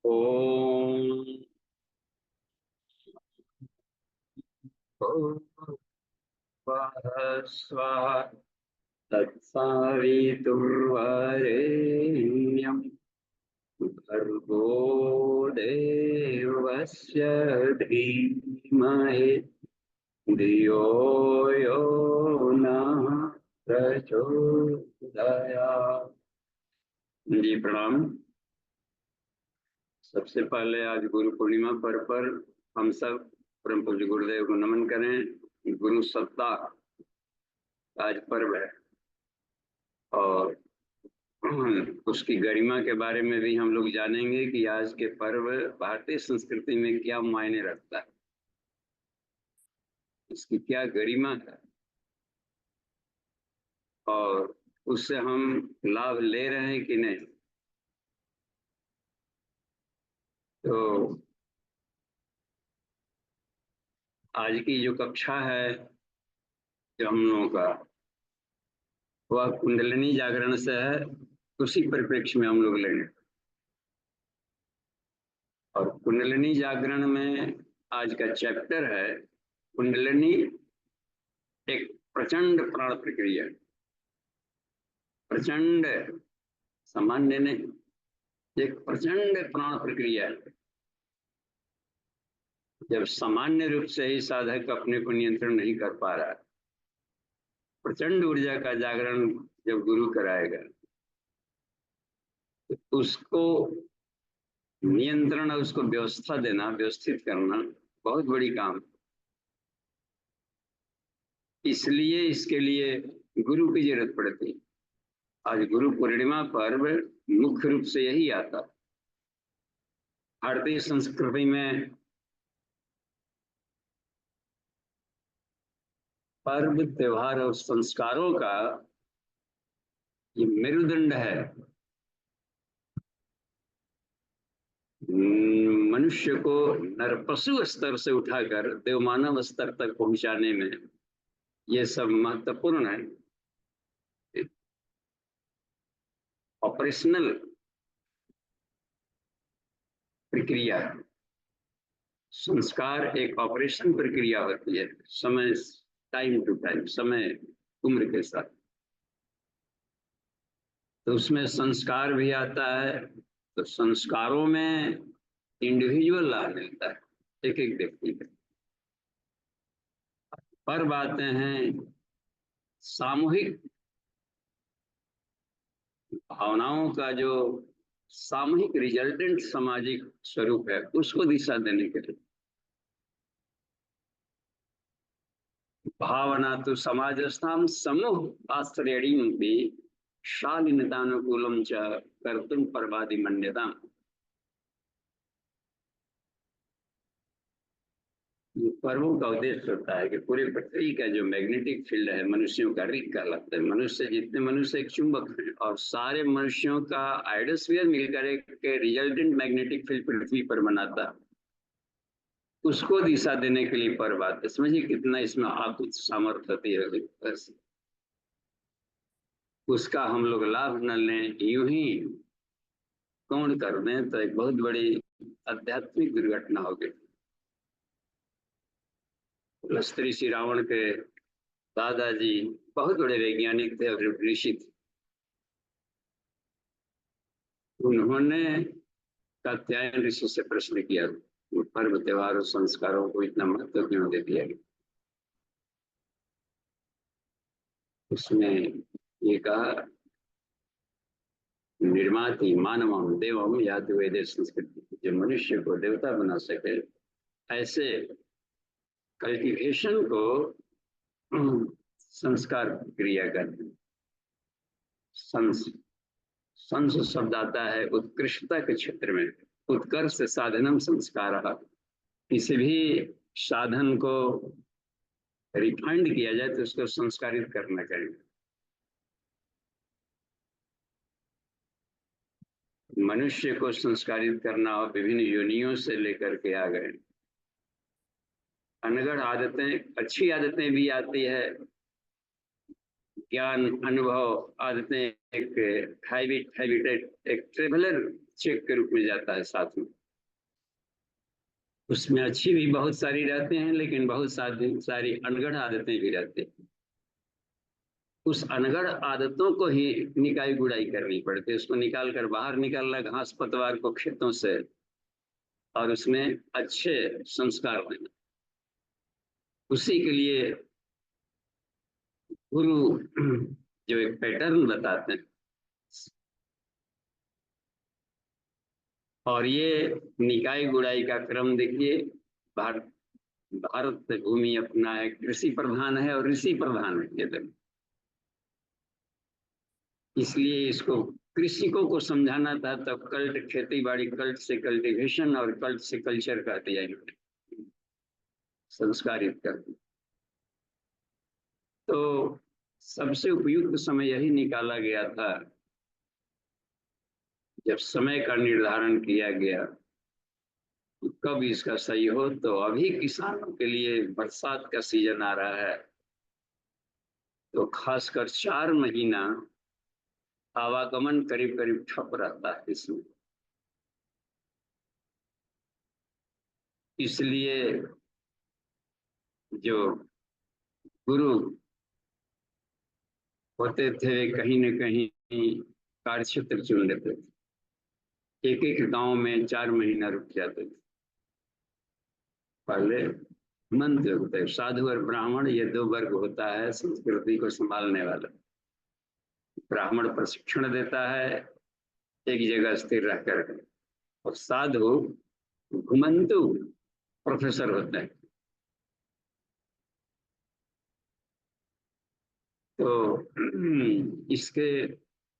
ओम स्वाहा तत्सवितुर्वरेण्यं भर्गो देवस्य धीमहि धियो यो नः प्रचोदयात्। जी प्रणाम। सबसे पहले आज गुरु पूर्णिमा पर्व पर हम सब परम पूज्य गुरुदेव को नमन करें। गुरु सप्ताह आज पर्व है और उसकी गरिमा के बारे में भी हम लोग जानेंगे कि आज के पर्व भारतीय संस्कृति में क्या मायने रखता है, इसकी क्या गरिमा है और उससे हम लाभ ले रहे हैं कि नहीं। तो आज की जो कक्षा है जो हम लोगों का वह कुंडलिनी जागरण से है, उसी परिप्रेक्ष्य में हम लोग लेंगे। और कुंडलिनी जागरण में आज का चैप्टर है कुंडलिनी एक प्रचंड प्राण प्रक्रिया। प्रचंड सामान्य नहीं, एक प्रचंड प्राण प्रक्रिया है। जब सामान्य रूप से ही साधक अपने को नियंत्रण नहीं कर पा रहा, प्रचंड ऊर्जा का जागरण जब गुरु कराएगा तो उसको नियंत्रण और उसको व्यवस्था देना, व्यवस्थित करना बहुत बड़ी काम। इसलिए इसके लिए गुरु की जरूरत पड़ती। आज गुरु पूर्णिमा पर्व मुख्य रूप से यही आता। भारतीय संस्कृति में पर्व, त्योहार और संस्कारों का ये मेरुदंड है। मनुष्य को नरपशु स्तर से उठाकर देवमानव स्तर तक पहुंचाने में ये सब महत्वपूर्ण है। ऑपरेशनल प्रक्रिया, संस्कार एक ऑपरेशन प्रक्रिया होती है, समय, टाइम टू टाइम, समय उम्र के साथ। तो उसमें संस्कार भी आता है। तो संस्कारों में इंडिविजुअल लाभ मिलता है एक एक व्यक्ति को। पर्व आते हैं सामूहिक भावनाओं का जो सामूहिक रिजल्टेंट सामाजिक स्वरूप है उसको दिशा देने के लिए। भावना तो समाजस्थाम समूह आश्रयणीं भी शालीनतानुकूलम च कर्तुम पर्वादि मन्यताम। ये पर्वों का उद्देश्य होता है कि पूरे पृथ्वी का जो मैग्नेटिक फील्ड है मनुष्यों का रिक कहलाता है। मनुष्य, जितने मनुष्य एक चुंबक है और सारे मनुष्यों का आइडोस्फीयर मिलकर एक रिजल्टेंट मैग्नेटिक फील्ड पृथ्वी पर बनाता, उसको दिशा देने के लिए पर्व आते। समझिए कितना इसमें आप सामर्थ्य होती है। उसका हम लोग लाभ न लें, यूं ही कौन कर दें तो एक बहुत बड़ी आध्यात्मिक दुर्घटना हो गई। लश्करी श्री रावण के दादाजी बहुत बड़े वैज्ञानिक थे और ऋषि थे। उन्होंने कात्यायन ऋषि से प्रश्न किया, पर्व त्योहार और संस्कारों को इतना महत्व क्यों दे दिया गया। उसने ये कहा, निर्माति मानवम देवम या तो वेद संस्कृति, जो मनुष्य को देवता बना सके ऐसे कल्टिवेशन को संस्कार क्रिया करते हैं। संस शब्द आता है उत्कृष्टता के क्षेत्र में। उत्कर्ष साधनम संस्कार, किसी भी साधन को रिफाइंड किया जाए तो उसको संस्कारित करना चाहिए। मनुष्य को संस्कारित करना और विभिन्न योनियों से लेकर के आ गए। अनगढ़ आदतें, अच्छी आदतें भी आती है, ज्ञान अनुभव आदतें एक हैबिटेट, एक ट्रेवलर चेक के रूप में जाता है साथ में। उसमें अच्छी भी बहुत सारी रहते हैं, लेकिन बहुत सारी सारी अनगढ़ आदतें भी रहती हैं। उस अनगढ़ आदतों को ही निकाई गुड़ाई करनी पड़ती है, उसको निकाल कर बाहर निकालना घास पतवार को खेतों से, और उसमें अच्छे संस्कार देना। उसी के लिए गुरु जो एक पैटर्न बताते हैं, और ये निकाय गुड़ाई का क्रम देखिए। भारत भारत भूमि अपना है, कृषि प्रधान है और ऋषि प्रधान है ये तो। इसलिए इसको कृषिकों को समझाना था तो कल्ट, खेती बाड़ी कल्ट से कल्टीवेशन और कल्ट से कल्चर का दिया इन्होंने, संस्कारित कर दिया। तो सबसे उपयुक्त समय यही निकाला गया था जब समय का निर्धारण किया गया कि कब इसका सही हो। तो अभी किसानों के लिए बरसात का सीजन आ रहा है, तो खासकर 4 महीना आवागमन करीब करीब ठप रहता है इसमें। इसलिए जो गुरु होते थे कहीं न कहीं कार्य क्षेत्र चुन लेते थे, एक एक गांव में 4 महीना रुक जाते थे। पहले मंत्र होते हैं, साधु और ब्राह्मण ये दो वर्ग होता है संस्कृति को संभालने वाला। ब्राह्मण प्रशिक्षण देता है एक जगह स्थिर रह कर, और साधु घुमंतु प्रोफेसर होते हैं। तो इसके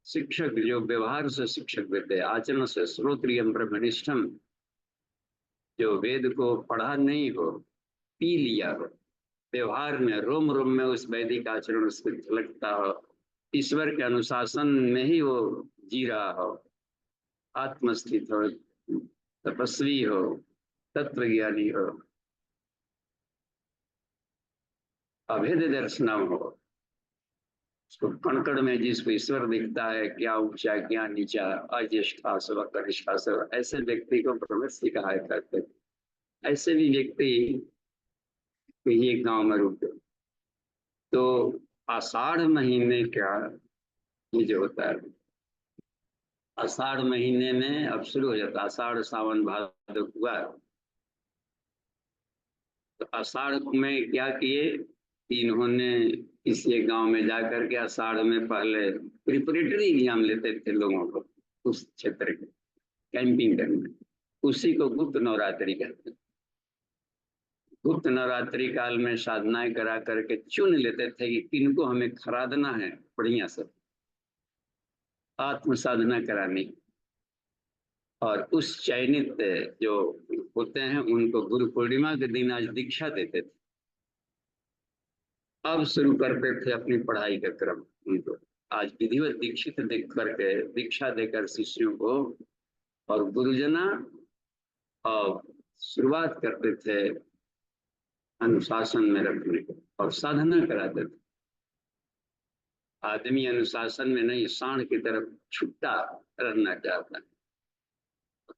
शिक्षक जो व्यवहार से शिक्षक देते हैं, आचरण से, श्रोत्रियम ब्रह्मनिष्ठम, जो वेद को पढ़ा नहीं हो, पी लिया हो, व्यवहार में रोम रोम में उस वैदिक आचरण उसको झलकता हो, ईश्वर के अनुशासन में ही वो जी रहा हो, आत्मस्थित हो, तपस्वी हो, तत्वज्ञानी हो, अभेद दर्शनम हो, उसको कणकण में जिसको ईश्वर दिखता है, क्या ऊंचा क्या नीचा, अज्येष्ठा स्व कनिष्ठा स्व, ऐसे व्यक्ति को ब्रह्मर्षि कहा करते। ऐसे भी व्यक्ति कहीं एक गांव में रुके तो आषाढ़ महीने का ये जो होता है, आषाढ़ महीने में अब शुरू हो जाता है, आषाढ़ सावन भादो हुआ, तो आषाढ़ में क्या किए कि इन्होंने किसी एक गांव में जाकर के आषाढ़ में पहले प्रिपरेटरी एग्जाम लेते थे लोगों को, उस क्षेत्र के कैंपिंग करने, उसी को गुप्त नवरात्रि कहते हैं। गुप्त नवरात्रि काल में साधनाएं करा करके चुन लेते थे कि किनको हमें खरादना है बढ़िया से, आत्म साधना करानी, और उस चयनित जो होते हैं उनको गुरु पूर्णिमा के दिन आज दीक्षा देते थे। अब शुरू करते थे अपनी पढ़ाई का क्रम उनको, आज विधिवत दीक्षित देख करके दीक्षा देकर शिष्यों को और गुरुजना, और शुरुआत करते थे अनुशासन में रखने को और साधना कराते थे। आदमी अनुशासन में नहीं, सांड की तरफ छुट्टा रहना चाहता है।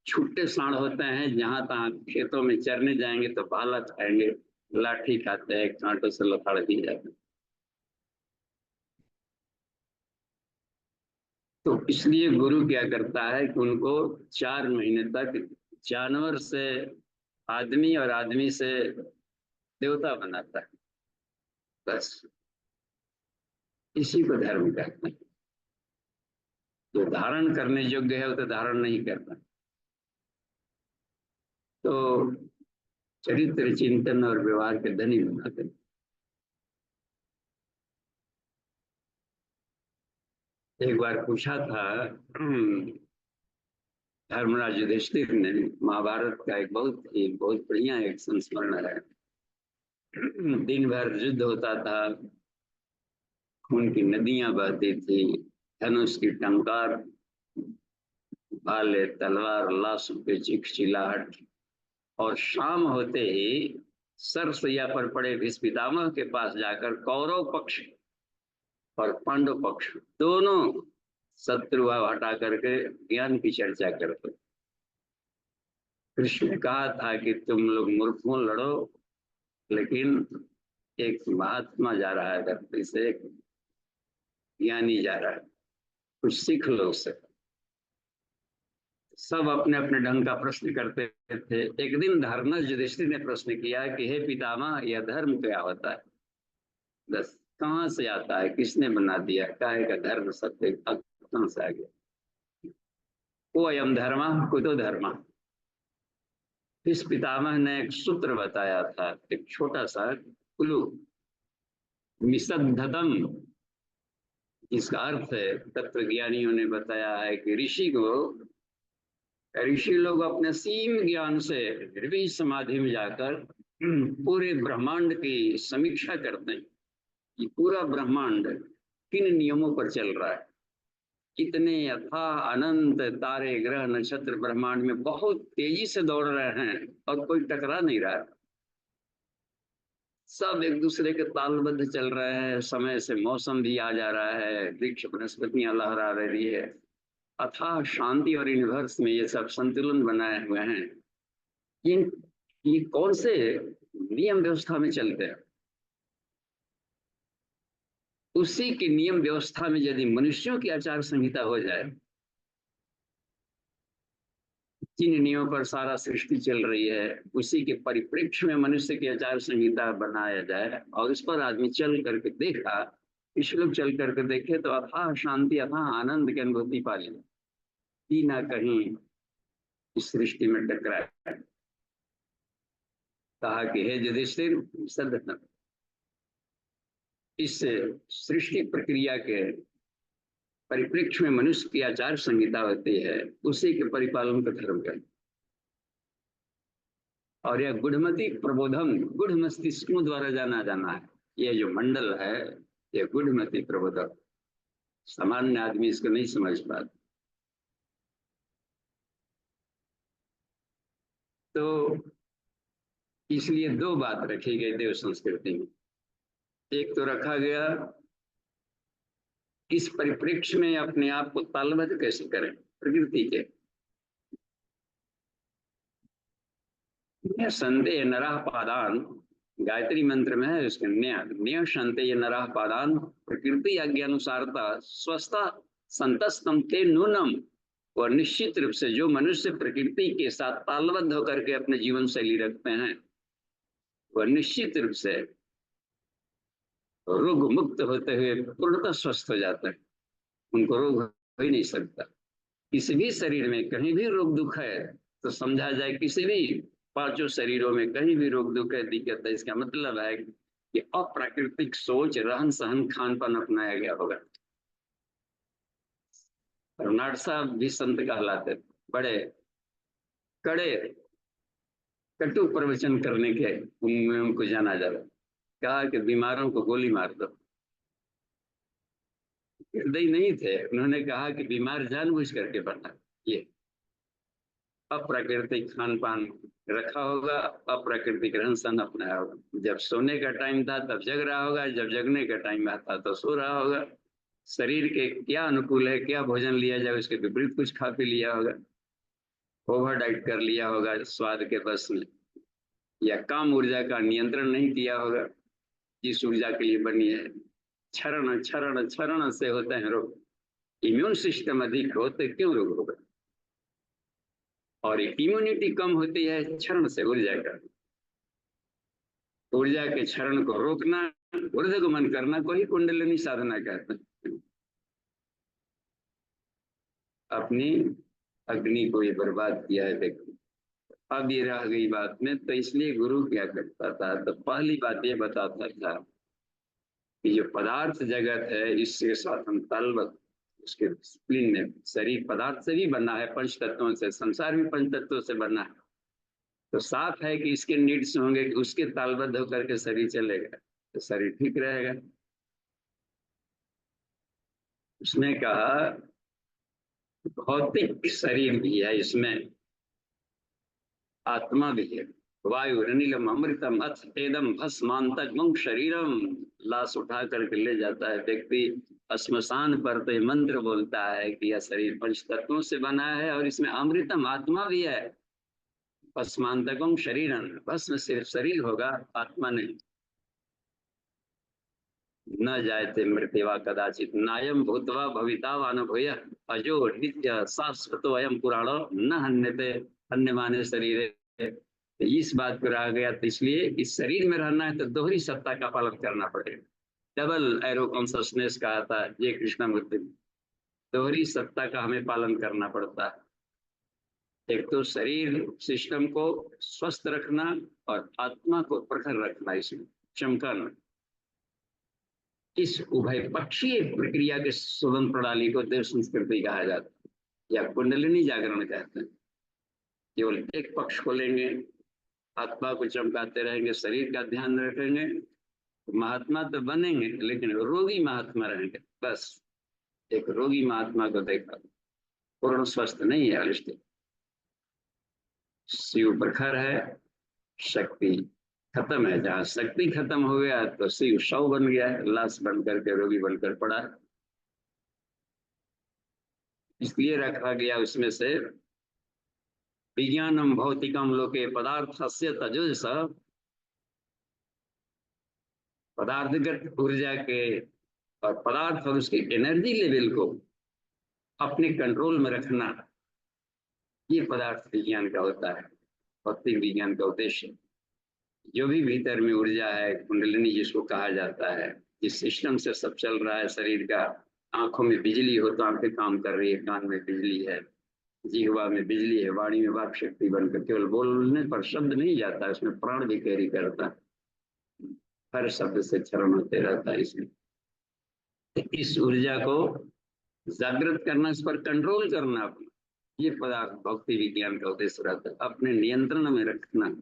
छुट्टे सांड होते हैं, जहां तहां खेतों में चरने जाएंगे तो भाला खाएंगे, लाठी खाते हैं, कांटों से लथाड़ दी जाते हैं। तो इसलिए गुरु क्या करता है कि उनको 4 महीने तक जानवर से आदमी और आदमी से देवता बनाता है। बस इसी को धर्म कहते हैं। जो धारण करने योग्य है वो तो धारण नहीं करता। तो चरित्र चिंतन और व्यवहार के धनी बनाते हैं। एक बार पूछा था धर्मराज युधिष्ठिर ने, महाभारत का एक बहुत बढ़िया एक संस्मरण है। दिन भर युद्ध होता था, खून की नदियां बहती थी, धनुष की टंकार, भाले तलवार, लाशों पे चीख चिल्लाहट, और शाम होते ही सरसैया पर पड़े भीष्म पितामह के पास जाकर कौरव पक्ष और पांडव पक्ष दोनों शत्रुभाव हटा करके ज्ञान की चर्चा करते। कृष्ण ने कहा था कि तुम लोग मूर्खों लड़ो, लेकिन एक महात्मा जा रहा है धरती से, एक ज्ञानी जा रहा है, कुछ सीख लो उससे। सब अपने अपने ढंग का प्रश्न करते थे। एक दिन धर्मज युधिष्ठिर ने प्रश्न किया कि हे पितामह, यह धर्म क्या होता है? बस कहाँ से आता है, किसने बना दिया, काहे का धर्म, सत्य कहाँ से आ गया? को अयम धर्म कुतो धर्म। इस पितामह ने एक सूत्र बताया था, एक छोटा सा कुलू, निषद्धतम। इसका अर्थ है, तत्वज्ञानियों ने बताया है कि ऋषि लोग अपने सीम ज्ञान से निर्विश समाधि में जाकर पूरे ब्रह्मांड की समीक्षा करते हैं कि पूरा ब्रह्मांड किन नियमों पर चल रहा है। कितने अथाह अनंत तारे ग्रह नक्षत्र ब्रह्मांड में बहुत तेजी से दौड़ रहे हैं और कोई टकरा नहीं रहा है। सब एक दूसरे के तालबद्ध चल रहे हैं, समय से मौसम भी आ जा रहा है, वृक्ष वनस्पतियां लहरा रही है। अथाह शांति और यूनिवर्स में ये सब संतुलन बनाए हुए हैं। ये कौन से नियम व्यवस्था में चलते हैं? उसी की नियम व्यवस्था में यदि मनुष्यों की आचार संहिता हो जाए, जिन नियमों पर सारा सृष्टि चल रही है, उसी के परिप्रेक्ष्य में मनुष्य की आचार संहिता बनाया जाए और उस पर आदमी चल करके देखा, कुछ लोग चल करके देखे तो अथाह शांति, अथाह आनंद की अनुभूति पा ली, कि ना कहीं इस सृष्टि में टकराए। कहा कि हे युधिष्ठिर, सद इस सृष्टि प्रक्रिया के परिप्रेक्ष्य में मनुष्य की आचार संहिता होती है, उसी के परिपालन का धर्म है। और यह गुढ़मति प्रबोधम, गुढ़ मस्तिष्कों द्वारा जाना है। यह जो मंडल है, यह गुढ़मति प्रबोधम, सामान्य आदमी इसको नहीं समझ पाता। तो इसलिए दो बात रखी गई देव संस्कृति में। एक तो रखा गया, इस परिप्रेक्ष्य में अपने आप को तालबद्ध कैसे करें प्रकृति के। संदेह नरः पादान, गायत्री मंत्र में है उसके न्याय संदेह नरः पादान प्रकृति आज्ञानुसारता स्वस्था संतस्तम ते नूनम। और निश्चित रूप से जो मनुष्य प्रकृति के साथ तालबद्ध होकर के अपने जीवन शैली रखते हैं, वह निश्चित रूप से रोग मुक्त होते हुए पूर्णतः स्वस्थ हो जाते हैं। उनको रोग हो ही नहीं सकता। किसी भी शरीर में कहीं भी रोग दुख है तो समझा जाए, किसी भी पांचों शरीरों में कहीं भी रोग दुख है, दिक्कत है, इसका मतलब है कि अप्राकृतिक सोच, रहन सहन, खान पान अपनाया गया होगा। कर्नाड साहब भी संत कहलाते, बड़े कड़े कटु प्रवचन करने के उनमें उनको जाना जाता। कहा कि बीमारों को गोली मार दो। हृदय नहीं थे, उन्होंने कहा कि बीमार जानबूझ करके बढ़ा। ये अप्राकृतिक खान पान रखा होगा, अप्राकृतिक रहन सहन अपनाया होगा। जब सोने का टाइम था तब जग रहा होगा, जब जगने का टाइम आता तो सो रहा होगा। शरीर के क्या अनुकूल है, क्या भोजन लिया जाए, उसके विपरीत कुछ खा पी लिया होगा। ओवर डाइट कर लिया होगा स्वाद के बस में, या काम ऊर्जा का नियंत्रण नहीं किया होगा जिस ऊर्जा के लिए बनी है। क्षरण क्षरण क्षरण से होते हैं रोग। इम्यून सिस्टम अधिक हो तो क्यों रोग होगा? और इम्यूनिटी कम होती है क्षरण से, ऊर्जा का। ऊर्जा के क्षरण को रोकना, ऊर्ध्वगमन करना को ही कुंडलिनी साधना कहते हैं। अपनी अग्नि को ये बर्बाद किया है। देखो अब ये रह गई बात में, तो इसलिए गुरु क्या करता था, तो पहली बात ये बताता था कि जो पदार्थ जगत है इसके साथ हम तालबद्ध, उसके डिसिप्लिन में, शरीर पदार्थ से भी बना है, पंच तत्वों से, संसार भी पंच तत्वों से बना है। तो साफ है कि इसके नीड्स होंगे कि उसके तालबद्ध होकर के शरीर चलेगा तो शरीर ठीक रहेगा। उसने कहा भौतिक शरीर भी है, इसमें आत्मा भी है। वायु अनिलम अमृतम अथ एदम भस्मांतकम शरीरम। लाश उठा करके ले जाता है व्यक्ति श्मशान पर, तो ये मंत्र बोलता है कि यह शरीर पंच तत्वों से बना है और इसमें अमृतम आत्मा भी है। भस्मांतकम शरीरन, भस्म सिर्फ शरीर होगा, आत्मा नहीं। न जायते मृत्युवा कदाचित नायम भूतवा भविता वानुभूय अजो नित्य शाश्वतो अयम पुराणो न हन्यते हन्यमाने शरीर। इस बात पर आ गया, तो इसलिए इस शरीर में रहना है तो दोहरी सत्ता का पालन करना पड़ेगा। डबल एरो कॉन्शसनेस कहा था ये कृष्णमूर्ति, दोहरी सत्ता का हमें पालन करना पड़ता है। एक तो शरीर सिस्टम को स्वस्थ रखना और आत्मा को प्रखर रखना, इसमें चमकाना। इस उभय पक्षीय प्रक्रिया के शोधन प्रणाली को देव संस्कृति कहा जाता है या कुंडलिनी जागरण कहते हैं। केवल एक पक्ष को लेंगे, आत्मा को चमकाते रहेंगे, शरीर का ध्यान रखेंगे, महात्मा तो बनेंगे लेकिन रोगी महात्मा रहेंगे। बस एक रोगी महात्मा को देखा, पूर्ण स्वस्थ नहीं है। अलिष्ट शिव प्रखर है, शक्ति खत्म है। जहाँ शक्ति खत्म हो गया तो शिव शव बन गया है, लाश बन करके रोगी बनकर पड़ा है। इसलिए रखा गया उसमें से विज्ञानम भौतिकम लोके पदार्थस्य तजुस, पदार्थगत ऊर्जा के और पदार्थ और उसकी एनर्जी लेवल को अपने कंट्रोल में रखना, ये पदार्थ विज्ञान का होता है, भौतिक विज्ञान का उद्देश्य। जो भी भीतर में ऊर्जा है, कुंडलिनी जिसको कहा जाता है, जिस सिस्टम से सब चल रहा है शरीर का। आंखों में बिजली हो तो आंखें काम कर रही है, कान में बिजली है, जिह्वा में बिजली है, वाणी में वाक शक्ति बनकर केवल बोलने पर शब्द नहीं जाता, उसमें प्राण भी कैरी करता है, हर शब्द से चरण होते रहता है। इसमें इस ऊर्जा को जागृत करना, इस पर कंट्रोल करना अपना, ये पदार्थ भक्ति विज्ञान का उद्देश्य रहता है। अपने नियंत्रण में रखना,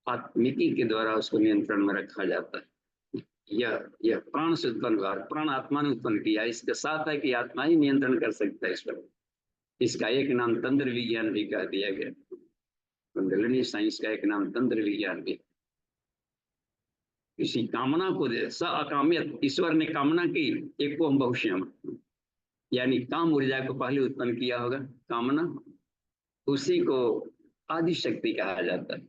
आत्मिकी के द्वारा उसको नियंत्रण में रखा जाता है। यह प्राण से उत्पन्न हुआ, प्राण आत्मा ने उत्पन्न किया। इसके साथ है कि आत्मा ही नियंत्रण कर सकता है इस पर। इसका एक नाम तंत्र विज्ञान भी कह दिया गया, कुंडलिनी साइंस का एक नाम तंत्र विज्ञान भी। किसी कामना को दे स अकाम्यत, ईश्वर ने कामना की, एक को हम बहुश्याम, यानी काम ऊर्जा को पहले उत्पन्न किया होगा कामना, उसी को आदि शक्ति कहा जाता है।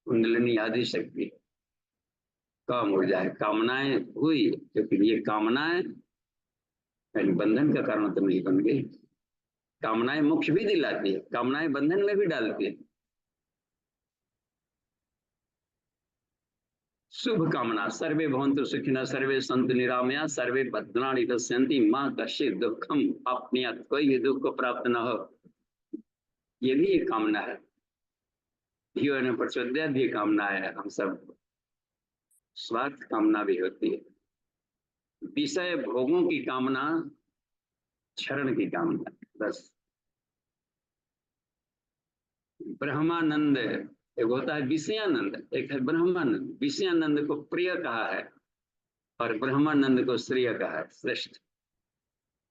कुंडलिनी आदि शक्ति काम ऊर्जा है। कामनाएं हुई, क्योंकि ये कामनाएं बंधन का कारण तो नहीं बन गई। कामनाएं मोक्ष भी दिलाती है, कामनाएं बंधन में भी डालती है। शुभ कामना, सर्वे भवन्तु सुखिनः, सर्वे सन्तु निरामया, सर्वे भद्राणि पश्यन्ति, मां कश्चित् दुःखम आपनुयात्, कोई भी दुख को प्राप्त न हो, ये भी एक कामना है। जीवन प्रचोदयात् भी कामना है। हम सब स्वार्थ कामना भी होती है, विषय भोगों की कामना, क्षरण की कामना। बस ब्रह्मानंद एक होता है, विषयानंद एक है ब्रह्मानंद। विषयानंद को प्रिय कहा है और ब्रह्मानंद को श्रेय कहा है, श्रेष्ठ।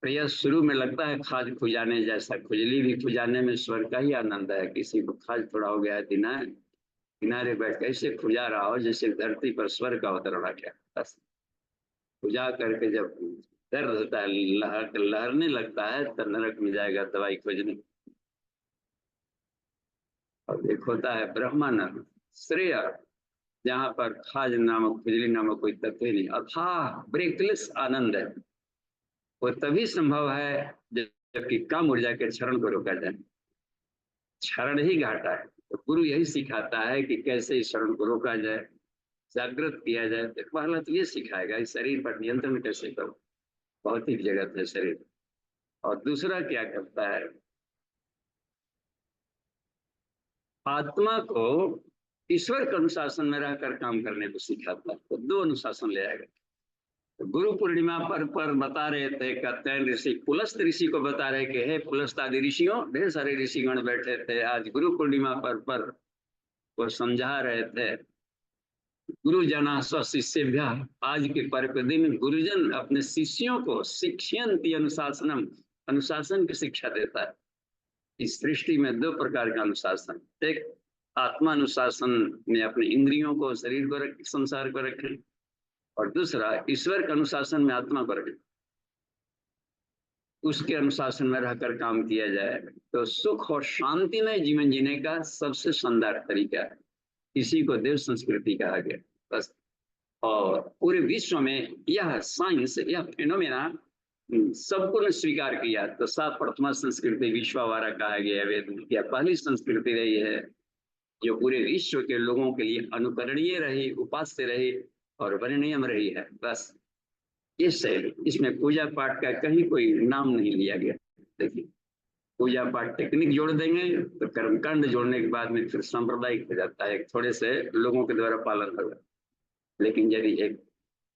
प्रिय शुरू में लगता है खाज खुजाने जैसा, खुजली भी खुजाने में स्वर का ही आनंद है। किसी को खाज थोड़ा हो गया है, किनारे बैठ कर ऐसे खुजा रहा हो जैसे धरती पर स्वर का उतरना क्या। बस खुजा करके जब दर्द होता है, लहरने लगता है, तब नरक में जाएगा दवाई खोजने। और एक होता है ब्रह्मानंद श्रेय, जहाँ पर खाज नामक खुजली नामक कोई तत्व नहीं, अथाह ब्रेकलेस आनंद है। वो तभी संभव है जबकि काम ऊर्जा के क्षरण को रोका जाए। क्षरण ही घाटा है, तो गुरु यही सिखाता है कि कैसे इस क्षरण को रोका जाए, जागृत किया जाए। तो पहला तो ये सिखाएगा इस शरीर पर नियंत्रण कैसे करो, भौतिक जगत है शरीर। और दूसरा क्या करता है, आत्मा को ईश्वर के अनुशासन में रहकर काम करने को सिखाता है। तो दो अनुशासन ले आएगा। तो गुरु पूर्णिमा पर बता रहे थे, कहते हैं ऋषि पुलस्त ऋषि को बता रहे कि हे पुलस्त आदि ऋषियों, ढेर सारे ऋषिगण बैठे थे आज गुरु पूर्णिमा पर वो समझा रहे थे। गुरुजना स्वशिष्येभ्य, आज के पर्व के दिन गुरुजन अपने शिष्यों को शिक्षयन्ति अनुशासनम, अनुशासन की शिक्षा देता है। इस सृष्टि में दो प्रकार का अनुशासन, एक आत्मानुशासन में अपने इंद्रियों को, शरीर को रखें, संसार को रखें, और दूसरा ईश्वर के अनुशासन में आत्मा को रखें। उसके अनुशासन में रहकर काम किया जाए तो सुख और शांतिमय जीवन जीने का सबसे शानदार तरीका है। इसी को देव संस्कृति कहा गया बस। और पूरे विश्व में यह साइंस, यह फिनोमेना सबको ने स्वीकार किया। तो सात प्रथमा संस्कृति विश्वावारा कहा गया, वेद यह पहली संस्कृति रही है जो पूरे विश्व के लोगों के लिए अनुकरणीय रही, उपास्य रही और वर्णनीय रही है। बस इस शैली, इसमें पूजा पाठ का कहीं कोई नाम नहीं लिया गया। देखिए, पूजा पाठ टेक्निक जोड़ देंगे तो कर्मकांड जोड़ने के बाद में फिर सांप्रदायिक हो जाता है, थोड़े से लोगों के द्वारा पालन होगा। लेकिन यदि एक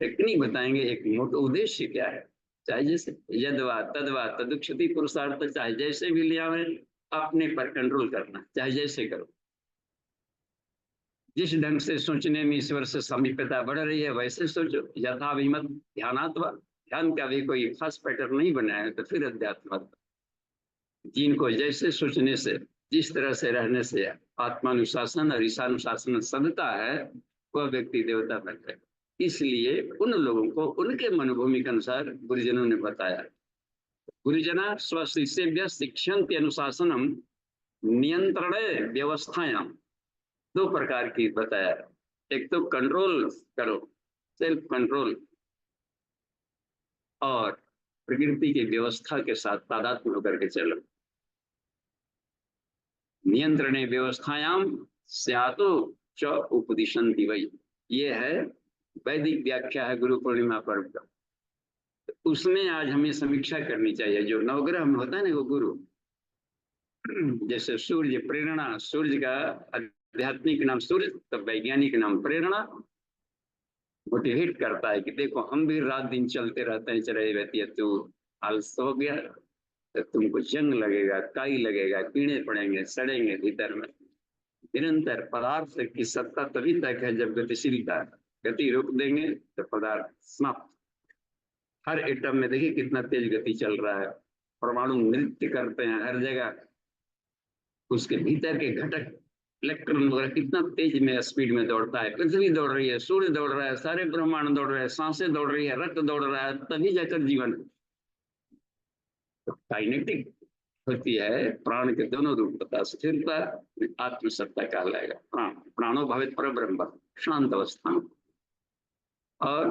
टेक्निक बताएंगे, एक मोटा उद्देश्य क्या है, चाहे जैसे यदवा तदवा तदुक्षति पुरुषार्थ, चाहे जैसे भी लिया है अपने पर कंट्रोल करना, चाहे जैसे करो। जिस ढंग से सोचने में ईश्वर से समीपता बढ़ रही है वैसे सोचो। यथाभिमत ध्यानात्वा, ध्यान का भी कोई खास पैटर्न नहीं बनाया है तो फिर अध्यात्म। जिनको जैसे सोचने से, जिस तरह से रहने से आत्मानुशासन और ईशानुशासन सदता है, वह व्यक्ति देवता बन जाए। इसलिए उन लोगों को उनके मनोभूमि के अनुसार गुरुजनों ने बताया। गुरुजना स्वशिष्येभ्यः शिक्षन्ति अनुशासनम नियंत्रण व्यवस्थायाम, दो प्रकार की बताया। एक तो कंट्रोल करो, सेल्फ कंट्रोल, और प्रकृति की व्यवस्था के साथ तादात्म्य होकर के चलो। नियंत्रणे व्यवस्थायाम स्यातो च उपदिशन्ति वै, ये है वैदिक व्याख्या है गुरु पूर्णिमा पर्व का। उसमें आज हमें समीक्षा करनी चाहिए। जो नवग्रह में होता है ना वो गुरु, जैसे सूर्य प्रेरणा, सूर्य का आध्यात्मिक नाम सूर्य, तो वैज्ञानिक नाम प्रेरणा, मोटिवेट करता है कि देखो हम भी रात दिन चलते रहते हैं, चले रहती है, तो आलस हो गया तो तुमको जंग लगेगा, काई लगेगा, कीड़े पड़ेंगे, सड़ेंगे भीतर में। निरंतर पदार्थ की सत्ता तभी तक है जब गतिशीलता, गति रोक देंगे तो पदार्थ समाप्त। हर एटम में देखिए कितना तेज गति चल रहा है, परमाणु नृत्य करते हैं हर जगह, उसके भीतर के घटक इलेक्ट्रॉन वगैरह कितना तेज में स्पीड में दौड़ता है। पृथ्वी दौड़ रही है, सूर्य दौड़ रहा है, सारे ब्रह्मांड दौड़ रहे हैं, सांसें दौड़ रही है, रक्त दौड़ रहा है, तभी जाकर जीवन। तो काइनेटिक होती है प्राण के दोनों रूप बता, स्थिरता आत्मसत्ता कहलाएगा। प्राण प्राणो भवित पर ब्रह्म, शांत अवस्था। और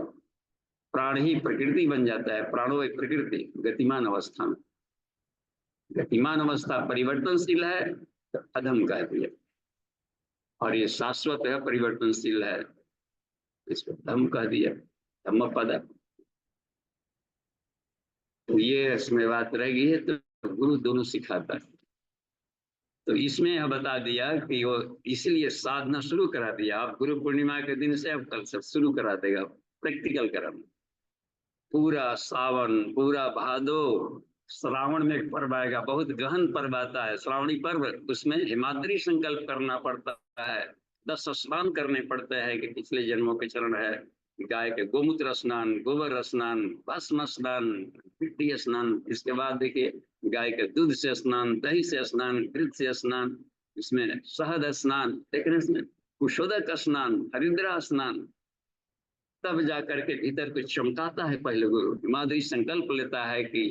प्राण ही प्रकृति बन जाता है, प्राणो एक प्रकृति गतिमान अवस्था में। गतिमान अवस्था परिवर्तनशील है तो अधम कह दिया, और ये शाश्वत है, परिवर्तनशील है, इसको धम कह दिया, धम्म पद। तो ये इसमें बात रह गई है। तो गुरु दोनों सिखाता है। तो इसमें यह बता दिया कि वो इसलिए साधना शुरू करा दिया। आप गुरु पूर्णिमा के दिन से अब कल से शुरू करा देगा प्रैक्टिकल कर्म। पूरा सावन, पूरा भादो, श्रावण में एक पर्व आएगा, बहुत गहन पर्व आता है श्रावणी पर्व। उसमें हिमाद्री संकल्प करना पड़ता है, 10 स्नान करने पड़ते हैं कि पिछले जन्मों के चरण है। गाय के गोमूत्र स्नान, गोबर स्नान, भस्म स्नान, मिट्टी स्नान। इसके बाद देखिए गाय के दूध से स्नान, दही से स्नान, घृत से स्नान, इसमें शहद स्नान, लेकिन इसमें कुशोदक स्नान, हरिद्रा स्नान। तब जाकर के भीतर कुछ चमकाता है। पहले गुरु हिमाद्री संकल्प लेता है कि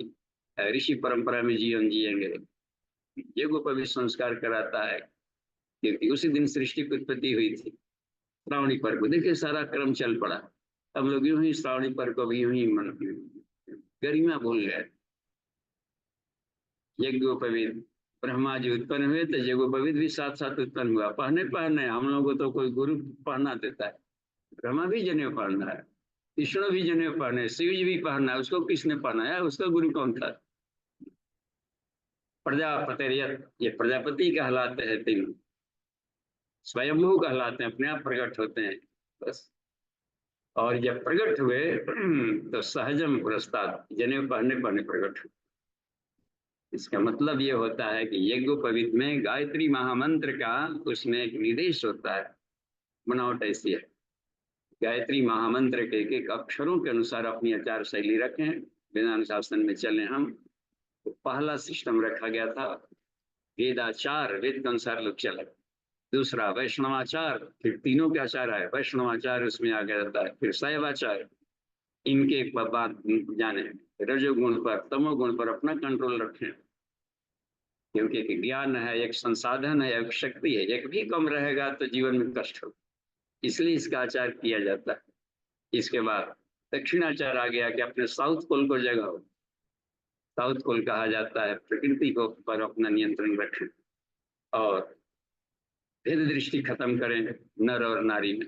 ऋषि परंपरा में जीवन जिएंगे। योगों पर भी संस्कार कराता है, क्योंकि उसी दिन सृष्टि की उत्पत्ति हुई थी। श्रावणी पर्व को देखिए सारा क्रम चल पड़ा। हम लोग यूं ही श्रावणी पर्व को भी यूं ही गरिमा भूल गए। यज्ञोपवीत ब्रह्मा जी उत्पन्न हुए तो यज्ञोपवीत भी साथ साथ उत्पन्न हुआ। पहने हम लोगों को तो कोई गुरु पहना देता है। ब्रह्मा भी जनेऊ पहनना है, विष्णु भी जनेऊ पहने, शिव जी भी पहनना है। उसको किसने पहनाया? उसका गुरु कौन था? प्रजापति, ये प्रजापति कहलाते हैं, तीन स्वयंभू कहलाते हैं, अपने आप प्रकट होते हैं बस। और जब प्रकट हुए तो सहजम पुरस्ताद, जनेऊ पहनने प्रकट हुए। इसका मतलब ये होता है कि यज्ञोपवीत में गायत्री महामंत्र का उसमें एक निर्देश होता है। बनावट ऐसी है, गायत्री महामंत्र के एक अक्षरों के अनुसार अपनी आचार शैली रखें, बिना अनुशासन में चले हम। तो पहला सिस्टम रखा गया था वेदाचार, वेद के अनुसार लोग चले। दूसरा वैष्णवाचार, फिर तीनों के आचार आए, वैष्णवाचार उसमें आ गया जाता है। फिर शैवाचार, इनके बात जाने, रजोगुण पर तमोगुण पर अपना कंट्रोल रखें, क्योंकि एक ज्ञान है, एक संसाधन है, एक शक्ति है, एक भी कम रहेगा तो जीवन में कष्ट हो, इसलिए इसका आचार किया जाता है। इसके बाद दक्षिणाचार आ गया कि अपने साउथ पोल को जगाओ। साउथ पोल कहा जाता है प्रकृति को पर अपना नियंत्रण रखें और भेद दृष्टि खत्म करें नर और नारी में।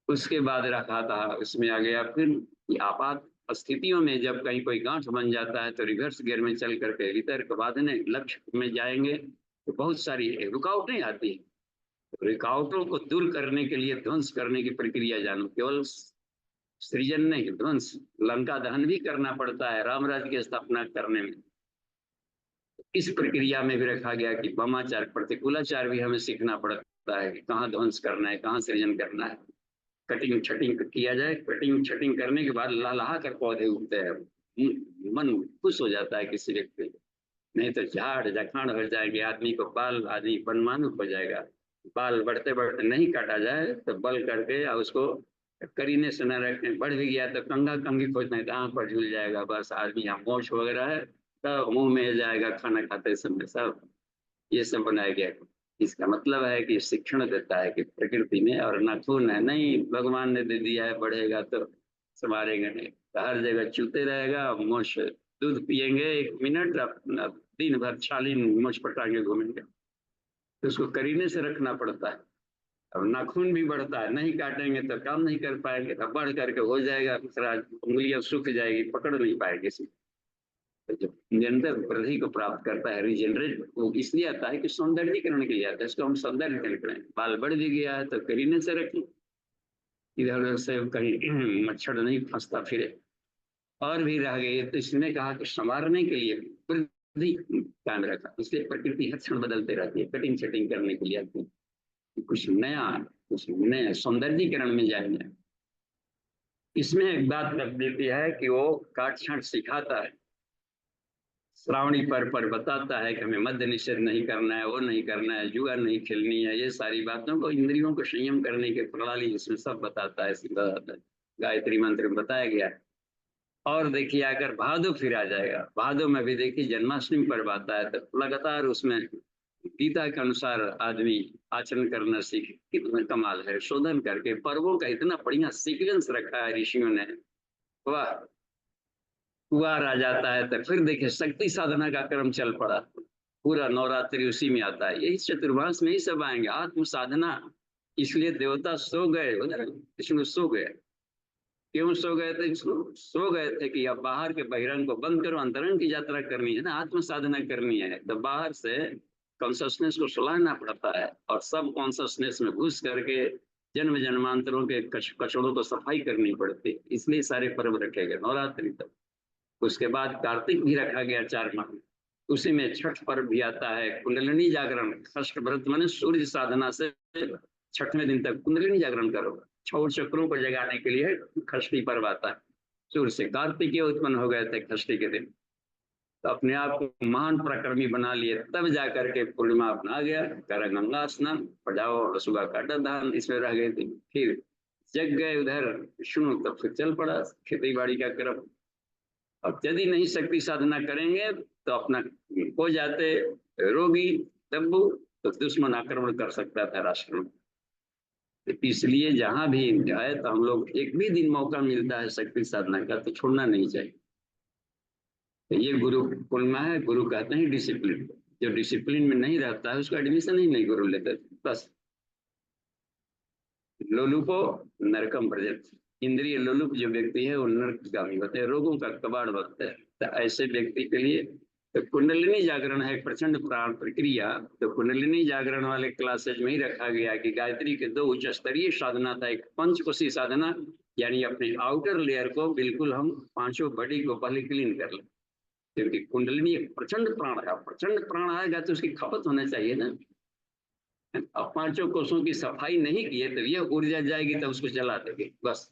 उसके बाद रखा था उसमें आ गया फिर आपात स्थितियों में जब कहीं कोई गांठ बन जाता है तो रिवर्स गियर में चल करके वितर्क बांधने लक्ष्य में जाएंगे तो बहुत सारी रुकावटें आती हैं। रुकावटों को दूर करने के लिए ध्वंस करने की प्रक्रिया जानो, केवल सृजन नहीं ध्वंस, लंका दहन भी करना पड़ता है राम राज्य की स्थापना करने में। इस प्रक्रिया में भी रखा गया कि बमाचार प्रतिकूलाचार भी हमें सीखना पड़ता है कि कहाँ ध्वंस करना है, कहाँ सृजन करना है। कटिंग छटिंग किया जाए, कटिंग छटिंग करने के बाद लहलहा कर पौधे उगते हैं, मन खुश हो जाता है किसी व्यक्ति। नहीं तो झाड़ जखाड़ हो जाएंगे, आदमी को बाल आदि बनमानुष हो जाएगा। बाल बढ़ते बढ़ते नहीं काटा जाए तो बल करके और उसको करीने से न रखें, बढ़ भी गया तो कंघा कंघी खोजना है, कहाँ पर झूल जाएगा, बस आदमी यहाँ मोछ वगैरह है तो मुंह में जाएगा खाना खाते समय, सब ये सब बनाया गया। इसका मतलब है कि शिक्षण देता है कि प्रकृति में और नाखून है नहीं, भगवान ने दे दिया है, बढ़ेगा तो संभालेंगे नहीं तो हर जगह चूते रहेगा। मोछ दूध पिएंगे 1 मिनट, अपना दिन भर छालीन मोछ पटांगे घूमेंगे, तो उसको करीने से रखना पड़ता है। अब नाखून भी बढ़ता है, नहीं काटेंगे तो काम नहीं कर पाएंगे, तो बढ़ करके हो जाएगा, उंगलियां सूख जाएगी, पकड़ नहीं पाएंगे। तो जब निरंतर वृद्धि को प्राप्त करता है, रिजेनरेट वो इसलिए आता है कि सौंदर्यीकरण के लिए आता है, इसको हम सौंदर्यीकरण करें। बाल बढ़ भी गया है तो करीने से रखें, इधर उधर से कहीं मच्छर नहीं फंसता फिरे। और भी रह गए तो इसने कहा कि संवारने के लिए वृद्धि कायम रखा, इसलिए प्रकृति हर क्षण बदलते रहती है, कटिंग छटिंग करने के लिए आती है, कुछ नया सौंदर्यीकरण में जाएंगे। इसमें एक बात रख देती है कि वो काट छाट सिखाता है, श्रावणी पर बताता है कि हमें मद्य निषेध नहीं करना है, वो नहीं करना है, जुआ नहीं खेलनी है, ये सारी बातों को इंद्रियों को संयम करने की प्रणाली इसमें सब बताता है, बताता है। गायत्री मंत्र में बताया गया है। और देखिए अगर भादो फिर आ जाएगा, भादो में भी देखिए जन्माष्टमी पर्व आता है तो लगातार उसमें गीता के अनुसार आदमी आचरण करना सीखे। कितना कमाल है, शोधन करके पर्वों का इतना बढ़िया सीक्वेंस रखा है ऋषियों ने, वाह। कुआर आ जाता है तो फिर देखिए शक्ति साधना का क्रम चल पड़ा, पूरा नवरात्रि उसी में आता है, यही चतुर्मास में ही सब आएंगे, आत्म साधना। इसलिए देवता सो गए, विष्णु सो गए। क्यों सो गए थे? सो गए थे कि अब बाहर के बहिरंग को बंद करो, अंतरंग की यात्रा करनी है ना, आत्म साधना करनी है, तो बाहर से कॉन्शसनेस को सुलाना पड़ता है और सब कॉन्शसनेस में घुस करके जन्म जन्मांतरों के कचड़ों को सफाई करनी पड़ती है। इसलिए सारे पर्व रखे गए नवरात्रि तक। उसके बाद कार्तिक भी रखा गया 4 माह, उसी में छठ पर्व भी आता है, कुंडलिनी जागरण, षष्ठ व्रत माने सूर्य साधना से 6वें दिन तक कुंडलिनी जागरण करो, 6 चक्रों को जगाने के लिए खष्टी पर्व आता है। सूर्य से कार्तिकेय उत्पन्न हो गए थे खष्टी के दिन, तो अपने आप को महान पराक्रमी बना लिए, तब जाकर के पूर्णिमा अपना गया, कर गंगा स्नान, पजाओ सुबह का दान, इसमें रह गए थे। फिर जग गए उधर विष्णु, तब फिर चल पड़ा खेती बाड़ी का क्रम। अब यदि नहीं शक्ति साधना करेंगे तो अपना हो जाते रोगी तब्बू, तो दुश्मन आक्रमण कर सकता था राष्ट्र में। इसलिए जहां भी जाए तो हम लोग एक भी दिन मौका मिलता है शक्ति साधना का तो छोड़ना नहीं चाहिए। तो ये गुरु पूर्णिमा है, गुरु कहते हैं डिसिप्लिन। जो डिसिप्लिन में नहीं रहता है उसका एडमिशन ही नहीं गुरु लेते। बस लोलुपो नरकम व्रजत, इंद्रिय लोलुप जो व्यक्ति है वो नरकगामी होते हैं, रोगों का कबाड़ बनते हैं। तो ऐसे व्यक्ति के लिए तो कुंडलिनी जागरण है प्रचंड प्राण प्रक्रिया। तो कुंडलिनी जागरण वाले क्लासेज में ही रखा गया कि गायत्री के 2 उच्च स्तरीय साधना था, एक पंचकोशी साधना, यानी अपने आउटर लेयर को बिल्कुल हम 5 बॉडी को पहले क्लीन कर लें, क्योंकि कुंडलिनी एक प्रचंड प्राण है, प्रचंड प्राण आएगा तो उसकी खपत होना चाहिए ना। अब 5 कोषों की सफाई नहीं किए तो यह ऊर्जा जाएगी तो उसको जला देंगे। बस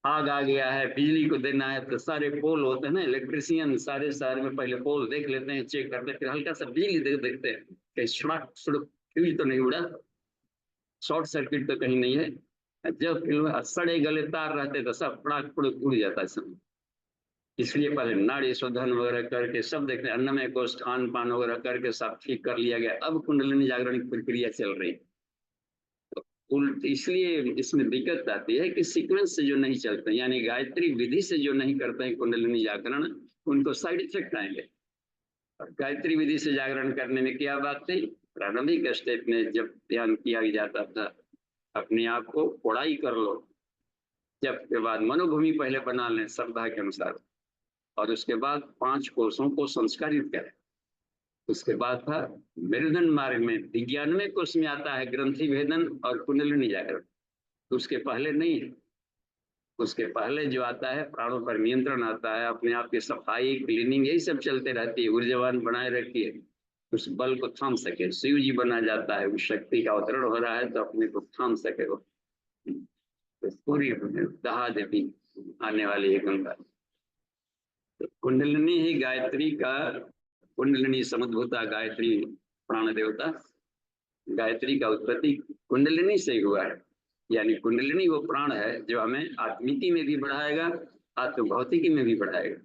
आग आ गया है, बिजली को देना है तो सारे पोल होते हैं ना, इलेक्ट्रिशियन सारे शहर में पहले पोल देख लेते हैं, चेक करते हैं, फिर हल्का सा बिजली देखते हैं कि सड़क फ्यूज तो नहीं उड़ा, शॉर्ट सर्किट तो कहीं नहीं है, जब फिल्म सड़े गले तार रहते तो सब पड़ाक पड़क उड़ जाता है सब। इसलिए पहले नाड़ी शोधन वगैरह करके सब देखते, अन्नमय कोष खान पान वगैरह करके सब ठीक कर लिया गया। अब कुंडलिनी जागरण की प्रक्रिया चल रही है। उल्ट इसलिए इसमें दिक्कत आती है कि सीक्वेंस से जो नहीं चलते, यानी गायत्री विधि से जो नहीं करते हैं कुंडलिनी जागरण, उनको साइड इफेक्ट आएंगे। और गायत्री विधि से जागरण करने में क्या बात थी, प्रारंभिक स्टेप में जब ध्यान किया जाता था, अपने आप को कोड़ाई कर लो, जब के बाद मनोभूमि पहले बना लें श्रद्धा के अनुसार, और उसके बाद 5 कोषों को संस्कारित करें। उसके बाद था मेरुदंड मार्ग में 91वें कोष में आता है ग्रंथि भेदन और कुंडलिनी जागरण। उसके पहले नहीं है। उसके पहले जो आता है प्राणों पर नियंत्रण आता है, अपने आप की सफाई क्लीनिंग यही सब चलते रहती है, ऊर्जावान बनाए रखिए, उस बल को थाम सके। शिव जी बना जाता है, उस शक्ति का अवतरण हो रहा है तो अपने को थाम सके वो। तो पूरी दहा देवी आने वाली है गंगा। तो कुंडलिनी ही गायत्री का, कुंडलिनी समुद्भूता गायत्री प्राण देवता। गायत्री का उत्पत्ति कुंडलिनी से हुआ है, यानी कुंडलिनी वो प्राण है जो हमें आत्मिकी में भी बढ़ाएगा, आत्मभौतिकी में भी बढ़ाएगा।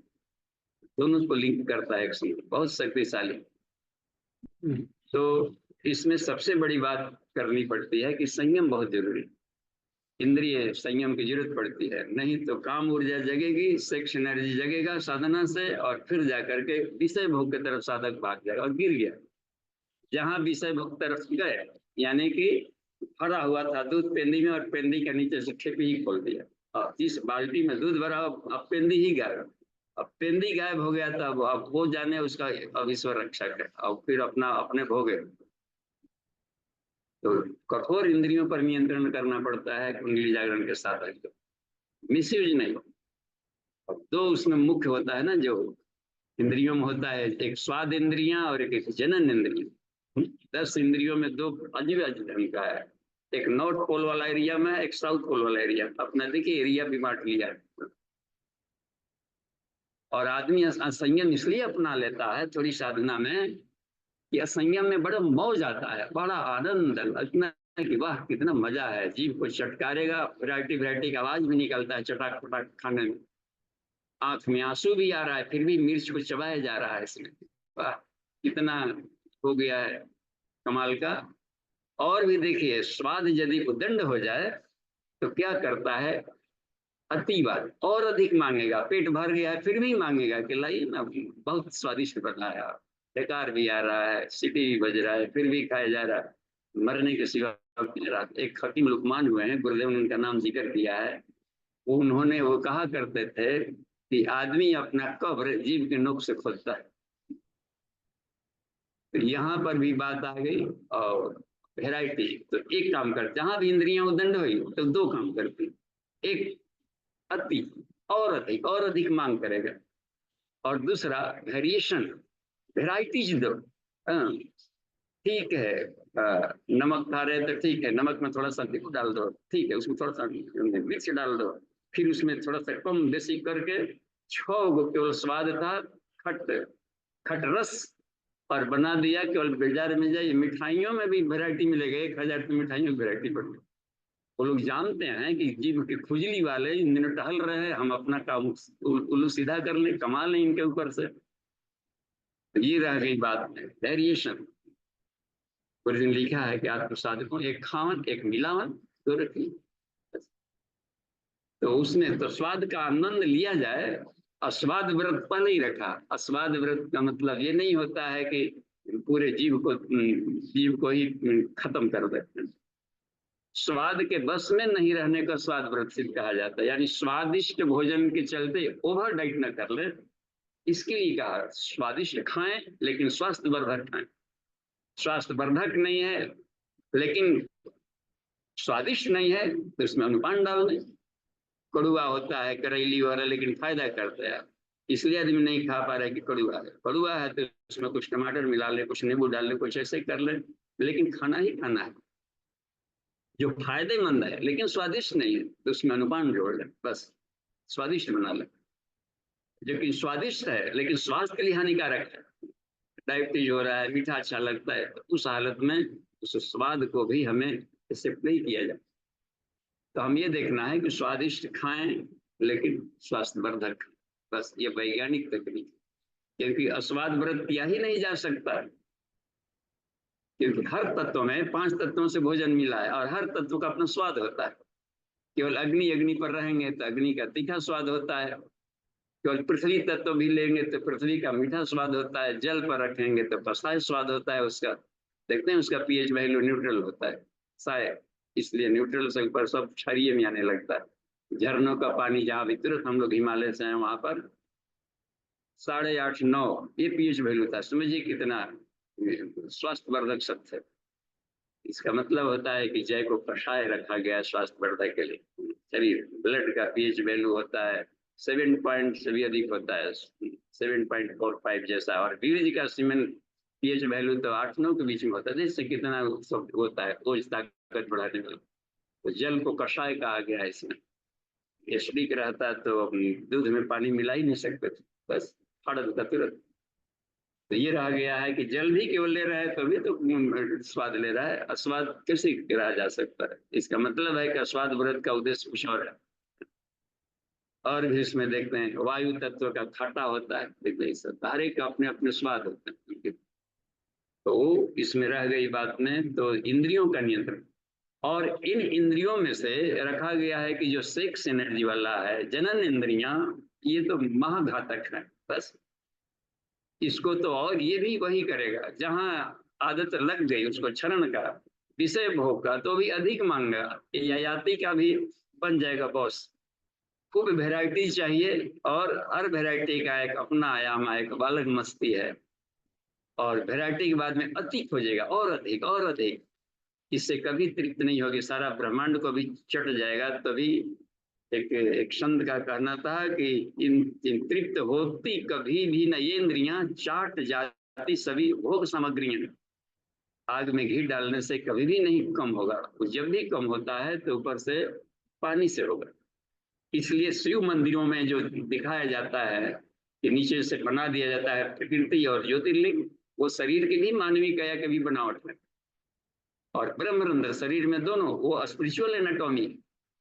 दोनों को लिंक करता है एक संग, बहुत शक्तिशाली। तो इसमें सबसे बड़ी बात करनी पड़ती है कि संयम बहुत जरूरी, इंद्रिय संयम की जरूरत पड़ती है। नहीं तो काम ऊर्जा जगेगी, सेक्स एनर्जी जगेगा साधना से, और फिर जाकर के विषय भोग की तरफ साधक भाग जाएगा और गिर गया। जहां विषय भोग तरफ गए, यानी कि भरा हुआ था दूध पेंदी में और पेंदी के नीचे से ठेपी ही खोल दिया, और जिस बाल्टी में दूध भरा अब पेंदी ही गायब। अब पेंदी गायब हो गया था, अब वो जाने उसका अब ईश्वर रक्षक है, और फिर अपना अपने भोगे। तो कठोर इंद्रियों पर नियंत्रण करना पड़ता है कुंडली जागरण के साथ, मिसयूज नहीं। दो उसमें मुख्य होता है ना, जो इंद्रियों में होता है, एक स्वाद इंद्रियां और एक जनन इंद्रिया। 10 इंद्रियों में 2 अजीब अजीब ढंग का है, एक नॉर्थ पोल वाला एरिया में, एक साउथ पोल वाला एरिया। अपना देखिए एरिया भी बांट लिया है। और आदमी असंयम इसलिए अपना लेता है थोड़ी साधना में, कि असंयम में बड़ा मौज आता है, बड़ा आनंद, इतना कि वाह कितना मजा है, जीभ को चटकारेगा, वैरायटी वैरायटी का आवाज भी निकलता है चटाक पटाक खाने में, आंख में आंसू भी आ रहा है, फिर भी मिर्च को चबाया जा रहा है इसमें, वाह कितना हो गया है कमाल का। और भी देखिए, स्वाद यदि उदंड हो जाए तो क्या करता है, अतिवाद, और अधिक मांगेगा। पेट भर गया है फिर भी मांगेगा कि लाइए ना, बहुत स्वादिष्ट बना है, बेकार भी आ रहा है, सीटी भी बज रहा है, फिर भी खाया जा रहा है, मरने के सिवा। एक हकीम लुकमान हुए हैं, गुरुदेव ने उनका नाम जिक्र किया है, उन्होंने वो कहा करते थे कि आदमी अपना कब्र जीभ के नोक से खोदता है। तो यहाँ पर भी बात आ गई। और वैरायटी, तो एक काम कर, जहां भी इंद्रियां उदंड हुई तो 2 काम करती, एक अति और अधिक, और अधिक मांग करेगा, और दूसरा वेरिएशन, वेराइटीज दो। हाँ, ठीक है, नमक खा रहे तो ठीक है, नमक में थोड़ा सा देखो डाल दो, ठीक है, उसमें थोड़ा सा मिर्च डाल दो, फिर उसमें थोड़ा सा कम बेसी करके 6 गो केवल स्वाद था, खट खट रस, और बना दिया। केवल बाजार में जाइए, मिठाइयों में भी वैरायटी मिलेगा, 1000 की मिठाइयों की वैरायटी पड़। वो लोग जानते हैं कि जीभ की खुजली वाले इन दिनों टहल रहे हैं, हम अपना काम उल्लू सीधा कर लें, कमा लें इनके ऊपर से। तो ये रह गई बात में वेरिएशन। कुछ दिन लिखा है कि आत्म साधकों एक खावन एक मिलावन तो रखी। तो उसने तो स्वाद का आनंद लिया जाए, अस्वाद व्रत पर नहीं रखा। अस्वाद व्रत का मतलब ये नहीं होता है कि पूरे जीव को ही खत्म कर देते। स्वाद के बस में नहीं रहने का स्वाद व्रत सिद्ध कहा जाता है, यानी स्वादिष्ट भोजन के चलते ओवर डाइट न कर ले, इसके लिए कहा स्वादिष्ट खाएं लेकिन स्वास्थ्य वर्धक खाएं। स्वास्थ्य वर्धक नहीं है लेकिन स्वादिष्ट नहीं है तो इसमें अनुपान डाल दें। कड़ुआ होता है करेली वाला, लेकिन फायदा करता है, इसलिए आदमी नहीं खा पा रहा है कि कड़ुआ है। कड़ुआ है तो उसमें कुछ टमाटर मिला ले, कुछ नींबू डाल ले, कुछ ऐसे कर ले, लेकिन खाना ही खाना है। जो फायदेमंद है लेकिन स्वादिष्ट नहीं है तो उसमें अनुपान जोड़ ले, बस स्वादिष्ट बना ले। जो कि स्वादिष्ट है लेकिन स्वास्थ्य के लिए हानिकारक है, डायबिटीज हो रहा है, मीठा अच्छा लगता है, तो उस हालत में उस स्वाद को भी हमें इससे नहीं किया जाए। तो हम ये देखना है कि स्वादिष्ट खाएं लेकिन स्वास्थ्यवर्धक खाएं। बस ये वैज्ञानिक तकनीक, क्योंकि अस्वाद व्रत किया ही नहीं जा सकता, क्योंकि हर तत्व में 5 तत्वों से भोजन मिला है और हर तत्व का अपना स्वाद होता है। केवल अग्नि अग्नि पर रहेंगे तो अग्नि का तीखा स्वाद होता है, केवल पृथ्वी तत्व भी लेंगे तो पृथ्वी का मीठा स्वाद होता है, जल पर रखेंगे तो कसाय स्वाद होता है उसका। देखते हैं उसका पीएच वैल्यू न्यूट्रल होता है शायद, इसलिए न्यूट्रल से ऊपर सब क्षारीय में आने लगता है। झरनों का पानी जहाँ भी तुरंत हम लोग हिमालय से हैं वहां पर 8.5 9 ये पीएच वैल्यू था। समझिए कितना स्वास्थ्यवर्धक शब्द है। इसका मतलब होता है कि जय को कषाय रखा गया है स्वास्थ्यवर्धक के लिए। शरीर ब्लड का पीएच वैल्यू होता है 7 पॉइंट से भी अधिक होता है, 7.45 जैसा। और बीरज का सीमेंट पीएच वैल्यू तो 8 9 के बीच में होता है। इससे कितना सब होता है वो ताकत बढ़ाने में। तो जल को कषाय कहा गया है। इसमें एसिडिक रहता तो दूध में पानी मिला ही नहीं सकते थे, बस फाड़ देता तुरंत। तो ये रहा गया है कि जल भी केवल ले रहा है तभी तो स्वाद ले रहा है, अस्वाद कैसे रहा जा सकता है। इसका मतलब है कि अस्वाद व्रत का उद्देश्य कुछ और है। और भी इसमें देखते हैं वायु तत्व का खट्टा होता है, देखते हैं सारे का अपने अपने स्वाद होते हैं। तो इसमें रह गई बात में तो इंद्रियों का नियंत्रण, और इन इंद्रियों में से रखा गया है कि जो सेक्स एनर्जी वाला है जनन इंद्रियां, ये तो महाघातक है। बस इसको तो और ये भी वही करेगा, जहां आदत लग गई उसको क्षरण का, विषय भोग का, तो भी अधिक मांगा, याति का भी बन जाएगा बॉस। खूब वैरायटी चाहिए और हर वैरायटी का एक अपना आयाम है, एक अलग मस्ती है। और वैरायटी के बाद में अधिक हो जाएगा और अधिक और अधिक, इससे कभी तृप्त नहीं होगी, सारा ब्रह्मांड को भी चट जाएगा। तभी एक संत का कहना था कि इन तृप्त होती कभी भी न ये इंद्रियां, चाट जाती सभी भोग सामग्रियां। आग में घी डालने से कभी भी नहीं कम होगा, वो जब भी कम होता है तो ऊपर से पानी से होगा। इसलिए शिव मंदिरों में जो दिखाया जाता है कि नीचे से बना दिया जाता है प्रकृति और ज्योतिर्लिंग, वो शरीर की भी मानवीय काया की भी बनावट है। और ब्रह्मरंध्र शरीर में दोनों, वो स्पिरिचुअल एनाटॉमी।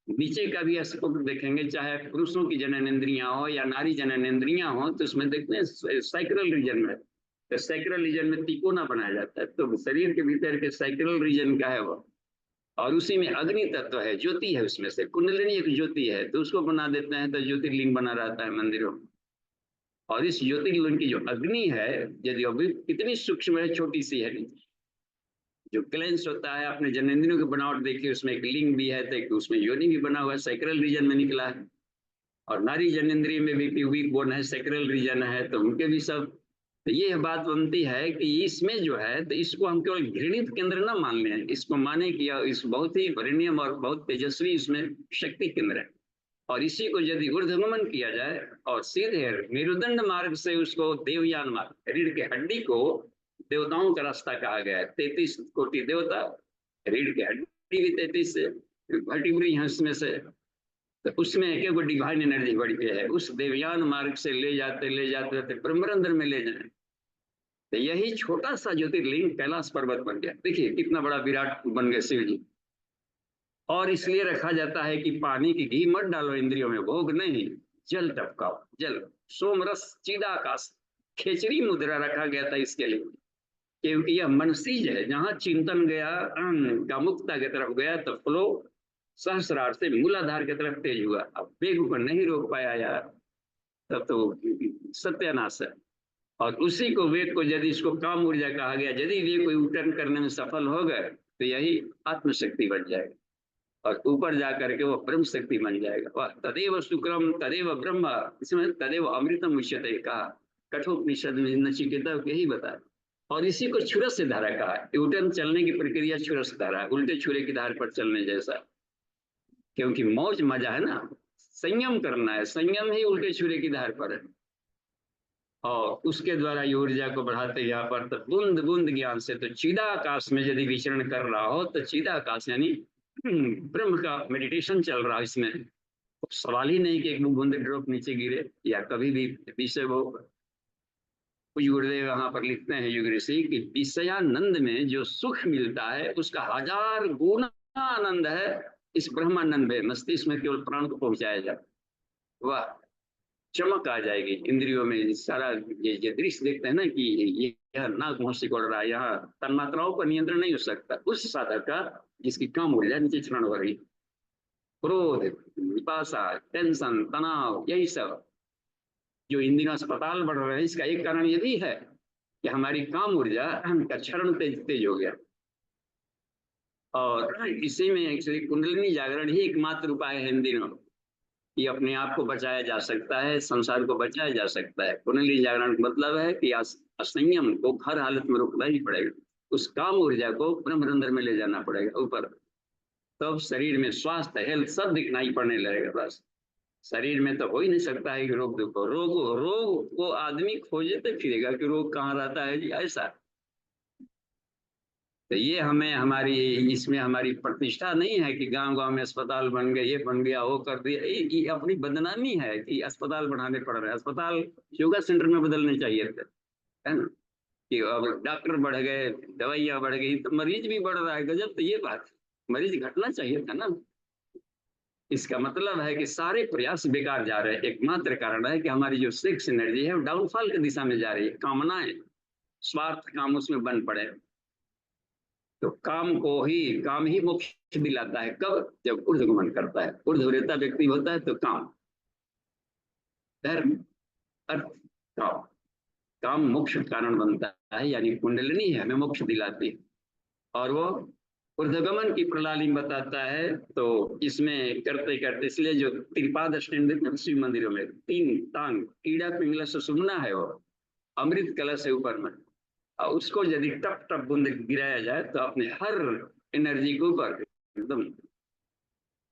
नीचे का भी एस्पेक्ट देखेंगे, चाहे पुरुषों की जनन इंद्रियां हो या नारी जनन इंद्रियां हो, तो उसमें देखते हैं साइक्रल रीजन में, तो साइक्रल रीजन में तिकोना बनाया जाता है। तो शरीर के भीतर के साइक्रल रीजन का है वो, और उसी में अग्नि तत्व है, ज्योति है, उसमें से कुंडलिनी एक ज्योति है, तो उसको बना देते हैं तो ज्योतिर्लिंग बना रहता है मंदिरों में। और इस ज्योतिर्लिंग की जो अग्नि है, यदि अभी कितनी सूक्ष्म है, छोटी सी है, जो क्लेंस होता है, अपने जनेंद्रियों की बनावट देखिए, उसमें एक लिंग भी है, तो उसमें योनि भी बना हुआ है, सैक्रल रीजन में निकला है। और नारी जनेंद्रिय में भी प्यूबिक बोन है, सैक्रल रीजन है, तो उनके भी सब। तो ये बात बनती है कि इसमें जो है, तो इसको हम केवल घृणित केंद्र ना मान लें, इसको माने कि इस बहुत ही वरेण्यम और बहुत तेजस्वी इसमें शक्ति केंद्र है। और इसी को यदि ऊर्ध्वगमन किया जाए और सीधे मेरुदंड मार्ग से उसको देवयान मार्ग, रीढ़ के हड्डी को देवताओं का रास्ता कहा गया है। 33 कोटि देवता, रीढ़ के हड्डी भी 33 वर्टिब्री है उसमें से, तो उसमें एक डिवाइन एनर्जी बढ़ी है। उस देवयान मार्ग से ले जाते ब्रह्मरंध्र में ले जाए, तो यही छोटा सा ज्योतिर्लिंग कैलाश पर्वत बन गया। देखिए कितना बड़ा विराट बन गए शिव जी। और इसलिए रखा जाता है कि पानी की घी मत डालो इंद्रियों में, भोग नहीं, जल टपकाओ, जल सोमरस चिदाकाश, खेचरी मुद्रा रखा गया था इसके लिए, क्योंकि यह मनसीज है। जहां चिंतन गया का मुक्ता की तरफ गया तो फ्लो सहस्रार से मूलाधार की तरफ तेज हुआ। अब वेग को नहीं रोक पाया यार, तब तो सत्यानाश है। और उसी को वेग को, यदि इसको काम ऊर्जा कहा गया, यदि वे कोई टर्न करने में सफल हो गए तो यही आत्मशक्ति बन जाएगा, और ऊपर जाकर के वो ब्रह्म शक्ति बन जाएगा। वह तदेव शुक्रम तदेव ब्रह्म, इसमें तदेव अमृतम उच्यते कहा, कठोपनिषद में नचिकेता को यही बताया। और इसी को छुरस धारा कहा है। यूटर्न चलने की प्रक्रिया छुरस धारा है, उल्टे छुरे की धार पर चलने जैसा। क्योंकि मौज मजा है ना, संयम करना है, संयम ही उल्टे छुरे की धार पर है। और उसके द्वारा ये ऊर्जा को बढ़ाते यहाँ पर तो बूंद बूंद ज्ञान से, तो चिदाकाश में यदि विचरण कर रहा हो तो चिदाकाश यानी ब्रह्म का मेडिटेशन चल रहा है इसमें। सवाल ही नहीं कि एक बूंद ड्रॉप नीचे गिरे या कभी भी विषय वो। कुछ गुरुदेव यहाँ पर लिखते हैं युग ऋषि कि विषयानंद में जो सुख मिलता है उसका 1000 गुना आनंद है इस ब्रह्मानंद में मस्तिष्क में केवल प्राण को पहुंचाया जाए, वाह, चमक आ जाएगी इंद्रियों में। सारा ये दृश्य देखते हैं ना कि यह नाग वहां से उड़ रहा है, यहाँ तन्मात्राओं पर नियंत्रण नहीं हो सकता उस साधक का जिसकी काम ऊर्जा नीचे क्षरण हो रही। क्रोध, विपाशा, टेंशन, तनाव, यही सब जो इंद्रियों अस्पताल बढ़ रहे हैं, इसका एक कारण ये भी है कि हमारी काम ऊर्जा का क्षरण तेज तेज हो गया। और इसी में एक्चुअली कुंडलिनी जागरण ही एकमात्र उपाय है इन दिनों कि अपने आप को बचाया जा सकता है, संसार को बचाया जा सकता है। कुंडलिनी जागरण का मतलब है कि असंयम को हर हालत में रोकना ही पड़ेगा, उस काम ऊर्जा को ब्रह्मरंध्र में ले जाना पड़ेगा ऊपर, तब शरीर में स्वास्थ्य हेल्थ सब दिखनाई पड़ने लगेगा। बस शरीर में तो हो ही नहीं सकता है कि रोग दुख हो। रोग को आदमी खोजते फिरेगा कि रोग कहाँ रहता है जी, ऐसा। तो ये हमें हमारी इसमें हमारी प्रतिष्ठा नहीं है कि गांव गांव में अस्पताल बन गए, ये बन गया, वो कर दिया। ये अपनी बदनामी है कि अस्पताल बढ़ाने पड़ रहे हैं। अस्पताल योगा सेंटर में बदलने चाहिए थे, है ना, कि अब डॉक्टर बढ़ गए, दवाइयाँ बढ़ गई तो मरीज भी बढ़ रहा है। गजब, तो ये बात, मरीज घटना चाहिए था ना। इसका मतलब है कि सारे प्रयास बेकार जा रहे हैं। एकमात्र कारण है कि हमारी जो सेक्स एनर्जी है वो डाउनफॉल की दिशा में जा रही है। कामनाएं, स्वार्थ काम उसमें बन पड़े। तो काम ही मोक्ष दिलाता है। कब? जब ऊर्ध्वगमन करता है, ऊर्ध्वरेता व्यक्ति होता है तो काम, धर्म, अर्थ, काम, काम मोक्ष कारण बनता है। यानी कुंडलिनी है हमें मोक्ष दिलाती है और वो ऊर्ध्वगमन की प्रणाली बताता है। तो इसमें करते करते, इसलिए जो त्रिपाद स्टैंड शिव मंदिरों में 3 टांग कीड़ा पिंगला सुषुम्ना है, वो अमृत कलश है ऊपर में, और उसको यदि टप टप बूंद गिराया जाए तो अपने हर एनर्जी के ऊपर एकदम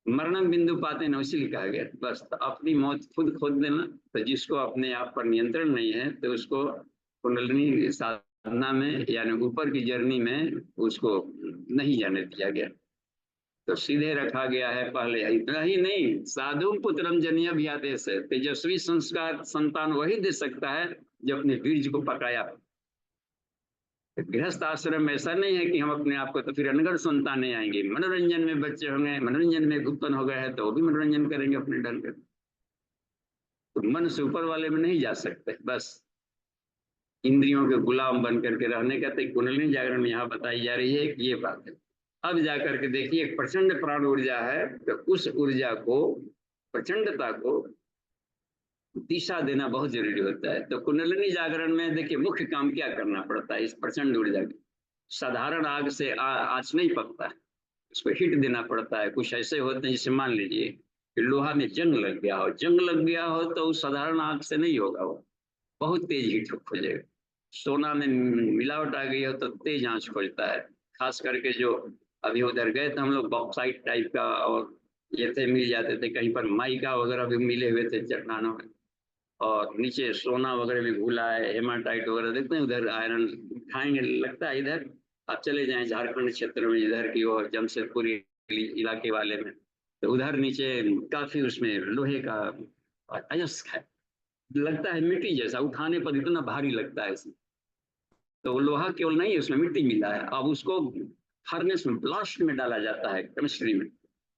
मरणम बिंदु पाते न, उसी कहा गया। बस तो अपनी मौत खुद खोद देना। तो जिसको अपने आप पर नियंत्रण नहीं है तो उसको कुंडलिनी साधना में यानी ऊपर की जर्नी में उसको नहीं जाने दिया गया। तो सीधे रखा गया है। पहले इतना ही नहीं, साधु पुत्रम जनिया भी आदेश है। तेजस्वी संस्कार संतान वही दे सकता है जो अपने बीज को पकाया। गृहस्थ आश्रम में ऐसा नहीं है कि हम अपने आप को, तो फिर अनगढ़ संतानें आएंगी, मनोरंजन में बच्चे होंगे, मनोरंजन में उत्पन्न हो गए हैं तो वो भी मनोरंजन करेंगे अपने ढंग से। तो मन से ऊपर वाले में नहीं जा सकते, बस इंद्रियों के गुलाम बन करके रहने का। तो कुंडलिनी जागरण में यहाँ बताई जा रही है कि ये बात है। अब जाकर के देखिए, प्रचंड प्राण ऊर्जा है, तो उस ऊर्जा को, प्रचंडता को दिशा देना बहुत जरूरी होता है। तो कुंडलिनी जागरण में देखिए मुख्य काम क्या करना पड़ता है इस प्रचंड ऊर्जा की। साधारण आग से आँच नहीं पकता है, उसको हिट देना पड़ता है। कुछ ऐसे होते हैं, जैसे मान लीजिए कि लोहा में जंग लग गया हो, जंग लग गया हो तो उस साधारण आग से नहीं होगा, वो बहुत तेज हीट खोजेगा। सोना में मिलावट आ गई हो तो तेज आंच खोजता है। खास करके जो अभी उधर गए थे हम लोग, बॉक्साइट टाइप का और ये थे, मिल जाते थे कहीं पर, माइका वगैरह भी मिले हुए थे चट्टानों में, और नीचे सोना वगैरह भी घुला है, हेमाटाइट वगैरह देखते हैं उधर, आयरन खाएंगे लगता है। इधर आप चले जाएं झारखंड क्षेत्र में, इधर की वो जमशेदपुर इलाके वाले में, तो उधर नीचे काफी उसमें लोहे का अयस्क है, लगता है मिट्टी जैसा, उठाने पर इतना भारी लगता है इसमें। तो वो लोहा केवल नहीं है, उसमें मिट्टी मिला है। अब उसको फर्नेस में, ब्लास्ट में डाला जाता है केमिस्ट्री में,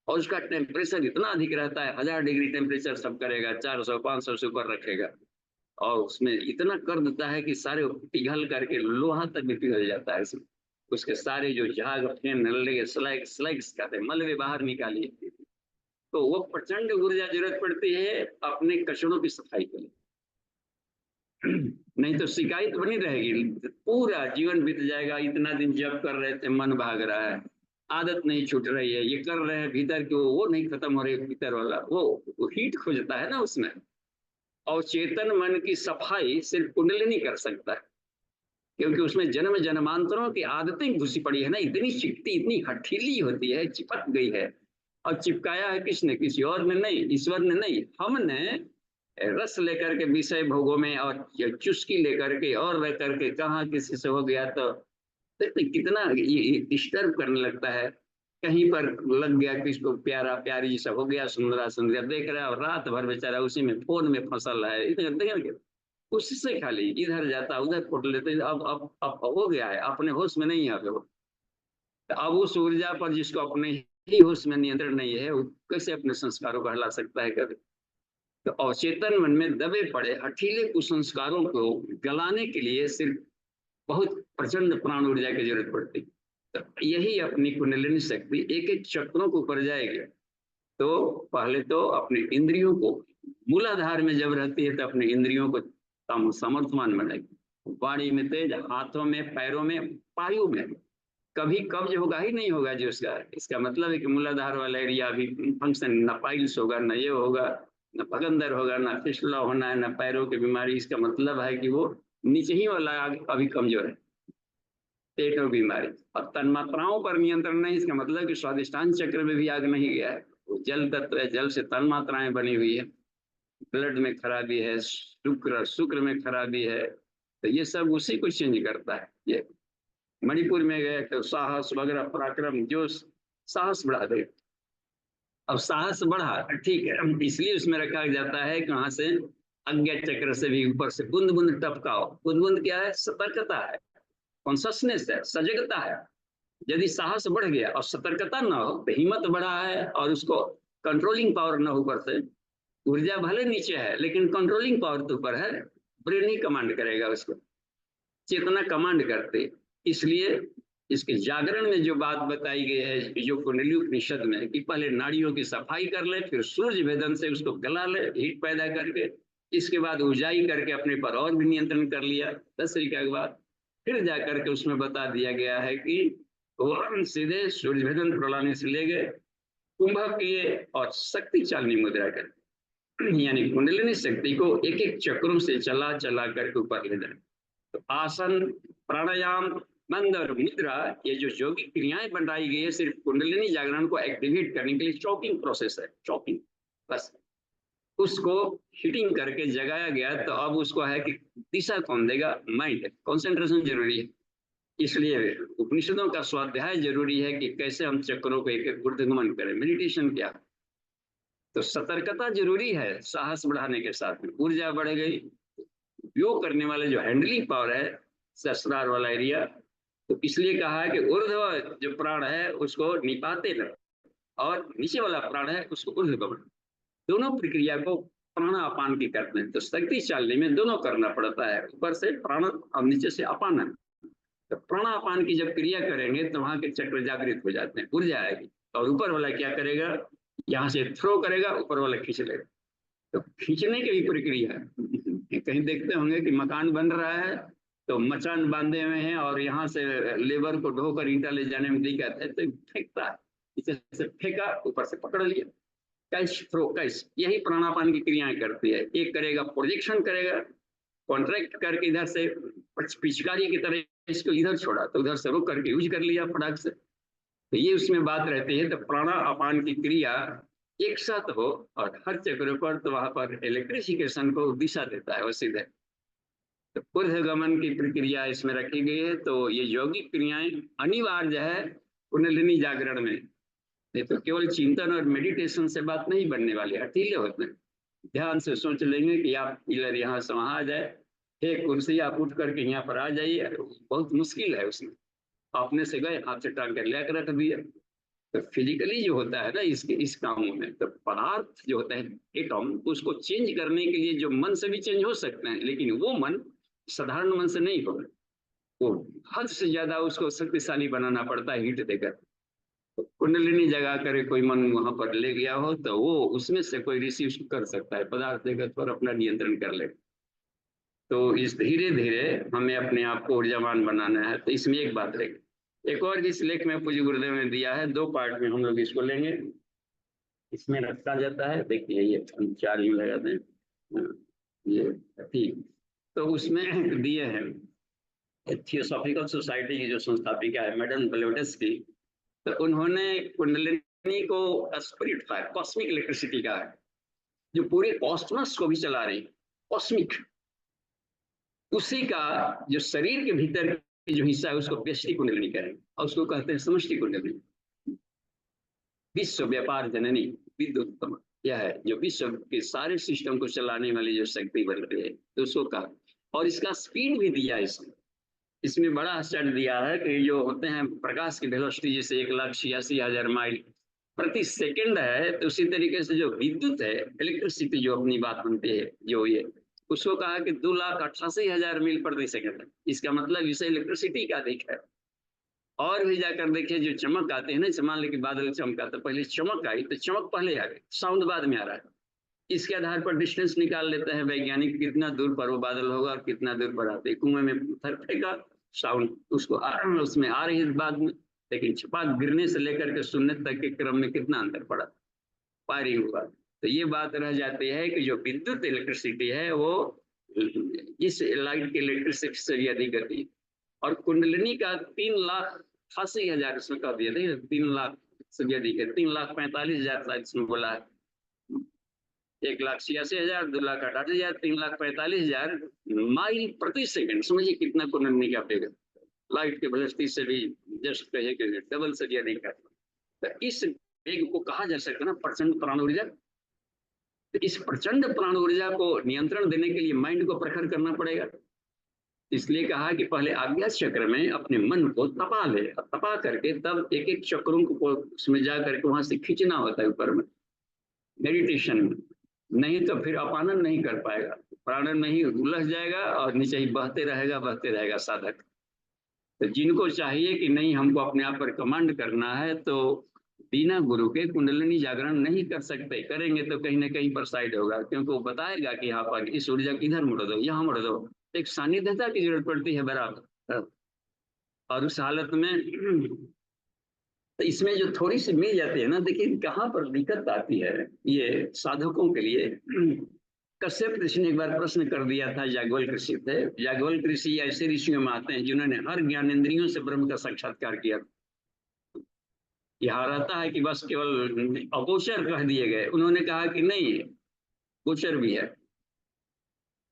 और उसका टेम्परेचर इतना अधिक रहता है, 1000 डिग्री टेम्परेचर सब करेगा, 400-500 से ऊपर रखेगा, और उसमें इतना कर देता है कि सारे पिघल करके लोहा तक भी पिघल जाता है इसमें। उसके सारे जो झाग नल्ले स्लैग्स कहते हैं, मलबे बाहर निकालिए। तो वो प्रचंड ऊर्जा जरूरत पड़ती है अपने कचड़ों की सफाई के लिए। नहीं तो शिकायत बनी रहेगी, पूरा जीवन बीत जाएगा। इतना दिन जब कर रहे थे, मन भाग रहा है, आदत नहीं छूट रही है, ये कर रहे हैं भीतर की, वो नहीं खत्म हो रही भीतर वाला, वो हीट खोजता है ना उसमें। और चेतन मन की सफाई सिर्फ कुंडलिनी कर सकता है, क्योंकि उसमें जन्म जन्मांतरों की आदतें घुसी पड़ी है ना, इतनी चिपटी, इतनी हठीली होती है, चिपक गई है। और चिपकाया है किसने? किसी और ने नहीं, ईश्वर ने नहीं, हमने रस लेकर के विषय भोगों में और चुस्की लेकर के और रह करके कहाँ किसी से हो गया तो कितना ये डिस्टर्ब करने लगता है। कहीं पर लग गया किसको प्यारा प्यारी सब हो गया, सुंदरा सुंदर देख रहा है, और रात भर बेचारा उसी में फोन में फसल है, इतने उससे खाली इधर जाता उधर फोटो लेते। अब हो गया है, अपने होश में नहीं है वो। अब उस ऊर्जा पर जिसको अपने ही उसमें नियंत्रण नहीं है, वो कैसे अपने संस्कारों को हला सकता है कभी। तो अवचेतन मन में दबे पड़े हठीले कुसंस्कारों को गलाने के लिए सिर्फ बहुत प्रचंड प्राण ऊर्जा की जरूरत पड़ती। तो यही अपनी कुंडलिनी शक्ति एक एक चक्रों को ऊपर जाएगी। तो पहले तो अपने इंद्रियों को मूलाधार में जब रहती है तो अपने इंद्रियों को समर्थमान बनाएगी। वाणी में तेज, हाथों में, पैरों में, पायु में। कभी कब्ज होगा ही नहीं होगा जो उसका, इसका मतलब है कि मूलाधार वाला एरिया अभी फंक्शन, न पाइल्स होगा, न ये होगा, न भगंदर होगा, न फिसला होना है, न पैरों की बीमारी। इसका मतलब है कि वो नीचे ही वाला अभी कमजोर है, पेटों बीमारी। और तन्मात्राओं पर नियंत्रण नहीं, इसका मतलब कि स्वादिष्टान चक्र में भी आग नहीं गया है। वो जल तत्व है, जल से तन्मात्राएं बनी हुई है। ब्लड में खराबी है, शुक्र में खराबी है, तो ये सब उसी को चेंज करता है। ये मणिपुर में गए तो साहस वगैरह, पराक्रम, जोश, साहस बढ़ा दे। अब साहस बढ़ा, ठीक है, इसलिए उसमें रखा जाता है कि वहां से अज्ञा चक्र से भी ऊपर से बूंद बूंद टपकाओ। बूंद बूंद क्या है? सतर्कता है, कॉन्शसनेस है, सजगता है। यदि साहस बढ़ गया और सतर्कता ना हो तो हिम्मत बढ़ा है और उसको कंट्रोलिंग पावर ना ऊपर से, ऊर्जा भले नीचे है लेकिन कंट्रोलिंग पावर तो ऊपर है, ब्रेन ही कमांड करेगा उसको, चेतना कमांड करते। इसलिए इसके जागरण में जो बात बताई गई है जो कुंडली उपनिषद में, कि पहले नाड़ियों की सफाई कर ले, फिर सूर्य भेदन से उसको गला ले, हीट पैदा करके, इसके बाद ऊर्जाई करके अपने पर और भी नियंत्रण कर लिया 10 तरीका के बाद, फिर जाकर के उसमें बता दिया गया है कि वो सीधे सूर्य भेदन प्रणाली से ले गए, कुंभ किए और शक्ति चालनी मुद्रा कर, यानी कुंडलिनी शक्ति को एक एक चक्रों से चला चला करके ऊपर ले जाए। तो आसन, प्राणायाम, मंद और मुद्रा, ये जो योगिक क्रियाएं बनाई गई है सिर्फ कुंडलिनी जागरण को एक्टिवेट करने के लिए, चॉकिंग प्रोसेस है, चॉकिंग बस। उसको हिटिंग करके जगाया गया, तो अब उसको है कि दिशा कौन देगा? माइंड, कंसंट्रेशन जरूरी है। इसलिए उपनिषदों का स्वाध्याय जरूरी है कि कैसे हम चक्रों को एक एक ऊर्ध्वगमन करें। मेडिटेशन क्या? तो सतर्कता जरूरी है, साहस बढ़ाने के साथ में ऊर्जा बढ़ गई। योग करने वाले जो हैंडलिंग पावर है, सहस्त्रार वाला एरिया, तो इसलिए कहा है कि ऊर्ध्व जो प्राण है उसको निपाते रहे और नीचे वाला प्राण है उसको ऊर्ध्वगमन, दोनों प्रक्रिया को प्राणापान की करते हैं। तो शक्ति चालने में दोनों करना पड़ता है, ऊपर से प्राण और नीचे से अपान। तो प्राणापान की जब क्रिया करेंगे तो वहां के चक्र जागृत हो जाते हैं, ऊर्जा आएगी। और ऊपर वाला क्या करेगा? यहाँ से थ्रो करेगा, ऊपर वाला खींच लेगा। तो खींचने की भी प्रक्रिया है। कहीं देखते होंगे कि मकान बन रहा है तो मचान बांधे हुए हैं और यहाँ से लेबर को ढोकर ईंटा ले जाने में दिक्कत है तो फेंकता है, इसे से फेंका, ऊपर से पकड़ लिया, कैच थ्रो कैच। यही प्राणापान की क्रियाएं करती है। एक करेगा प्रोजेक्शन करेगा, कॉन्ट्रैक्ट करके इधर से पिचकारी की तरह इसको इधर छोड़ा तो उधर से रोक करके यूज कर लिया फटाक से। तो ये उसमें बात रहती है। तो प्राणापान की क्रिया एक साथ हो और हर चक्र पर, तो वहां पर इलेक्ट्रिफिकेशन को दिशा देता है वो सीधे। तो ऊर्ध्वगमन की प्रक्रिया इसमें रखी गई है। तो ये यौगिक क्रियाएं अनिवार्य है कुंडलिनी जागरण में, नहीं तो केवल चिंतन और मेडिटेशन से बात नहीं बनने वाली, अकेले होते हैं। ध्यान से सोच लेंगे कि आप पिलर यहाँ से वहां आ जाए, एक कुर्सी आप उठ करके यहाँ पर आ जाइए, बहुत मुश्किल है उसमें। अपने से गए, हाथ से टांग कर ले कर रख दिया। तो फिजिकली जो होता है ना इस कामों में, तो पदार्थ जो होता है एटॉम, उसको चेंज करने के लिए जो मन से भी चेंज हो सकते हैं, लेकिन वो मन साधारण मन से नहीं होगा, वो हद से ज्यादा उसको शक्तिशाली बनाना पड़ता है हीट देकर। तो कुंडलिनी जगा कर कोई मन वहां पर ले गया हो तो वो उसमें से कोई ऋषि उसको कर सकता है, पदार्थ देकर पर अपना नियंत्रण कर ले। तो इस धीरे धीरे हमें अपने आप को ऊर्जावान बनाना है। तो इसमें एक बात रहेगी। एक और इस लेख में पूज्य गुरुदेव ने दिया है, 2 पार्ट में हम लोग इसको लेंगे। इसमें रखा जाता है, देखिए ये हम 4 यूं लगाते हैं, हाँ, ये ठीक। तो उसमें दिए हैं थियोसॉफिकल सोसाइटी की जो संस्थापिका है मैडम ब्लेवटस्की, तो उन्होंने कुंडलिनी को स्पिरिट फायर, कॉस्मिक इलेक्ट्रिसिटी का है, जो पूरे कॉस्मोस को भी चला रही, कॉस्मिक, उसी का जो शरीर के भीतर की जो हिस्सा है उसको व्यष्टि कुंडलिनी करेंगे और उसको कहते हैं समष्टि कुंडलिनी। विश्व व्यापार जननी विद्युतम, यह है जो विश्व के सारे सिस्टम को चलाने वाली जो शक्ति बन रही है, तो उसको कहा। और इसका स्पीड भी दिया इसमें बड़ा आश्चर्य दिया है कि जो होते हैं प्रकाश की वेलोसिटी जैसे 1,86,000 माइल, प्रति सेकंड है, तो उसी तरीके से जो विद्युत है, इलेक्ट्रिसिटी जो अपनी बात बनती है, जो ये उसको कहा कि 2,88,000 मील प्रति सेकंड है। इसका मतलब इसे इलेक्ट्रिसिटी का अधिक है। और भी जाकर देखिए जो चमक आते हैं ना, मान लीजिए बादल चमका, तो पहले चमक आई तो चमक पहले आ गई, साउंड बाद में आ रहा है। इसके आधार पर डिस्टेंस निकाल लेते हैं वैज्ञानिक, कितना दूर पर वो बादल होगा और कितना दूर पर आते। कुएं में पत्थर फेंका, साउंड उसको उसमें आ रही है बाद में, लेकिन छपाक गिरने से लेकर के सुनने तक के क्रम में कितना अंतर पड़ा, फायरिंग हुआ। तो ये बात रह जाती है कि जो विद्युत इलेक्ट्रिसिटी है वो इस लाइट की इलेक्ट्रिसिटी से भी अधिक गति है। और कुंडलिनी का 3,88,000 इसमें कर दिया था, 3,00,000 से भी अधिक है, 3,45,000 शायद इसमें बोला है। 1,86,000, 2,68,000, 3,45,000 माइल प्रति सेकंड। समझिए कितना कुंडलिनी का वेग है, लाइट के वेलोसिटी से भी जस्ट कहे कि डबल से भी अधिक है। तो इस वेग को कहा जा सकता है ना प्रचंड प्राण ऊर्जा। तो इस प्रचंड प्राण ऊर्जा को नियंत्रण देने के लिए माइंड को प्रखर करना पड़ेगा। इसलिए कहा कि पहले आज्ञा चक्र में अपने मन को तपा ले, तपा करके तब एक एक चक्रों को उसमें जा करके वहां से खींचना होता है ऊपर में, मेडिटेशन में। नहीं तो फिर अपानन नहीं कर पाएगा, प्राणन में ही उलझ जाएगा और नीचे ही बहते रहेगा साधक। तो जिनको चाहिए कि नहीं हमको अपने आप पर कमांड करना है, तो बिना गुरु के कुंडलिनी जागरण नहीं कर सकते। करेंगे तो कहीं ना कहीं पर साइड होगा, क्योंकि वो बताएगा कि यहाँ पर इस ऊर्जा को इधर मुड़ दो, यहाँ मुड़ दो। एक सानिध्यता की जरूरत पड़ती है बराबर। और उस हालत में तो इसमें जो थोड़ी सी मिल जाती है ना, देखिए कहाँ पर दिक्कत आती है ये साधकों के लिए। कश्यप ऋषि ने एक बार प्रश्न कर दिया था, याज्ञवल्क्य ऋषि थे। याज्ञवल्क्य ऋषि ऐसे ऋषियों में आते हैं जिन्होंने हर ज्ञानेंद्रियों से ब्रह्म का साक्षात्कार किया। यहाँ रहता है कि बस केवल अगोचर कह दिए गए, उन्होंने कहा कि नहीं गोचर भी है।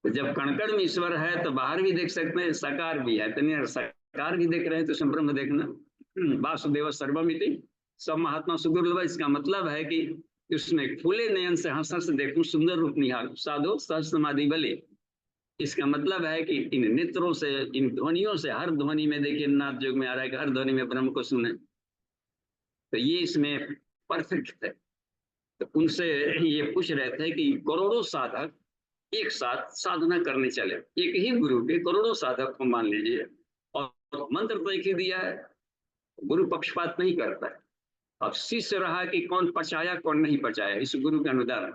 तो जब कणकण में ईश्वर है तो बाहर भी देख सकते हैं, साकार भी है, तो साकार भी देख रहे हैं तो उसमें ब्रह्म देखना। वासुदेव सर्वमिति, सब महात्मा सुदुर्लभ। इसका मतलब है कि उसमें खुले नयन से हंस हंस देखूं, सुंदर रूप निहार, साधो सहज समाधि बले। इसका मतलब है कि इन नेत्रों से, इन ध्वनियों से, हर ध्वनि में देखिए नाथ योग में आ रहा है कि हर ध्वनि में ब्रह्म को सुने, तो ये इसमें परफेक्ट है। तो उनसे ये पूछ रहे थे कि करोड़ों साधक एक साथ साधना करने चले, एक ही गुरु के करोड़ों साधक को मान लीजिए, और मंत्र तो एक ही दिया है, गुरु पक्षपात नहीं करता है। अब शिष्य रहा कि कौन पचाया कौन नहीं पचाया, इस गुरु का अनुदान।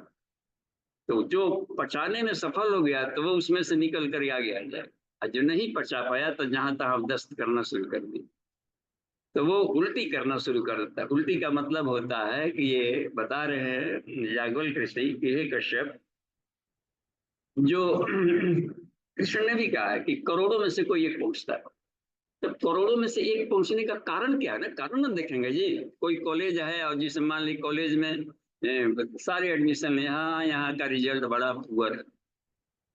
तो जो पचाने में सफल हो गया तो वो उसमें से निकल कर आगे आ जाए, और जो नहीं पचा पाया तो जहां तक हम दस्त करना शुरू कर दिए, तो वो उल्टी करना शुरू कर देता है। उल्टी का मतलब होता है कि ये बता रहे हैं याज्ञवल्क्य ऋषि कि हे कश्यप, जो कृष्ण ने भी कहा है कि करोड़ों में से कोई एक पहुंचता है। तो करोड़ों में से एक पहुंचने का कारण क्या है ना, कारण ना देखेंगे जी। कोई कॉलेज है और जिसे मान ली कॉलेज में सारे एडमिशन है, हाँ यहाँ का रिजल्ट बड़ा पुअर है,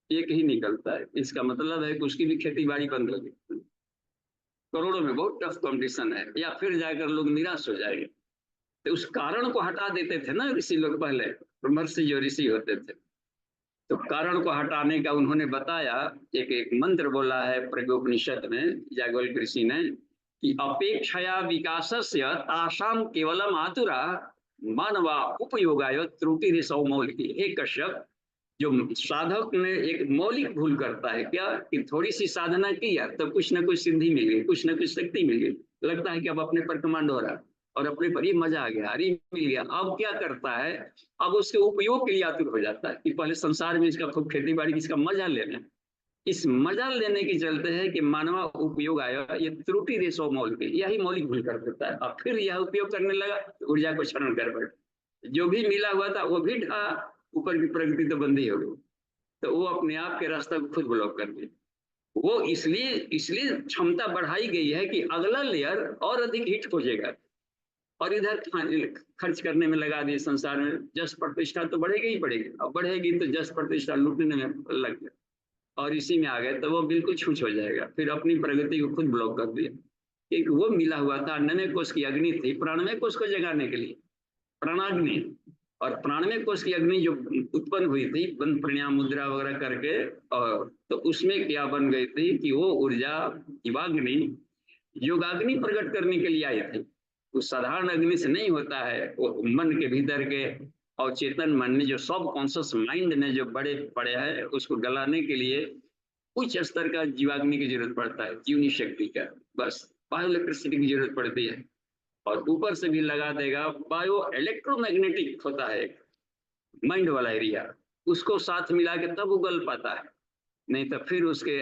एक ही निकलता है, इसका मतलब है कि उसकी भी खेती बाड़ी बंद हो गई। करोड़ों में बहुत टफ कंपटीशन है, या फिर जाकर लोग निराश हो जाएंगे। तो उस कारण को हटा देते थे ना ऋषि लोग पहले, ब्रह्मर्षि जो ऋषि होते थे, तो कारण को हटाने का उन्होंने बताया। एक मंत्र बोला है प्रज्ञोपनिषद में याज्ञवल्क्य ऋषि ने कि अपेक्षया विकासस्य तासाम केवलम आतुरा मानवा उपयोगाय त्रुटि ऋषौ मौलिकी। हे कश्यप, जो साधक ने एक मौलिक भूल करता है क्या, कि थोड़ी सी साधना किया तो कुछ ना कुछ सिद्धि मिल गई, कुछ ना कुछ शक्ति मिल गई, लगता है कि अब अपने पर कमांड हो रहा है और अपने पर ही मजा आ गया, अरे मिल गया। अब क्या करता है, अब उसके उपयोग के लिए आतुर हो जाता है कि पहले संसार में इसका खूब खेती बाड़ी, इसका मजा लेना। इस मजा लेने के चलते है कि मानवा उपयोग आया, ये त्रुटि रेशो मौल की, यही मौलिक भूल कर देता है। और फिर यह उपयोग करने लगा तो ऊर्जा को क्षरण कर बैठ, जो भी मिला हुआ था वो भी ढा, ऊपर की प्रगति तो बंद ही हो गई, तो वो अपने आप के रास्ता को खुद ब्लॉक कर दिया। वो इसलिए इसलिए क्षमता बढ़ाई गई है कि अगला लेयर और अधिक हिट हो जाएगा, और इधर खर्च करने में लगा दिए। संसार में जस प्रतिष्ठा तो बढ़ेगी ही बढ़ेगी, अब बढ़ेगी तो जस प्रतिष्ठा लूटने में लग गया, और इसी में आ गए तो वो बिल्कुल छूछ हो जाएगा, फिर अपनी प्रगति को खुद ब्लॉक कर दिया। एक वो मिला हुआ था, 99 कोष की अग्नि थी 92 कोष को जगाने के लिए, प्राणाग्नि। और 92 कोष की अग्नि जो उत्पन्न हुई थी बंद प्राणायाम मुद्रा वगैरह करके, और तो उसमें क्या बन गई थी कि वो ऊर्जा जीवाग्नि योगाग्नि प्रकट करने के लिए आई थी। वो साधारण अग्नि से नहीं होता है, वो मन के भीतर के और चेतन मन ने जो सब कॉन्शियस माइंड ने जो बड़े पड़े हैं उसको गलाने के लिए उच्च स्तर का जीवाग्नि की जरूरत पड़ता है, जीवनी शक्ति का, बस बायो इलेक्ट्रिसिटी की जरूरत पड़ती है। और ऊपर से भी लगा देगा बायो इलेक्ट्रोमैग्नेटिक होता है माइंड वाला एरिया, उसको साथ मिला के तब उगल पाता है, नहीं तो फिर उसके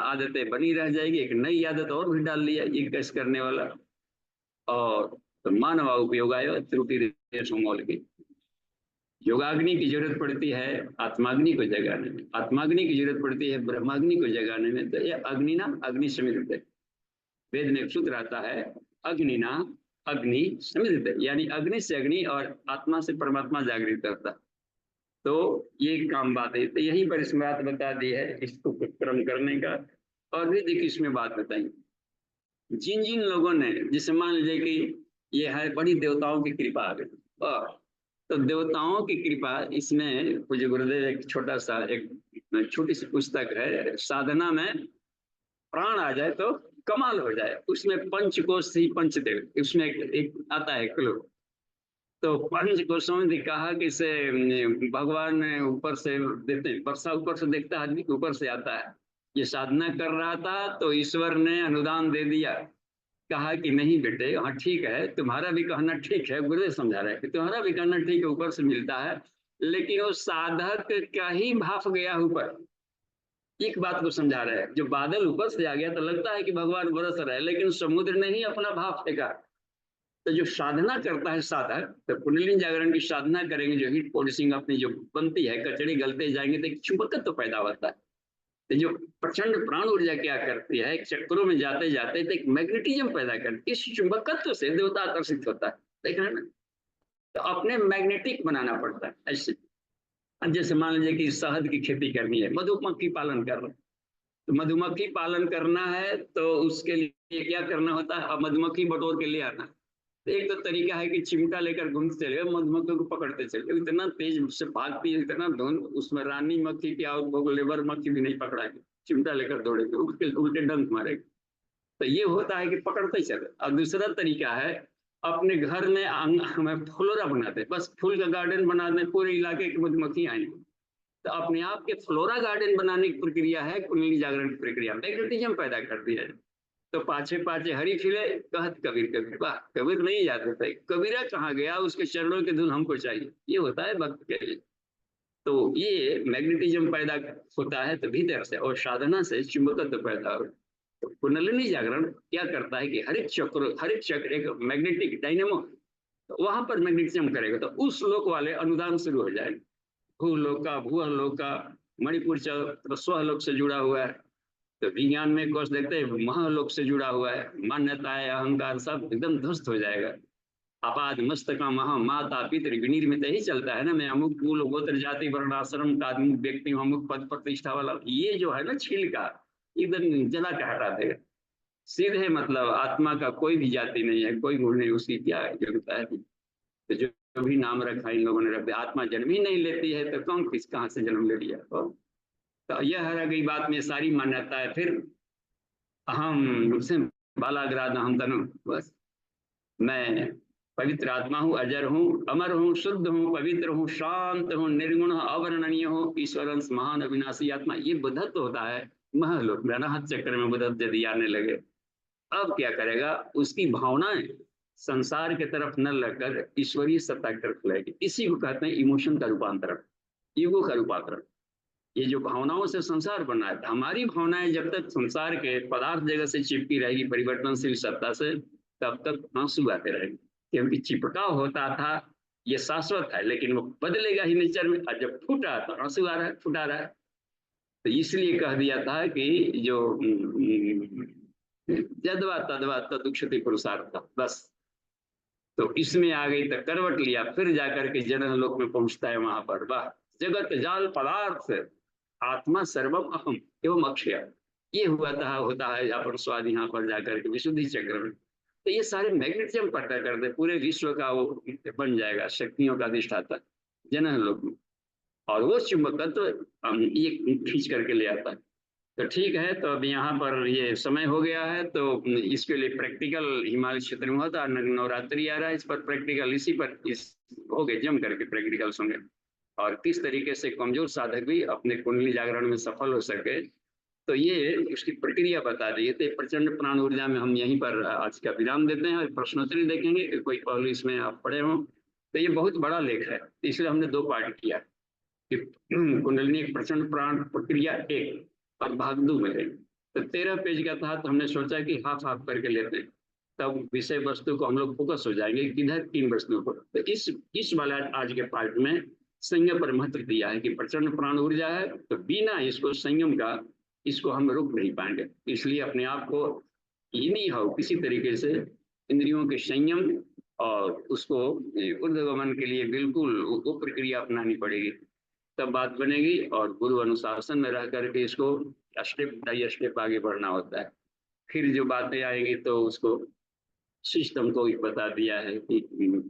आदतें बनी रह जाएगी। एक नई आदत और भी डाल लिया ये गैस करने वाला। और तो मानवा उपयोग आयो त्रुटि रेशमोल की योगाग्नि की जरूरत पड़ती है आत्माग्नि को जगाने में, आत्माग्नि की जरूरत पड़ती है ब्रह्माग्नि को जगाने में। तो ये अग्निना अग्नि समित, वेद में एक सूत्र आता है अग्निना अग्नि समित, यानी अग्नि से अग्नि और आत्मा से परमात्मा जागृत करता। तो ये काम बात है, तो यही पर इसमें बात बता दी है इसको क्रम करने का। और भी देखिए इसमें बात बताई, जिन जिन लोगों ने, जिसे मान लीजिए कि ये है बड़ी देवताओं की कृपा आ गई, तो देवताओं की कृपा इसमें पूज्य गुरुदेव एक छोटा सा एक छोटी सी पुस्तक है, साधना में प्राण आ जाए तो कमाल हो जाए, उसमें पंचकोश ही पंचदेव, उसमें एक आता है क्लो। तो पंच कोशों ने कहा कि इसे भगवान ऊपर से देते हैं, वर्षा ऊपर से देखता है आदमी, ऊपर से आता है। ये साधना कर रहा था तो ईश्वर ने अनुदान दे दिया, कहा कि नहीं बेटे हाँ ठीक है, तुम्हारा भी कहना ठीक है, गुरुदेव समझा रहे हैं कि तुम्हारा भी कहना ठीक है, ऊपर से मिलता है, लेकिन वो साधक का ही भाफ गया ऊपर। एक बात को समझा रहे हैं, जो बादल ऊपर से आ गया तो लगता है कि भगवान बरस रहे हैं, लेकिन समुद्र ने ही अपना भाफ फेंका। तो जो साधना करता है साधक, तो कुंडलिनी जागरण की साधना करेंगे, जो हीट पॉलिशिंग अपनी जो बनती है, कचड़े गलते जाएंगे तो एक चुंबकत्व तो पैदा होता है। तो जो प्रचंड प्राण ऊर्जा क्या करती है, चक्रों में जाते जाते तो एक मैग्नेटिज्म पैदा करती है, इस चुंबकत्व से देवता आकर्षित होता है, देख रहे हैं ना। तो अपने मैग्नेटिक बनाना पड़ता है ऐसे। जैसे मान लीजिए कि शहद की खेती करनी है, मधुमक्खी पालन कर रहे हैं, तो मधुमक्खी पालन करना है तो उसके लिए क्या करना होता है, अब मधुमक्खी बटोर के ले आना। तो एक तो तरीका है कि चिमटा लेकर घूमते चले, मधुमक्खी को पकड़ते चले, इतना तेज से भागती है, इतना धुंध, उसमें रानी मक्खी क्या और लेबर मक्खी भी नहीं पकड़ाएगी, चिमटा लेकर दौड़ेगी, उल्टे उल्टे डंक मारेगी। तो ये होता है कि पकड़ते चले। और दूसरा तरीका है अपने घर में हमें फ्लोरा बनाते, बस फूल का गार्डन बना दें, पूरे इलाके की मधुमक्खी आएंगी। तो अपने आप के फ्लोरा गार्डन बनाने की प्रक्रिया है कुंडली जागरण की प्रक्रिया, मैग्नेटिज्म पैदा कर दिया है। तो पाछे पाछे हरी खिले कहत कबीर कबीर, वाह कबीर नहीं जाते थे, कबीरा कहाँ गया, उसके चरणों की धुन हमको चाहिए, ये होता है भक्त के लिए। तो ये मैग्नेटिज्म पैदा होता है तो भीतर से, और साधना से चुंबकत्व पैदा हो। तो कुंडलिनी जागरण क्या करता है कि हर एक चक्र एक मैग्नेटिक डायनेमो, तो वहां पर मैग्नेटिज्म करेगा तो उस लोक वाले अनुदान शुरू हो जाएगा। भूलोक का, भूअलोक का, मणिपुर चक्र स्वलोक से जुड़ा हुआ है। तो विज्ञान में कोर्स देखते हैं महालोक से जुड़ा हुआ है, मान्यताएं अहंकार सब एकदम ध्वस्त हो जाएगा। आपाद मस्तका महा माता पितृ विनिर्मित ही चलता है ना, मैं अमुक कुल गोत्र जाति वर्ण आश्रम का आदमी व्यक्ति हूँ, अमुक पद प्रतिष्ठा वाला, ये जो है ना छिलका एकदम जला के हटा देगा। सीधे मतलब आत्मा का कोई भी जाति नहीं है, कोई गुण नहीं, उसकी क्या योग्यता है। तो जो भी नाम रखा इन लोगों ने रख दिया, आत्मा जन्म ही नहीं लेती है तो कौन किस कहाँ से जन्म ले लिया। तो यह रह गई बात में सारी मान्यता है। फिर अहम से बालाग्राद अहम तनु, बस मैं पवित्र आत्मा हूँ, अजर हूँ, अमर हूँ, शुद्ध हूँ, पवित्र हूँ, शांत हूँ, निर्गुण हूँ, अवर्णनीय हूँ, ईश्वर महान अविनाशी आत्मा, ये बुद्धत्व होता है महलोक में। अनाहत चक्र में बुद्धत्व यदि आने लगे, अब क्या करेगा, उसकी भावनाएं संसार के तरफ न लगकर ईश्वरीय सत्ता की तरफ लगेगी। इसी को कहते हैं इमोशन का रूपांतरण, ईगो का रूपांतरण। ये जो भावनाओं से संसार बना है, हमारी भावनाएं जब तक संसार के पदार्थ जगत से चिपकी रहेगी परिवर्तनशील सत्ता से, तब तक आंसू आते रहेंगे, क्योंकि चिपकाव होता था ये शाश्वत है, लेकिन वो बदलेगा ही नेचर में, और जब फूटा तो आंसू आ रहा है, फुटा रहा है। तो इसलिए कह दिया था कि जो जदवा तदवा तदुक्षति पुरुषार्थ, बस। तो इसमें आ गई तो करवट लिया, फिर जाकर के जनन लोक में पहुंचता है वहां पर, वाह जगत जाल पदार्थ आत्मा सर्वम अहम एवं अक्षय, ये हुआ था होता है यहाँ पर स्वाद, यहाँ पर जाकर के विशुद्धि चक्र में। तो ये सारे मैग्नेटिज्म पता कर दे, पूरे विश्व का वो बन जाएगा शक्तियों का अधिष्ठाता जनन लोक में। और वो चुंबकत्व ये खींच करके ले आता है। तो ठीक है, तो अब यहाँ पर ये समय हो गया है, तो इसके लिए प्रैक्टिकल हिमालय क्षेत्र में होता है, नवरात्रि आ रहा है, इस पर प्रैक्टिकल इसी पर इस हो गए जम करके प्रैक्टिकल होंगे, और किस तरीके से कमजोर साधक भी अपने कुंडली जागरण में सफल हो सके, तो ये उसकी प्रक्रिया बता दी है। तो प्रचंड प्राण ऊर्जा में हम यहीं पर आज का विराम देते हैं, और प्रश्नोत्तरी देखेंगे कि कोई पहलू इसमें आप पढ़े हों। तो ये बहुत बड़ा लेख है, इसलिए हमने 2 पार्ट किया कि कुंडलिनी एक प्रचंड प्राण प्रक्रिया एक और भाग 2 में है। तो 13 पेज का था, तो हमने सोचा कि हाफ हाफ करके लेते हैं, तब विषय वस्तु को हम लोग फोकस हो जाएंगे किधर, 3 वस्तुओं पर। तो इस वाला आज के पार्ट में संयम पर महत्व दिया है कि प्रचंड प्राण ऊर्जा है, तो बिना इसको संयम का इसको हम रोक नहीं पाएंगे। इसलिए अपने आप को इन्हीं हो किसी तरीके से इंद्रियों के संयम और उसको ऊर्ध्वगमन के लिए बिल्कुल वो प्रक्रिया अपनानी पड़ेगी, तब बात बनेगी। और गुरु अनुशासन में रह करके इसको स्टेप बाई स्टेप आगे बढ़ना होता है। फिर जो बातें आएंगी तो उसको सिस्टम को भी बता दिया है कि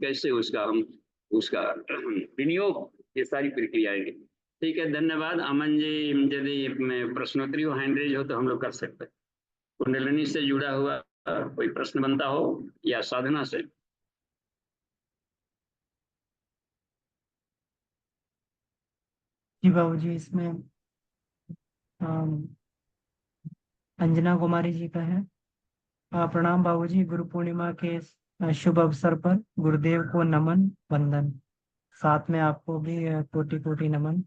कैसे उसका हम उसका विनियोग, ये सारी प्रक्रियाएं। ठीक है, धन्यवाद। अमन जी, यदि प्रश्नोत्तरी हो, हैंड रेज हो तो हम लोग कर सकते हैं। कुंडलिनी से जुड़ा हुआ कोई प्रश्न बनता हो या साधना से। जी बाबूजी, इसमें अम, अंजना कुमारी जी का है। प्रणाम बाबूजी, गुरु पूर्णिमा के शुभ अवसर पर गुरुदेव को नमन वंदन, साथ में आपको भी कोटि कोटि नमन।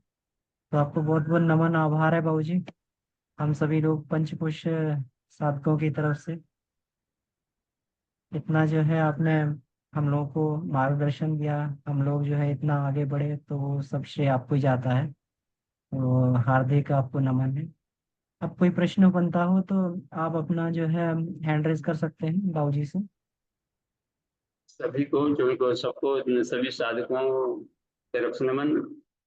तो आपको बहुत बहुत नमन, आभार है बाबूजी, हम सभी लोग पंचकोश साधकों की तरफ से। इतना जो है आपने हम लोगों को मार्गदर्शन दिया, हम लोग जो है इतना आगे बढ़े, तो वो सब श्रेय आपको ही जाता है। तो हार्दिक आपको नमन है। अब कोई प्रश्न बनता हो तो आप अपना जो है हैंड रेज कर सकते हैं बाबूजी से। सभी को, जो सबको, सभी साधकों तरफ से नमन।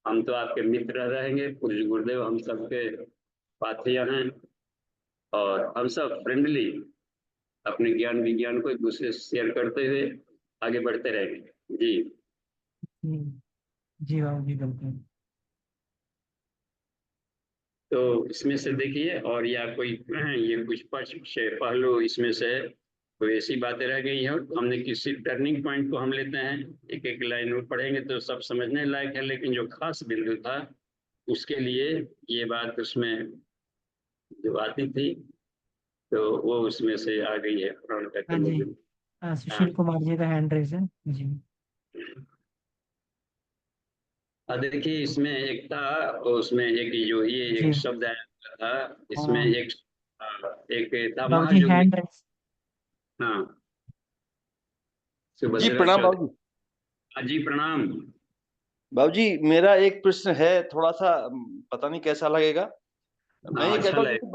हम तो आपके मित्र रहेंगे, पूज्य गुरुदेव हम सबके पाथेय हैं, और हम सब फ्रेंडली अपने ज्ञान विज्ञान को एक दूसरे से शेयर करते हुए आगे बढ़ते रहेंगे जी। जी बाबूजी, बिल्कुल। तो इसमें से देखिए, और या कोई ये कुछ पक्ष से पहलू इसमें से कोई ऐसी बातें रह गई हैं, हमने किसी टर्निंग पॉइंट को हम लेते हैं, एक एक लाइन में पढ़ेंगे तो सब समझने लायक है, लेकिन जो खास बिंदु था उसके लिए ये बात उसमें जो आती थी, तो वो उसमें से आ गई है प्राण का हाँ जी, केंद्र। हाँ, सुशील कुमार जी का हैंड रेज है जी। अब देखिए इसमें एक था, उसमें एक जो ये जी एक शब्द आया था, इसमें हाँ एक था बाबूजी, महायोगी। Hand raise. हाँ, जी सुभद्रा प्रणाम चौधरी। बाबू। हाँ जी, प्रणाम। बाबू जी, मेरा एक प्रश्न है, थोड़ा सा पता नहीं कैसा लगेगा। मैं हाँ, ये अच्छा कहता हूँ, लगे। जैसे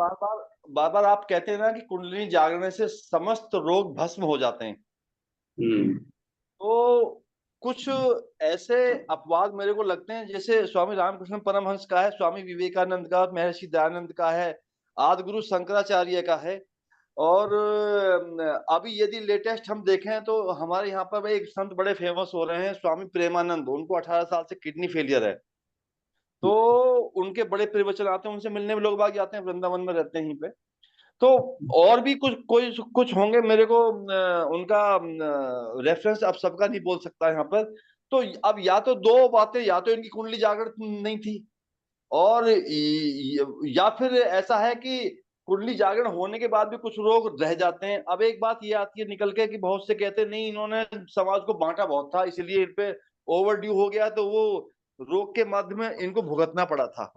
बार बार आप कहते हैं ना कि कुंडलिनी जागरण से समस्त रोग भस्म हो जाते हैं, हम्म। तो कुछ ऐसे अपवाद मेरे को लगते हैं, जैसे स्वामी रामकृष्ण परमहंस का है, स्वामी विवेकानंद का, महर्षि दयानंद का है, आदि गुरु शंकराचार्य का है, और अभी यदि लेटेस्ट हम देखें तो हमारे यहाँ पर एक संत बड़े फेमस हो रहे हैं, स्वामी प्रेमानंद। उनको 18 साल से किडनी फेलियर है, तो उनके बड़े प्रवचन आते हैं, उनसे मिलने में लोग बाग जाते हैं, वृंदावन में रहते हैं यहीं पे। तो और भी कुछ होंगे, मेरे को उनका रेफरेंस अब सबका नहीं बोल सकता यहाँ पर। तो अब या तो दो बातें, या तो इनकी कुंडली जागृत नहीं थी, और या फिर ऐसा है कि कुंडली जागरण होने के बाद भी कुछ रोग रह जाते हैं। अब एक बात ये आती है निकल के कि बहुत से कहते हैं नहीं, इन्होंने समाज को बांटा बहुत था, इसलिए इन पे ओवर ड्यू हो गया, तो वो रोग के माध्यम में इनको भुगतना पड़ा था।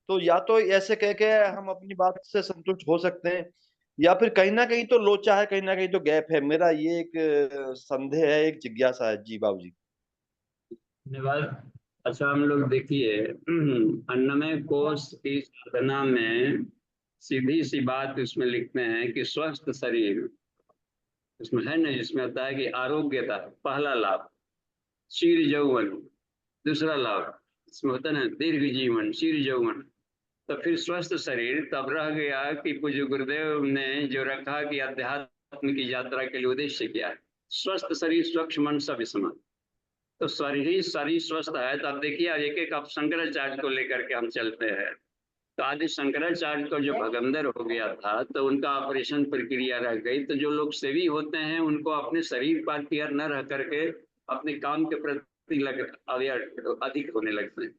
तो या तो ऐसे कह के हम अपनी बात से संतुष्ट हो सकते हैं, या फिर कहीं ना कहीं तो लोचा है, कहीं ना कहीं तो गैप है। मेरा ये एक संदेह है, एक जिज्ञासा है जी बाबू जी। धन्यवाद। अच्छा, हम लोग देखिए अन्नमय कोश की साधना में सीधी सी बात उसमें लिखते हैं कि स्वस्थ शरीर, उसमें है ना, जिसमें होता है कि आरोग्यता पहला लाभ, शीर यौवन दूसरा लाभ, इसमें होता है ना दीर्घ जीवन, शीर यौवन। तो फिर स्वस्थ शरीर तब रह गया कि पूज्य गुरुदेव ने जो रखा कि अध्यात्म की यात्रा के लिए उद्देश्य क्या है, स्वस्थ शरीर स्वच्छ मन सब समान। तो शरीर स्वस्थ है, तो अब देखिए एक एक आप शंकराचार्य को लेकर के हम चलते हैं, तो आदि शंकराचार्य को जो भगंदर हो गया था तो उनका ऑपरेशन प्रक्रिया रह गई, तो जो लोग सेवी होते हैं उनको अपने शरीर पर केयर न रह करके अपने काम के प्रति अवेयर अधिक होने लगते हैं।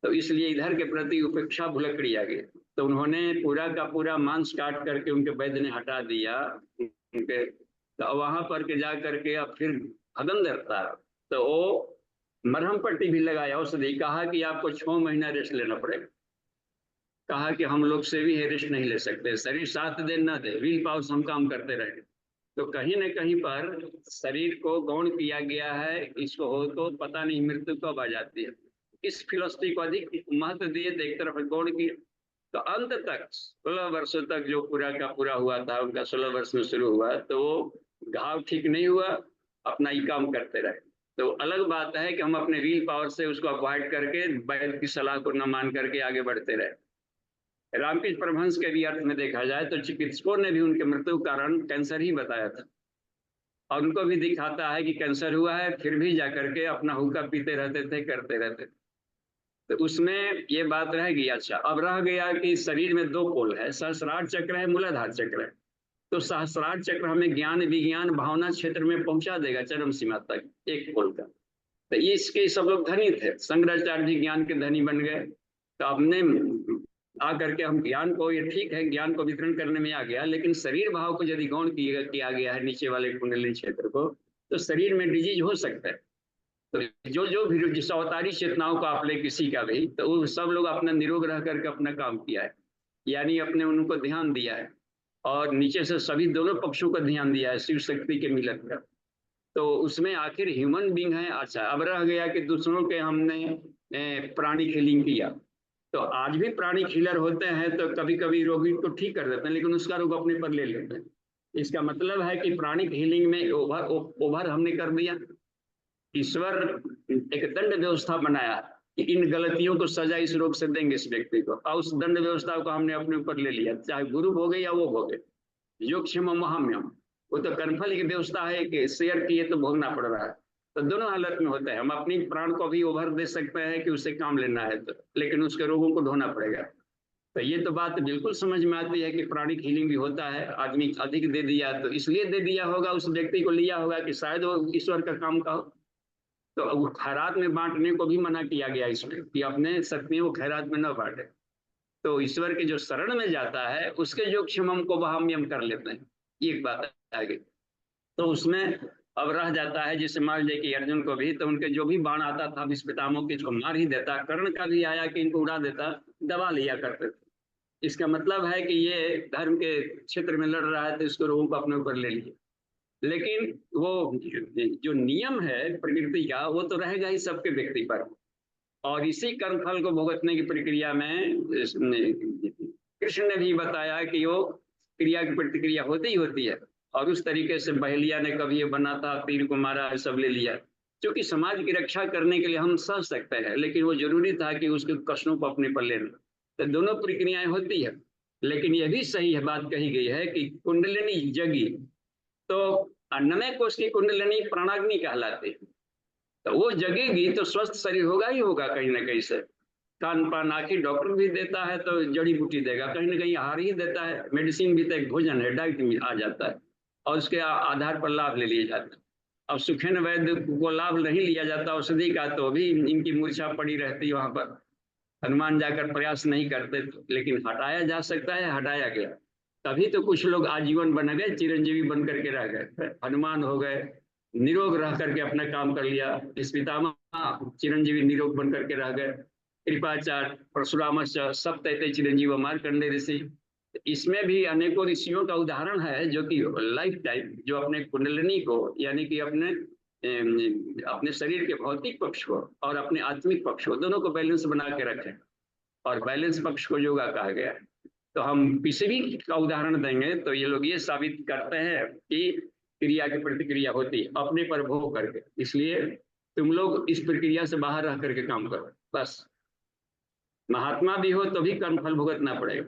तो इसलिए इधर के प्रति उपेक्षा भुलकड़ी आ गई, तो उन्होंने पूरा का पूरा मांस काट करके उनके वैद्य ने हटा दिया उनके, तो वहां पर के जा करके अब फिर भगंदर था तो वो मरहम पट्टी भी लगाया, उसने कहा कि आपको 6 महीना रेस्ट लेना पड़ेगा। कहा कि हम लोग से भी रेस्ट नहीं ले सकते, शरीर साथ दे न दे, विल पावर से हम काम करते रहे। तो कहीं न कहीं पर शरीर को गौण किया गया है, इसको हो तो पता नहीं मृत्यु कब आ जाती है। इस फिलोसफी को अधिक महत्व दिए तो एक तरफ गौण किया, तो अंत तक 16 वर्षों तक जो पूरा का पूरा हुआ था उनका 16 वर्ष में शुरू हुआ, तो वो घाव ठीक नहीं हुआ, अपना ही काम करते रहे। तो अलग बात है कि हम अपने विल पावर से उसको अवॉइड करके वैद्य की सलाह को न मान करके आगे बढ़ते रहे। रामकृष्ण परमहंस के भी अर्थ में देखा जाए तो चिकित्सकों ने भी उनके मृत्यु कारण कैंसर ही बताया था, और उनको भी दिखाता है कि कैंसर हुआ है, फिर भी जाकर के अपना हुक्का पीते रहते थे, करते रहते थे। तो उसमें ये बात रह गई। अच्छा, अब रह गया कि शरीर में 2 पोल है, सहस्रार चक्र है, मूलाधार चक्र है। तो सहस्रार चक्र हमें ज्ञान विज्ञान भावना क्षेत्र में पहुंचा देगा चरम सीमा तक, एक पोल का। तो इसके सब लोग धनी थे, शंकराचार्य भी ज्ञान के धनी बन गए। तो हमने आकर के हम ज्ञान को, ये ठीक है ज्ञान को वितरण करने में आ गया, लेकिन शरीर भाव को यदि गौण किया गया है नीचे वाले कुंडली क्षेत्र को, तो शरीर में डिजीज हो सकता है। तो जो भी जिस अवतारी चेतनाओं को आप ले किसी का भी, तो वो सब लोग अपना निरोग रह करके अपना काम किया है, यानी अपने उनको ध्यान दिया है, और नीचे से सभी दोनों पक्षों का ध्यान दिया है शिव शक्ति के मिलन का। तो उसमें आखिर ह्यूमन बींग है। अच्छा, अब रह गया कि दूसरों के हमने प्राणी हीलिंग किया, तो आज भी प्राणी हीलर होते हैं, तो कभी कभी रोगी को ठीक कर देते हैं, लेकिन उसका रोग अपने पर ले लेते हैं। इसका मतलब है कि प्राणी हीलिंग में ओवर हमने कर दिया। ईश्वर एक दंड व्यवस्था बनाया कि इन गलतियों को सजा इस रोग से देंगे इस व्यक्ति को, और उस दंड व्यवस्था को हमने अपने ऊपर ले लिया, चाहे गुरु भोगे या वो भोगे। योगक्षेम महाम्यम, वो तो कर्मफल की व्यवस्था है कि शेयर किए तो भोगना पड़ रहा है। तो दोनों हालत में होता है, हम अपनी प्राण को भी ओवर दे सकते हैं कि उसे काम लेना है तो, लेकिन उसके रोगों को ढोना पड़ेगा। तो ये तो बात बिल्कुल समझ में आती है कि प्राणिक हीलिंग भी होता है। आदमी अधिक दे दिया तो इसलिए दे दिया होगा, उस व्यक्ति को लिया होगा कि शायद वो ईश्वर का काम का हो। तो खैरात में बांटने को भी मना किया गया इसमें, कि अपने शक्तियों को खैरात में न बांटे। तो ईश्वर के जो शरण में जाता है उसके जो क्षमम को वहाम्यम कर लेते हैं, ये एक बात आ गई। तो उसमें अब रह जाता है, जैसे मान लीजिए कि अर्जुन को भी, तो उनके जो भी बाण आता था विस्पितामों के, इसको मार ही देता। कर्ण का भी आया कि इनको उड़ा देता, दबा लिया करते थे। इसका मतलब है कि ये धर्म के क्षेत्र में लड़ रहा है तो इसको लोगों को अपने ऊपर ले लिए। लेकिन वो जो नियम है प्रकृति का, वो तो रहेगा ही सबके व्यक्ति पर, और इसी कर्मफल को भुगतने की प्रक्रिया में कृष्ण ने भी बताया कि वो क्रिया की प्रतिक्रिया होती ही होती है। और उस तरीके से बहेलिया ने कभी ये बना था, तीर को मारा, सब ले लिया। क्योंकि समाज की रक्षा करने के लिए हम सह सकते हैं, लेकिन वो जरूरी था कि उसके कष्टों को अपने पर लेना। तो दोनों प्रक्रियाएं होती है, लेकिन यह भी सही है, बात कही गई है कि कुंडलिनी जगी तो अन्नमय कोश की कुंडलिनी प्राणाग्नि कहलाती है। तो वो जगेगी तो स्वस्थ शरीर होगा ही होगा कहीं ना कहीं से। कान पान आखिर डॉक्टर भी देता है तो जड़ी बूटी देगा, कहीं ना कहीं आहार ही देता है। मेडिसिन भी तो एक भोजन है, डाइट में आ जाता है, और उसके आधार पर लाभ ले लिया जाता है। अब सुखेन वैद्य को लाभ नहीं लिया जाता औषधि का, तो भी इनकी मूर्छा पड़ी रहती है वहां पर। हनुमान जाकर प्रयास नहीं करते, लेकिन हटाया जा सकता है, हटाया गया। तभी तो कुछ लोग आजीवन बन गए, चिरंजीवी बन करके रह गए। हनुमान हो गए, निरोग रह करके अपना काम कर लिया। पितामह चिरंजीवी निरोग बन करके रह गए। कृपाचार्य, परशुरामश्च सब तैते चिरंजीव, मार्कंडेय ऋषि। इसमें भी अनेकों ऋषियों का उदाहरण है जो कि लाइफ टाइम जो अपने कुंडलिनी को, यानी कि अपने शरीर के भौतिक पक्ष को और अपने आत्मिक पक्ष को, दोनों को बैलेंस बना के रखें, और बैलेंस पक्ष को योगा कहा गया है। तो हम किसी भी का उदाहरण देंगे तो ये लोग ये साबित करते हैं कि क्रिया की प्रतिक्रिया होती है अपने पर भोग करके। इसलिए तुम लोग इस प्रक्रिया से बाहर रह करके काम करो बस। महात्मा भी हो तो भी कर्मफल भुगतना पड़ेगा।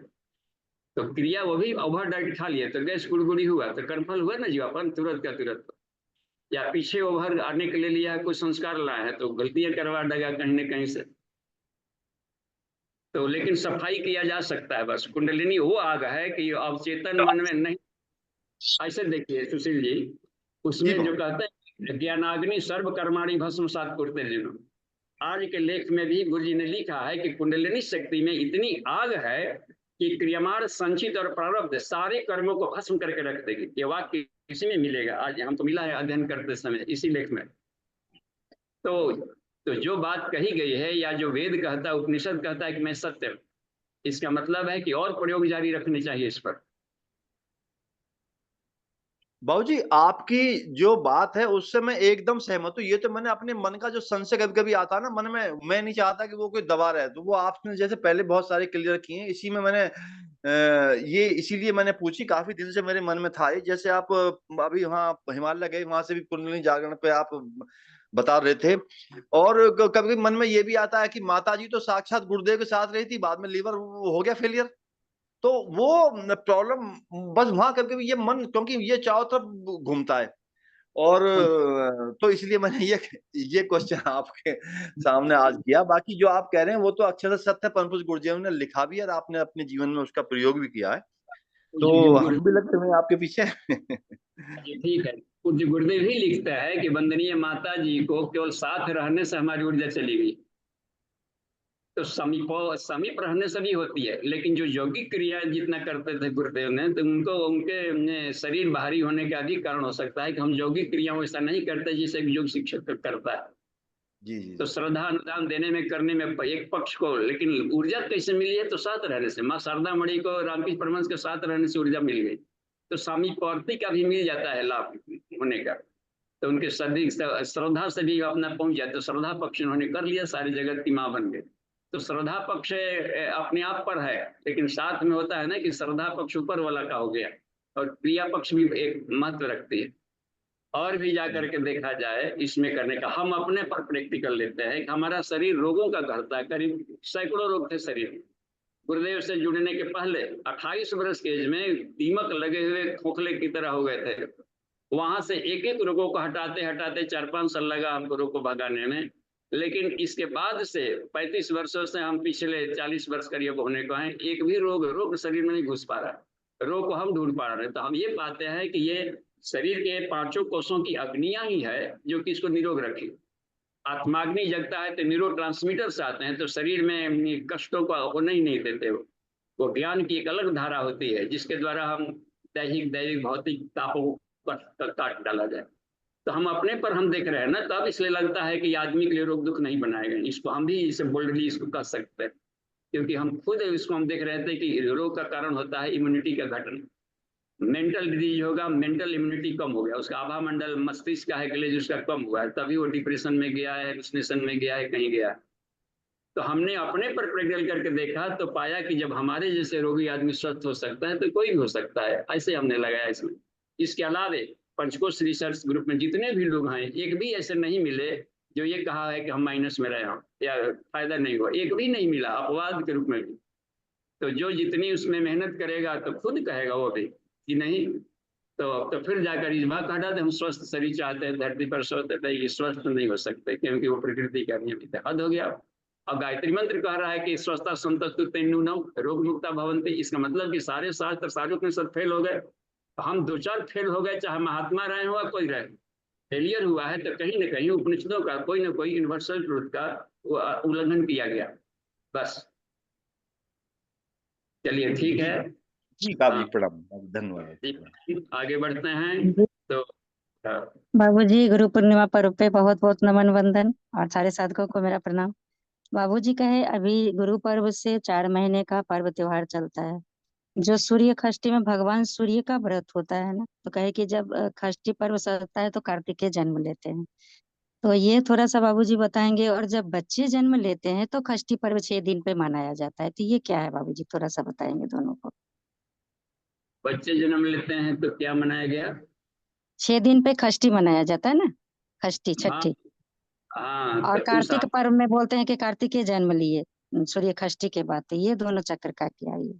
तो क्रिया वो भी ओवर डाइट खा लिए तो गैस गुड़गुड़ी हुआ तो कर्मफल हुआ ना जीवापन तुरंत का तुरंत। या पीछे ओवर आने के लिए लिया कुछ संस्कार लाए हैं तो गलतियां करवा देगा कहीं ना कहीं से। तो लेकिन सफाई किया जा सकता है। बस कुंडलिनी वो आग है कि अवचेतन मन में नहीं। ऐसे देखिए सुशील जी, जी उसमें जो बाबू। कहते हैं ज्ञानाग्नि सर्व कर्माणि भस्मसात कुरुते अर्जुन, आज के लेख में भी गुरु जी ने लिखा है कि कुंडलिनी शक्ति में इतनी आग है कि क्रियमाण, संचित और प्रारब्ध सारे कर्मों को भस्म करके रख देगी। ये वाक्य इसी में मिलेगा, आज हमको मिला है अध्ययन करते समय इसी लेख में। तो तो जो बात कही गई है या जो वेद कहता है, उपनिषद कहता है कि मैं सत्य हूं, इसका मतलब है कि और प्रयोग जारी रखने चाहिए इस पर। बाबूजी, आपकी जो बात है उससे मैं एकदम सहमत हूँ। ये तो मैंने अपने मन का जो संशय कभी कभी आता है ना मन में, मैं नहीं चाहता कि वो कोई दबा रहे, तो वो आपने जैसे पहले बहुत सारे क्लियर किए हैं। इसी में मैंने ये इसीलिए मैंने पूछी, काफी दिन से मेरे मन में था ये। जैसे आप अभी वहाँ हिमालय गए, वहां से भी कुंडलिनी जागरण पे आप बता रहे थे। और कभी मन में ये भी आता है कि माता जी तो साक्षात गुरुदेव के साथ रही थी, बाद में लीवर हो गया फेलियर। तो वो प्रॉब्लम बस वहां करके भी ये मन, क्योंकि ये चारों तरफ घूमता है। और तो इसलिए मैंने ये क्वेश्चन आपके सामने आज किया। बाकी जो आप कह रहे हैं वो तो अक्षर सत्य है, परम पूज्य गुरुदेव ने लिखा भी है और आपने अपने जीवन में उसका प्रयोग भी किया है। तो हम भी लगते हैं आपके पीछे। ये ठीक है, पूज्य गुरुदेव ही लिखता है कि वंदनीय माता जी को केवल साथ रहने से हमारी ऊर्जा चली गई। तो समीप रहने से भी होती है, लेकिन जो यौगिक क्रियाएं जितना करते थे गुरुदेव ने, तो उनको उनके शरीर भारी होने का भी कारण हो सकता है कि हम यौगिक क्रियाओं ऐसा नहीं करते जिसे एक योग शिक्षक करता है। जी जी तो जी। श्रद्धा अनुदान देने में करने में एक पक्ष को, लेकिन ऊर्जा कैसे मिली है? तो साथ रहने से। माँ शारदा मणि को रामकृष्ण परमहंस के साथ रहने से ऊर्जा मिल गई। तो सामीप्यवर्ती का भी मिल जाता है लाभ होने का। तो उनके सदी श्रद्धा से भी अपना पहुंच जाए, तो श्रद्धा पक्ष उन्होंने कर लिया, सारी जगत की माँ बन गए। तो श्रद्धा पक्ष अपने आप पर है, लेकिन साथ में होता है ना कि श्रद्धा पक्ष ऊपर वाला का हो गया, और क्रिया पक्ष भी एक महत्व रखती है। और भी जाकर के देखा जाए इसमें करने का, हम अपने पर प्रैक्टिकल लेते हैं कि हमारा शरीर रोगों का घरता है, करीब सैकड़ों रोग थे शरीर में। गुरुदेव से जुड़ने के पहले 28 वर्ष के एज में दीमक लगे हुए खोखले की तरह हो गए थे। वहां से एक एक रोगों को हटाते हटाते 4-5 साल लगा हमको रोग को भगाने में। लेकिन इसके बाद से 35 वर्षों से हम पिछले 40 वर्ष करीब होने को हैं, एक भी रोग शरीर में नहीं घुस पा रहा। रोग को हम ढूंढ पा रहे हैं। तो हम ये पाते हैं कि ये शरीर के 5 कोषों की अग्नियां ही है जो कि इसको निरोग रखी। आत्माग्नि जगता है तो न्यूरो ट्रांसमीटर्स आते हैं, तो शरीर में कष्टों को वो नहीं देते। वो ज्ञान की एक अलग धारा होती है जिसके द्वारा हम दैहिक दैविक भौतिक तापों को काट डाला जाए। तो हम अपने पर हम देख रहे हैं ना, तब इसलिए लगता है कि आदमी के लिए रोग दुख नहीं बनाए गए। इसको हम भी इसे बोल्डली इसको कह सकते हैं, क्योंकि हम खुद इसको हम देख रहे थे कि रोग का कारण होता है इम्यूनिटी का घटना। मेंटल डिजीज होगा, मेंटल इम्यूनिटी कम हो गया, उसका आभा मंडल मस्तिष्क का है ग्लेज उसका कम हुआ है, तभी वो डिप्रेशन में गया है, हेलुसिनेशन में गया है, कहीं गया है। तो हमने अपने पर प्रैक्टिकल करके देखा तो पाया कि जब हमारे जैसे रोगी आदमी स्वस्थ हो सकता है तो कोई भी हो सकता है। ऐसे हमने लगाया इसमें। इसके अलावे पंचकोश रिसर्च ग्रुप में जितने भी लोग हैं, एक भी ऐसे नहीं मिले जो ये कहा है कि हम माइनस में रहे हों या फायदा नहीं हुआ, एक भी नहीं मिला अपवाद के रूप में भी। तो जो जितनी उसमें मेहनत करेगा तो खुद कहेगा वो भी कि नहीं। तो फिर जाकर इस बात का हटाते, हम स्वस्थ शरीर चाहते हैं, धरती पर स्वस्थ है, ये स्वस्थ नहीं हो सकते क्योंकि वो प्रकृति का नियम है। हद हो गया। अब गायत्री मंत्र कह रहा है कि स्वस्थता संतस्तु तेन्नुनम रोग मुक्ता भवंती। इसका मतलब कि सारे शास्त्र सारे उपनिषद फेल हो गए। तो हम 2-4 फेल हो गए, चाहे महात्मा रहे हो या कोई रहे, फेलियर हुआ है तो कहीं ना कहीं उपनिषदों का कोई ना कोई यूनिवर्सल ट्रूथ का उल्लंघन किया गया। बस चलिए ठीक है। जी बाबू जी, हाँ, प्रणाम, धन्यवाद। आगे बढ़ते हैं। जी तो बाबूजी, गुरु पूर्णिमा पर्व पे बहुत बहुत नमन वंदन और सारे साधकों को मेरा प्रणाम। बाबूजी कहे अभी गुरु पर्व से 4 महीने का पर्व त्योहार चलता है, जो सूर्य षष्ठी में भगवान सूर्य का व्रत होता है ना, तो कहे कि जब षष्ठी पर्व सजता है तो कार्तिकेय जन्म लेते हैं। तो ये थोड़ा सा बाबूजी बताएंगे। और जब बच्चे जन्म लेते हैं तो षष्ठी पर्व 6 दिन पे मनाया जाता है, तो ये क्या है बाबूजी, थोड़ा सा बताएंगे दोनों को। बच्चे जन्म लेते हैं तो क्या मनाया गया? 6 दिन पे षष्ठी मनाया जाता है ना, षष्ठी हाँ छठी। हाँ, और तो उस कार्तिक पर्व में बोलते हैं कि कार्तिकेय जन्म लिए सूर्य षष्ठी के बाद, तो ये दोनों चक्र का क्या है ये?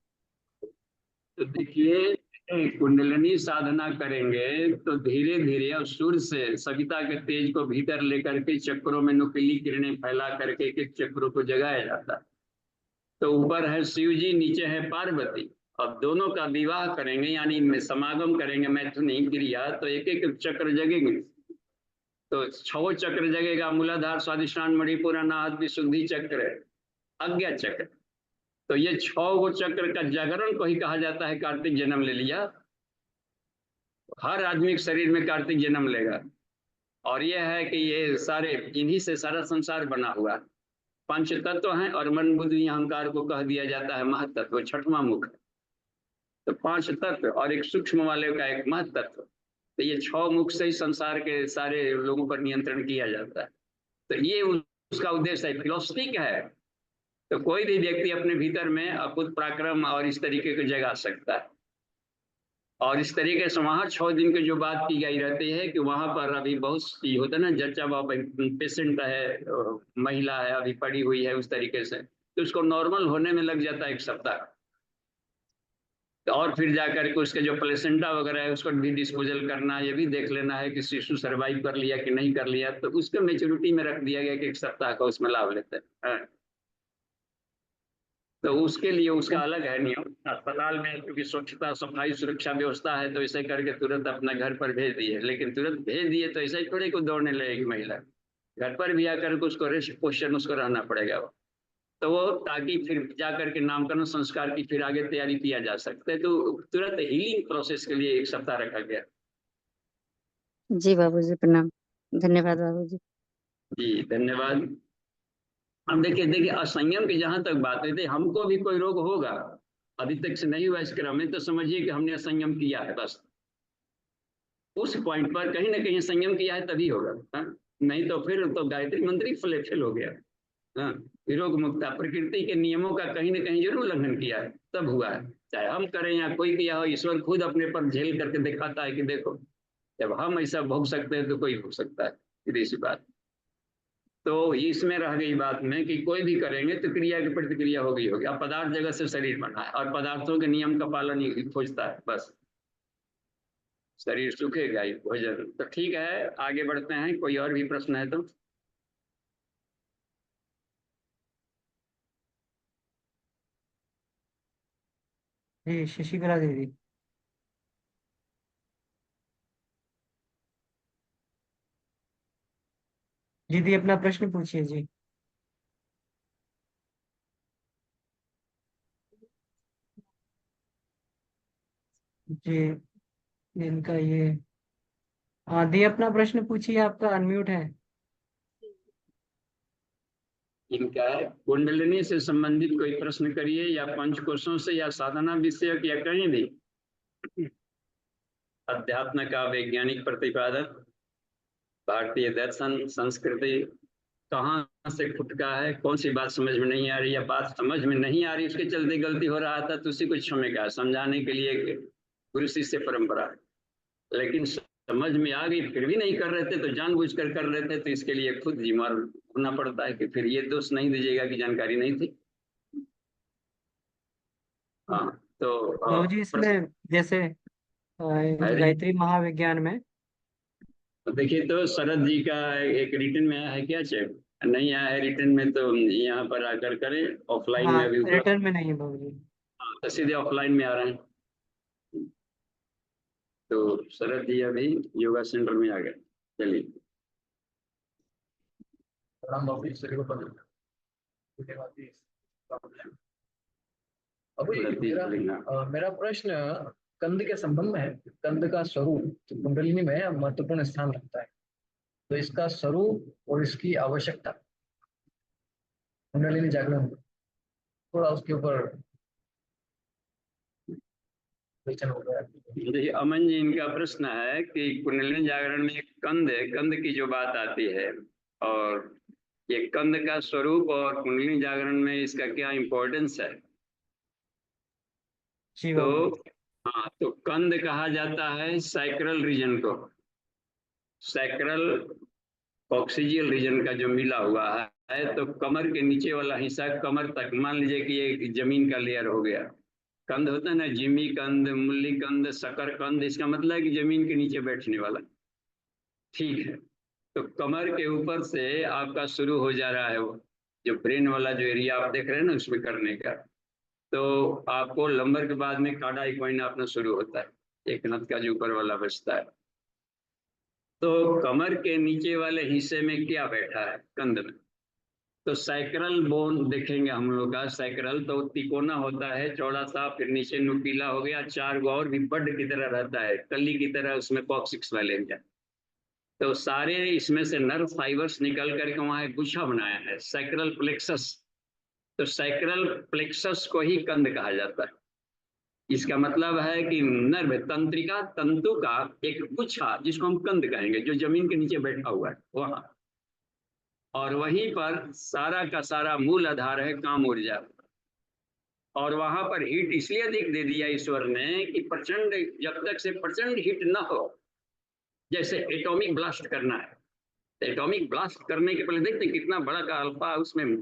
तो देखिए, कुंडलिनी साधना करेंगे तो धीरे धीरे और सूर्य से सविता के तेज को भीतर लेकर के चक्रों में नुकीली किरणें फैला करके एक चक्रों को जगाया जाता है। तो ऊपर है शिव जी, नीचे है पार्वती। अब दोनों का विवाह करेंगे यानी समागम करेंगे मैथुनी क्रिया, तो एक एक चक्र जगेंगे। तो 6 चक्र जगेगा, मूलाधार, स्वादिष्ठान, मणिपुर, अनाहत, विशुद्धि चक्र, आज्ञा चक्र। तो ये 6 चक्र का जागरण को ही कहा जाता है कार्तिक जन्म ले लिया। हर आदमी के शरीर में कार्तिक जन्म लेगा। और यह है कि ये सारे इन्हीं से सारा संसार बना हुआ। 5 तत्व हैं और मन बुद्धि अहंकार को कह दिया जाता है महतत्व, 6वां मुख। तो 5 तत्व और एक सूक्ष्म वाले का एक महतत्व। तो ये 6 मुख से ही संसार के सारे लोगों पर नियंत्रण किया जाता है। तो ये उसका उद्देश्य है, फिलोसफिक है। तो कोई भी व्यक्ति अपने भीतर में अकुत पराक्रम और इस तरीके को जगा सकता है। और इस तरीके से वहाँ 6 दिन की जो बात की गई रहती है कि वहाँ पर अभी बहुत ये होता है ना, जच्चा बाबा पेशेंट है, महिला है, अभी पड़ी हुई है उस तरीके से, तो उसको नॉर्मल होने में लग जाता है 1 सप्ताह। और फिर जाकर के उसके जो प्लेसेंटा वगैरह है उसको भी डिस्पोजल करना, ये भी देख लेना है कि शिशु सर्वाइव कर लिया कि नहीं कर लिया। तो उसको मेच्योरिटी में रख दिया गया कि 1 सप्ताह का उसमें लाभ लेते हैं। तो उसके लिए उसका अलग है नियम। अस्पताल में क्योंकि स्वच्छता, सफाई, सुरक्षा व्यवस्था है, तो इसे करके तुरंत अपना घर पर भेज दिए। लेकिन तुरंत भेज दिए तो ऐसे ही थोड़ी को दौड़ने लगेगी महिला, घर पर भी आकर के उसको रेस्ट पोजिशन उसको रहना पड़ेगा। तो वो ताकि फिर जाकर के नामकरण संस्कार की फिर आगे तैयारी किया जा सकता है। तो तुरंत हीलिंग प्रोसेस के लिए 1 सप्ताह रखा गया। जी बाबूजी प्रणाम, धन्यवाद बाबूजी। जी धन्यवाद। अब देखिए असंयम की जहां तक बात है, हमको भी कोई रोग होगा, अभी तक से नहीं हुआ इस क्रम में, तो समझिए कि हमने असंयम किया है बस। उस पॉइंट पर कहीं ना कहीं संयम किया है तभी होगा। हाँ? नहीं तो फिर तो गायत्री मंत्र ही फेल हो गया। हाँ, विरोग मुक्ता, प्रकृति के नियमों का कहीं ना कहीं जरूर उल्लंघन किया है, तब हुआ है। चाहे हम करें या कोई किया हो, ईश्वर खुद अपने पर झेल करके दिखाता है कि देखो, जब हम ऐसा भोग सकते हैं तो कोई भोग सकता है। सीधी सी बात। तो इसमें रह गई बात में कि कोई भी करेंगे तो क्रिया की प्रतिक्रिया होगी। अब पदार्थ जगत से शरीर बना है और पदार्थों के नियम का पालन ही खोजता है बस। शरीर सूखेगा ही, भोजन। तो ठीक है, आगे बढ़ते हैं। कोई और भी प्रश्न है तो? जी शशिकला दीदी। दीदी अपना प्रश्न पूछिए जी। जी इनका ये, हाँ दी अपना प्रश्न पूछिए, आपका अनम्यूट है। इनका कुंडलिनी से संबंधित कोई प्रश्न करिए, या पंचकोशों से, या साधना विषयक, या कहीं भी। अध्यात्म का वैज्ञानिक प्रतिपादन, भारतीय दर्शन, संस्कृति कहाँ से खुटका है, कौन सी बात समझ में नहीं आ रही, या बात समझ में नहीं आ रही उसके चलते गलती हो रहा था, तो उसी को क्षमेगा समझाने के लिए गुरु शिष्य परंपरा है। लेकिन समझ में आ गई फिर भी नहीं कर रहे थे, तो जानबूझ कर रहे थे, तो इसके लिए खुद जिम्मेदार होना पड़ता है कि फिर ये दोष नहीं दीजिएगा कि जानकारी नहीं थी। हाँ तो बाबूजी इसमें जैसे अरे गायत्री महाविज्ञान में, देखिए, तो शरद जी का एक रिटर्न में आया है क्या? चेक नहीं आया है रिटर्न में तो यहाँ पर आकर करें। ऑफलाइन हाँ में अभी उपलब्ध। रिटर्न में नहीं है बाबूजी। हाँ तो सीधे ऑफलाइन में आ रहे हैं। तो शरद जी अभी योगा सेंटर में आ गए। चलिए। अभी लतीफ मेरा सिंह, मेरा प्रश्न कंद के संबंध में है। कंद का स्वरूप तो कुंडलिनी में महत्वपूर्ण स्थान रखता है, तो इसका स्वरूप और इसकी आवश्यकता कुंडलिनी जागरण में थोड़ा उसके ऊपर क्वेश्चन हो गया। देखिए अमन जी, इनका प्रश्न है कि कुंडलिनी जागरण में कंद की जो बात आती है, और ये कंद का स्वरूप और कुंडलिनी जागरण में इसका क्या इम्पोर्टेंस है। जी तो बाबूजी। हाँ, तो कंद कहा जाता है सैक्रल रीजन को, सैक्रल कॉक्सिजियल रीजन का जो मिला हुआ है। तो कमर के नीचे वाला हिस्सा, कमर तक, मान लीजिए कि ये जमीन का लेयर हो गया। कंद होता है ना, जिमी कंद, मूली कंद, शकर कंद, इसका मतलब है कि जमीन के नीचे बैठने वाला। ठीक है, तो कमर के ऊपर से आपका शुरू हो जा रहा है वो जो ब्रेन वाला जो एरिया आप देख रहे हैं ना उसमें करने का। तो आपको लंबर के बाद में काड़ा इक्वाइन अपना शुरू होता है, एक नथ का जो ऊपर वाला बचता है। तो कमर के नीचे वाले हिस्से में क्या बैठा है कंध में, तो सैक्रल बोन देखेंगे हम लोग का। सैक्रल तो तिकोना होता है चौड़ा सा, फिर नीचे नुकीला हो गया, 4 गो और भी बड की तरह रहता है, कली की तरह उसमें कॉक्सिक्स वाले हैं। तो सारे इसमें से नर्व फाइबर्स निकल करके वहां एक गुच्छा बनाया है सैक्रल प्लेक्सस। तो सैक्रल प्लेक्सस को ही कंध कहा जाता है। इसका मतलब है कि नर्व तंत्रिका तंतु का एक गुच्छा जिसको हम कंध कहेंगे, जो जमीन के नीचे बैठा हुआ है वहां, और वहीं पर सारा का सारा मूल आधार है काम ऊर्जा। और वहां पर हीट इसलिए अधिक दे दिया ईश्वर ने कि प्रचंड, जब तक से प्रचंड हीट न हो, जैसे एटॉमिक ब्लास्ट करना है, तो एटॉमिक ब्लास्ट करने के पहले देखते हैं कितना बड़ा का अल्फा उसमें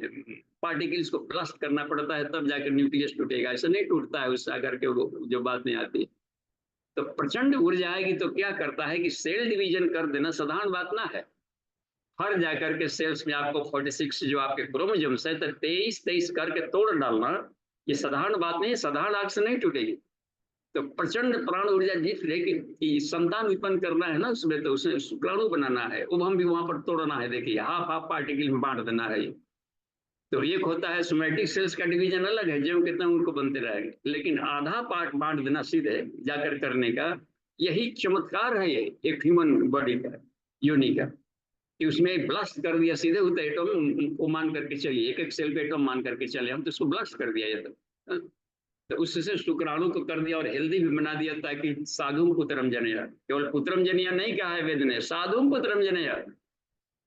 पार्टिकल्स को ब्लास्ट करना पड़ता है, तब जाकर न्यूक्लियस टूटेगा, ऐसा नहीं टूटता है उससे आकर के वो जो बात नहीं आती। तो प्रचंड ऊर्जा आएगी तो क्या करता है कि सेल डिवीजन कर देना साधारण बात ना है। हर जाकर के सेल्स में आपको 46 जो आपके क्रोमोसोम्स है, तो 23 करके तोड़ डालना, ये साधारण बात नहीं है, साधारण आग से नहीं टूटेगी। तो प्रचंड प्राण ऊर्जा जिस कि संतान उत्पन्न करना है ना उसमें, तो उसे शुक्राणु बनाना है, उभम भी वहां पर तोड़ना है। देखिए हाफ हाफ पार्टिकल में बांट देना है। तो एक होता है सोमैटिक सेल्स का डिवीजन अलग है, जो कितना उनको बनते रहेंगे, लेकिन आधा पार्ट बांट देना सीधे जाकर करने का, यही चमत्कार है ये एक ह्यूमन बॉडी का, योनि का, कि उसमें ब्लास्ट कर दिया सीधे उतर एटम को मान करके चलिए, एक एक सेल पे एटम मान करके चले हम, तो उसको ब्लास्ट कर दिया जाता। तो उससे शुक्राणु को कर दिया और हेल्दी भी बना दिया, ताकि साधुम पुत्रम जनया, केवल पुत्रम जनया नहीं कहा है वेद ने, साधुम पुत्रम जनया,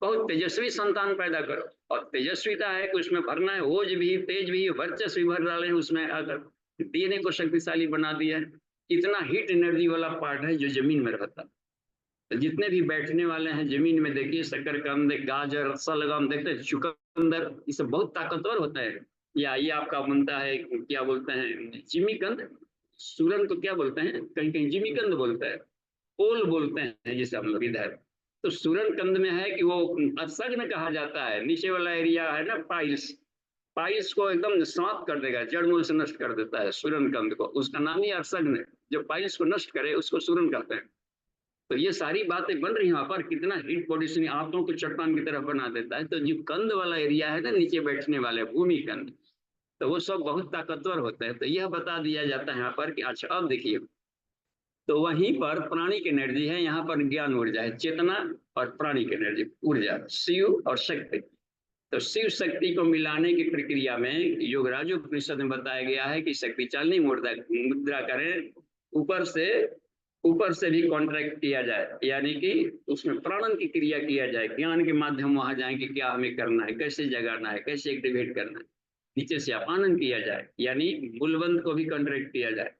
बहुत तेजस्वी संतान पैदा करो। और तेजस्विता है कि उसमें भरना है, ओज भी, तेज भी, वर्चस्व भी भर डाले हैं उसमें आकर, डीएनए को शक्तिशाली बना दिया है। इतना हीट एनर्जी वाला पार्ट है जो जमीन में रहता है। तो जितने भी बैठने वाले हैं जमीन में, देखिए शकरकंद, गाजर, सलगम, देखते हैं चुकंदर, ये सब बहुत ताकतवर होता है। या ये आपका बनता है क्या बोलते हैं, जिमीकंद, सूरन को क्या बोलते हैं, कहीं कहीं जिमीकंद बोलते हैं, ओल बोलते हैं जिसे हम लोग इधर। तो सूरन कंद में है कि वो असग्न कहा जाता है, नीचे वाला एरिया है ना पाइल्स, पाइल्स को एकदम समाप्त कर देगा, जड़ मूल से नष्ट कर देता है सूरन कंद को, उसका नाम ही असग्न है। जो पाइल्स को नष्ट करे उसको सूरन कहते हैं। तो ये सारी बातें बन रही हैं वहां पर, कितना हीट पोल्यूशन आंतों को चट्टान की तरफ बना देता है। तो जो कंद वाला एरिया है ना नीचे बैठने वाले भूमि कंद, तो वो सब बहुत ताकतवर होता है। तो यह बता दिया जाता है यहाँ पर कि अच्छा अब देखिए, तो वहीं पर प्राणिक एनर्जी है, यहाँ पर ज्ञान ऊर्जा है, चेतना और प्राणिक एनर्जी ऊर्जा, शिव और शक्ति। तो शिव शक्ति को मिलाने की प्रक्रिया में योगराज उपनिषद में बताया गया है कि शक्ति चालनी मुद्रा करें, ऊपर से भी कॉन्ट्रैक्ट किया जाए, यानी कि उसमें प्राणन की क्रिया किया जाए, ज्ञान के माध्यम वहां जाए कि क्या हमें करना है, कैसे जगाना है, कैसे एक्टिवेट करना है। नीचे से अपानन किया जाए, यानी मूलबंध को भी कॉन्ट्रैक्ट किया जाए।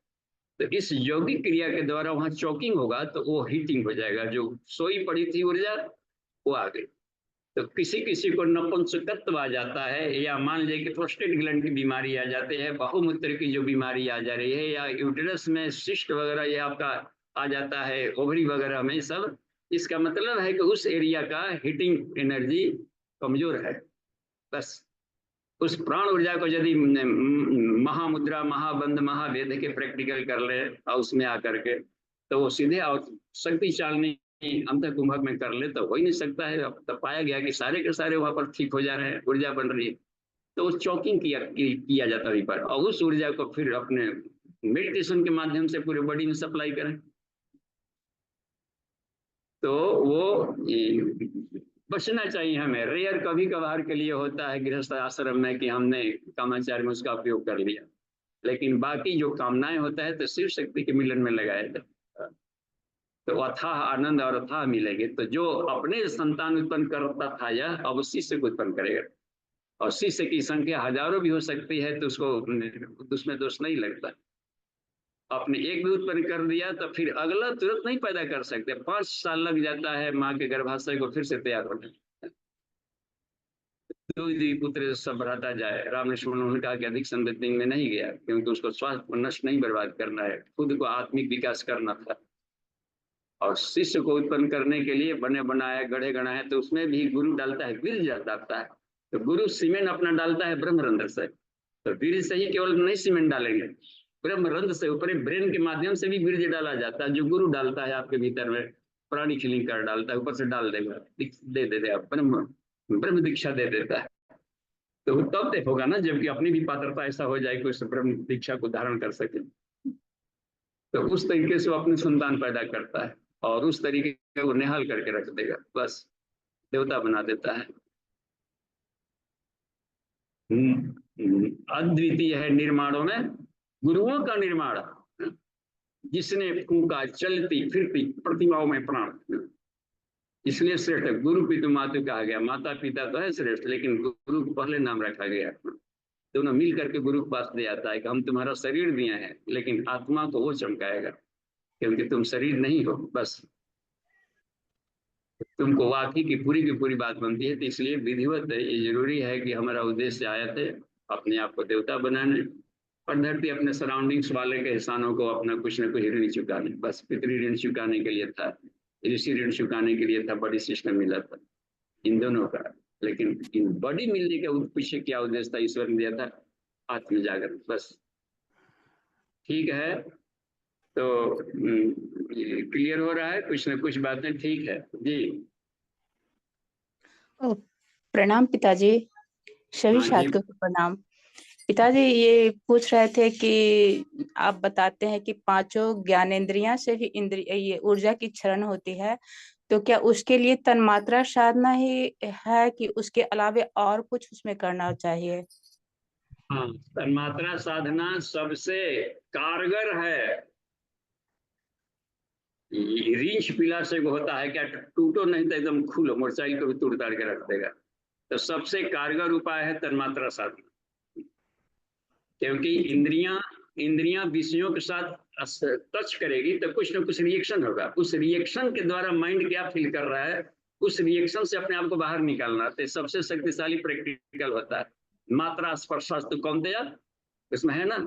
तो इस यौगिक क्रिया के द्वारा वहां चॉकिंग होगा तो वो हीटिंग हो जाएगा, जो सोई पड़ी थी ऊर्जा वो आ गई। तो किसी किसी को नपुंसकत्व आ जाता है, या मान लीजिए कि प्रोस्टेट ग्लैंड की बीमारी आ जाती है, बहुमूत्र की जो बीमारी आ जा रही है, या यूटेरस में सिस्ट वगैरह ये आपका आ जाता है, ओवरी वगैरह में सब, इसका मतलब है कि उस एरिया का हीटिंग एनर्जी कमजोर है। बस उस प्राण ऊर्जा को यदि महामुद्रा, महाबंध, महावेद के प्रैक्टिकल कर ले और उसमें आकर के, तो वो सीधे और शक्ति चालनी अंत कुंभक में कर ले तो हो ही नहीं सकता है। अब तो पाया गया कि सारे के सारे वहां पर ठीक हो जा रहे हैं, ऊर्जा बन रही है। तो वो चॉकिंग किया जाता है पर, और उस ऊर्जा को फिर अपने मेडिटेशन के माध्यम से पूरे बॉडी में सप्लाई करें। तो वो बचना चाहिए हमें। रेयर कभी कभार के लिए होता है गृहस्थ आश्रम में कि हमने कामाचार में उसका उपयोग कर लिया, लेकिन बाकी जो कामनाएं होता है तो शिव शक्ति के मिलन में लगाया जाता है, तो अथाह आनंद और अथाह मिलेंगे। तो जो अपने संतान उत्पन्न करता था यह अब शिष्य को उत्पन्न करेगा, और शिष्य की संख्या हजारों भी हो सकती है, तो उसको उसमें दोष नहीं लगता। आपने एक भी उत्पन्न कर दिया तो फिर अगला तुरंत नहीं पैदा कर सकते, 5 साल लग जाता है माँ के गर्भाशय को फिर से तैयार होने। पुत्र सब बढ़ाता जाए। राम लक्ष्मण उन्होंने कहा कि अधिक संविदा में नहीं गया, क्योंकि उसको स्वास्थ्य को नष्ट नहीं बर्बाद करना है, खुद को आत्मिक विकास करना था। और शिष्य को उत्पन्न करने के लिए बने बनाए गढ़े गढ़ा है, तो उसमें भी गुरु डालता है, वीर्य डालता है। तो गुरु सीमेंट अपना डालता है ब्रह्मरंध्र से, तो वीर्य से ही केवल नहीं सीमेंट डालेंगे, ब्रह्मरंध्र से ऊपर ब्रेन के माध्यम से भी वीर्य डाला जाता है, जो गुरु डालता है आपके भीतर में, प्राणी खिलिंग कर डालता है, ऊपर से डाल देगा, दे देते आप ब्रह्म दीक्षा दे देता है। तो तब तक होगा ना जबकि अपनी भी पात्रता ऐसा हो जाए कि उस ब्रह्म दीक्षा को धारण कर सके। तो उस तरीके से वो अपनी संतान पैदा करता है और उस तरीके को निहाल करके रख देगा, बस देवता बना देता है। अद्वितीय है निर्माणों में गुरुओं का निर्माण, जिसने फूंका चलती फिरती प्रतिमाओं में प्राण, इसलिए श्रेष्ठ गुरु पितु मातु कहा गया। माता पिता तो है श्रेष्ठ, लेकिन गुरु को पहले नाम रखा गया। दोनों मिल करके गुरु के पास ले आता है कि हम तुम्हारा शरीर दिए हैं, लेकिन आत्मा को वो चमकाएगा, क्योंकि तुम शरीर नहीं हो, बस तुमको वाकई की पूरी बात बनती है। तो इसलिए विधिवत ये जरूरी है कि हमारा उद्देश्य आया थे अपने आप को देवता बनाने, और धरती अपने सराउंडिंग्स वाले के एहसानों को अपना कुछ न कुछ ऋण चुकाने, बस पितृ ऋण चुकाने के लिए था, ऋषि ऋण चुकाने के लिए था, बड़ी सिस्टम मिला था इन दोनों का। लेकिन इन बड़ी मिलने के पीछे क्या उद्देश्य था, ईश्वर ने दिया था आत्म जागरण, बस। ठीक है, तो क्लियर हो रहा है, कुछ न कुछ बातें ठीक है जी। प्रणाम पिताजी, सभी हाँ जी। साधकों को प्रणाम। पिताजी ये पूछ रहे थे कि आप बताते हैं कि पांचों ज्ञानेंद्रियां से ही इंद्रिय ये ऊर्जा की क्षरण होती है, तो क्या उसके लिए तन्मात्रा साधना ही है कि उसके अलावे और कुछ उसमें करना चाहिए? हाँ, तन्मात्रा साधना सबसे कारगर है। रीछ पीला से होता है क्या, टूटो नहीं तो एकदम खुलो, मोटरसाइकिल को भी तोड़ ताड़ के रख देगा। तो सबसे कारगर उपाय है तन्मात्रा साधना, क्योंकि इंद्रियां विषयों के साथ टच करेगी तो कुछ ना कुछ रिएक्शन होगा, उस रिएक्शन के द्वारा माइंड क्या फील कर रहा है, उस रिएक्शन से अपने आप को बाहर निकालना। तो सबसे शक्तिशाली प्रैक्टिकल होता है मात्रा स्पर्शास्तु कौन्तेय, इसमें है ना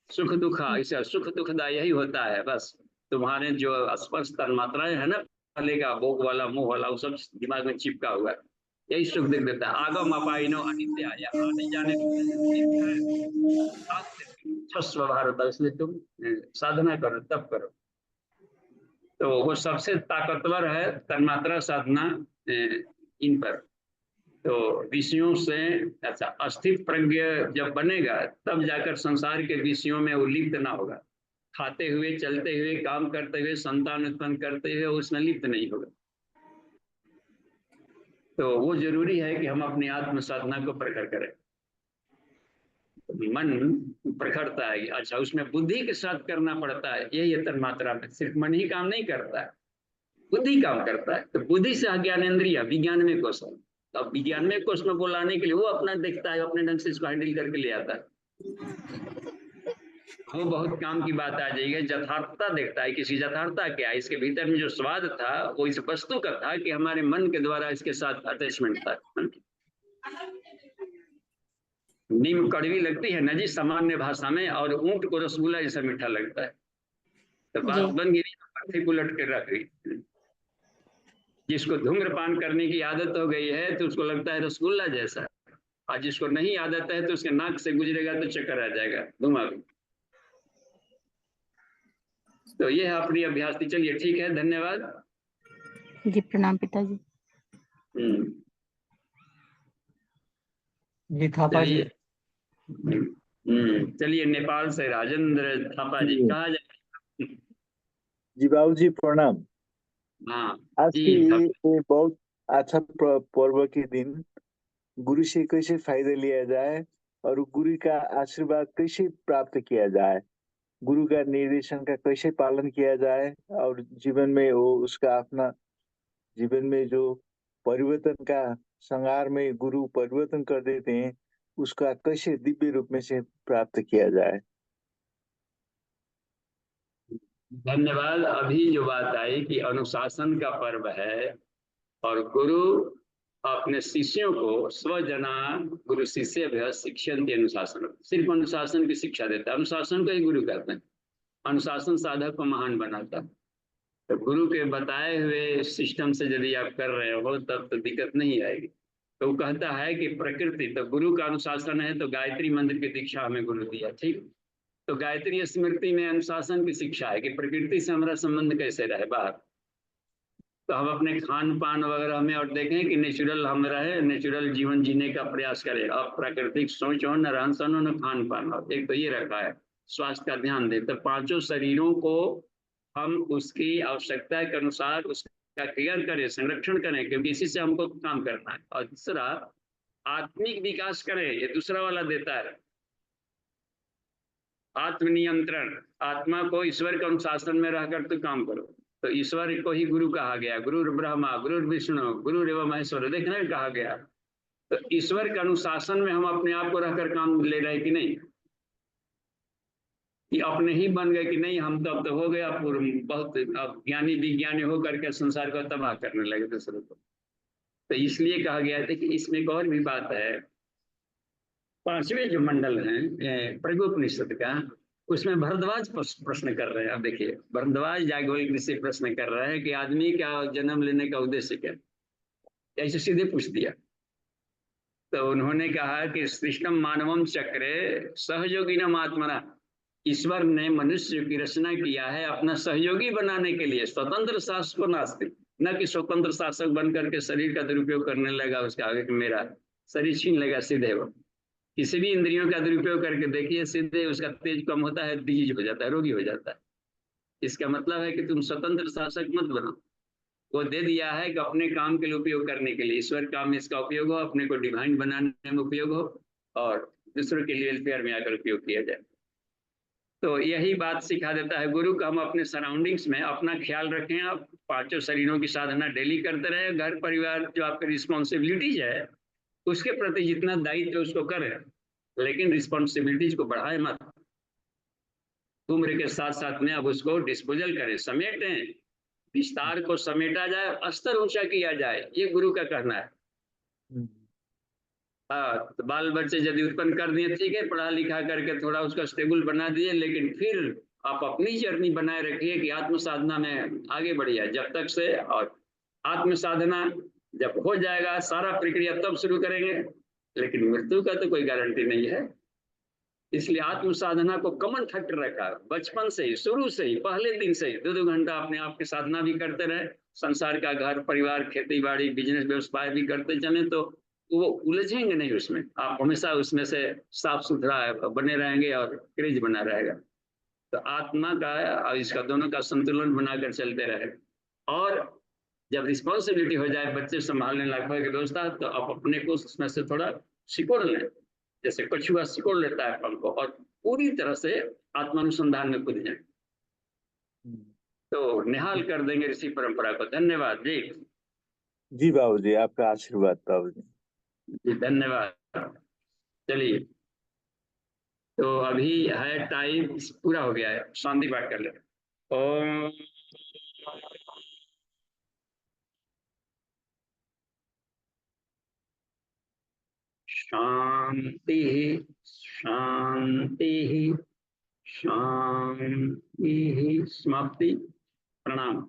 सुख दुख, इसे सुख दुखदा यही होता है। बस तुम्हारे जो स्पर्श तन्मात्राएं है ना, पहले का भोग वाला मुंह वाला, वो सब दिमाग में चिपका हुआ है, यही सुख दिख देता है। आगम अपाइनो अनित्य आया, आने जाने स्वभाव होता है, इसलिए तुम साधना करो, तब करो। तो वो सबसे ताकतवर है तन्मात्रा साधना इन पर। तो विषयों से अच्छा अस्थित प्रज्ञ जब बनेगा तब जाकर संसार के विषयों में वो लिप्त ना होगा, खाते हुए चलते हुए काम करते हुए संतान उत्पन्न करते हुए उसमें लिप्त नहीं होगा। तो वो जरूरी है कि हम अपनी आत्म साधना को प्रखर करें। मन प्रखरता है, अच्छा उसमें बुद्धि के साथ करना पड़ता है, यही है तन्मात्रा में। सिर्फ मन ही काम नहीं करता है, बुद्धि काम करता है। तो बुद्धि से ज्ञानेंद्रिय विज्ञान में कौशल, अब विज्ञान में कोष में बुलाने के लिए वो अपना देखता है, अपने ढंग से इसको हैंडल करके ले आता है। वो बहुत काम की बात आ जाएगी, यथार्थता देखता है, किसी यथार्थता क्या है, इसके भीतर में जो स्वाद था वो इस वस्तु का था कि हमारे मन के द्वारा इसके साथ अटैचमेंट था। नीम कड़वी लगती है ना जी सामान्य भाषा में, और ऊंट को रसगुल्ला जैसा मीठा लगता है। तो बात बन गई, उलट के रख गई। जिसको धूम्रपान करने की आदत हो गई है तो उसको लगता है रसगुल्ला जैसा, और जिसको नहीं आदत है तो उसके नाक से गुजरेगा तो चक्कर आ जाएगा, धुआं। तो ये है अपनी अभ्यास। चलिए ठीक है, धन्यवाद जी। प्रणाम पिताजी। जी थापा जी। चलिए नेपाल से राजेंद्र थापा जी, कहा जाए? जी बाबू जी प्रणाम। हाँ आज जी, की बहुत अच्छा पर्व के दिन गुरु से कैसे फायदा लिया जाए और गुरु का आशीर्वाद कैसे प्राप्त किया जाए, गुरु का निर्देशन का कैसे पालन किया जाए, और जीवन में वो उसका अपना जीवन में जो परिवर्तन का संगार में गुरु परिवर्तन कर देते हैं, उसका कैसे दिव्य रूप में से प्राप्त किया जाए। धन्यवाद। अभी जो बात आई कि अनुशासन का पर्व है और गुरु अपने शिष्यों को स्वजना गुरु शिष्य शिक्षण के अनुशासन, सिर्फ अनुशासन की शिक्षा देता है, अनुशासन को ही गुरु कहते हैं। अनुशासन साधक को महान बनाता है। तो गुरु के बताए हुए सिस्टम से यदि आप कर रहे हो तब तो दिक्कत नहीं आएगी। तो वो कहता है कि प्रकृति, तो गुरु का अनुशासन है, तो गायत्री मंत्र की दीक्षा हमें गुरु दिया, ठीक। तो गायत्री स्मृति में अनुशासन की शिक्षा है कि प्रकृति से हमारा संबंध कैसे रहे बाहर। तो हम अपने खान पान वगैरह में और देखें कि नेचुरल हम रहे, नेचुरल जीवन जीने का प्रयास करें। अब प्राकृतिक सोच हो, न रहन सहन हो, न खान पान हो, एक तो ये रखा है। स्वास्थ्य का ध्यान दें, तो पांचों शरीरों को हम उसकी आवश्यकता के अनुसार उसका केयर करें, संरक्षण करें, क्योंकि इसी से हमको काम करना है। और दूसरा, आत्मिक विकास करें, ये दूसरा वाला देता है आत्मनियंत्रण। आत्मा को ईश्वर के अनुशासन में रहकर तो काम करो। तो ईश्वर को ही गुरु कहा गया, गुरु ब्रह्मा, गुरु विष्णु, गुरु एवं महेश्वर, देखना कहा गया। तो ईश्वर के अनुशासन में हम अपने आप को रहकर काम ले रहे कि नहीं, कि अपने ही बन गए कि नहीं, हम तो अब तो हो गया बहुत अब ज्ञानी विज्ञानी होकर के संसार को तबाह करने लगे दूसरों को। तो इसलिए कहा गया था कि इसमें एक और भी बात है। पांचवें जो मंडल है प्रगोपनिषद का, उसमें भरद्वाज प्रश्न कर रहे हैं। अब देखिए, भरद्वाज याज्ञवल्क्य से प्रश्न कर रहे हैं कि आदमी का जन्म लेने का उद्देश्य क्या, ऐसे सीधे पूछ दिया। तो उन्होंने कहा कि सृष्टम मानवम चक्रे सहयोगिनम आत्मना, ईश्वर ने मनुष्य की रचना किया है अपना सहयोगी बनाने के लिए, स्वतंत्र शासक नास्ति, न कि स्वतंत्र शासक बन करके शरीर का दुरुपयोग करने लगा, उसका आगे कि मेरा शरीर छीन लेगा सीधे। वो किसी भी इंद्रियों का दुरुपयोग करके देखिए, सीधे उसका तेज कम होता है, डिजीज हो जाता है, रोगी हो जाता है। इसका मतलब है कि तुम स्वतंत्र शासक मत बनो। वो दे दिया है कि अपने काम के लिए उपयोग करने के लिए, ईश्वर काम में इसका उपयोग हो, अपने को डिवाइन बनाने में उपयोग हो, और दूसरों के लिए वेलफेयर में आकर उपयोग किया जाए। तो यही बात सिखा देता है गुरु का, हम अपने सराउंडिंग्स में अपना ख्याल रखें। आप पांचों शरीरों की साधना डेली करते रहे, घर परिवार जो आपकी रिस्पॉन्सिबिलिटीज है उसके प्रति जितना दायित्व उसको करें, लेकिन रिस्पॉन्सिबिलिटीज को बढ़ाए मत। उम्र के साथ साथ में अब उसको डिस्पोजल करें, समेटें, विस्तार को समेटा जाए, स्तर ऊंचा किया जाए, ये गुरु का कहना है। हाँ, तो बाल बच्चे यदि उत्पन्न कर दिए, ठीक है, पढ़ा लिखा करके थोड़ा उसका स्टेबल बना दिए, लेकिन फिर आप अपनी जर्नी बनाए रखिए कि आत्म साधना में आगे बढ़िए जब तक से। और आत्म साधना जब हो जाएगा, सारा प्रक्रिया तब शुरू करेंगे, लेकिन मृत्यु का तो कोई गारंटी नहीं है। इसलिए आत्म साधना को कमन फैक्टर रखा, बचपन से ही, शुरू से ही, पहले दिन से ही 2-2 घंटा अपने आप की साधना भी करते रहे, संसार का घर परिवार खेती बाड़ी बिजनेस व्यवसाय भी करते चले, तो वो उलझेंगे नहीं उसमें। आप हमेशा उसमें से साफ सुथरा बने रहेंगे और क्रेज बना रहेगा। तो आत्मा का और इसका दोनों का संतुलन बनाकर चलते रहे। और जब रिस्पॉन्सिबिलिटी हो जाए, बच्चे संभालने लग के दोस्ता, तो आप अपने को उसमें से थोड़ा सिकोड़ लें, जैसे कछुआ सिकोड़ लेता है फल को, और पूरी तरह से आत्मानुसंधान में कूद जाए, तो निहाल कर देंगे ऋषि परंपरा को। धन्यवाद जी। जी बाबूजी, आपका आशीर्वाद बाबूजी। जी धन्यवाद। चलिए, तो अभी है टाइम पूरा हो गया है, शांति पाठ कर ले। ओम शांति शांति शांति। समाप्ति। प्रणाम।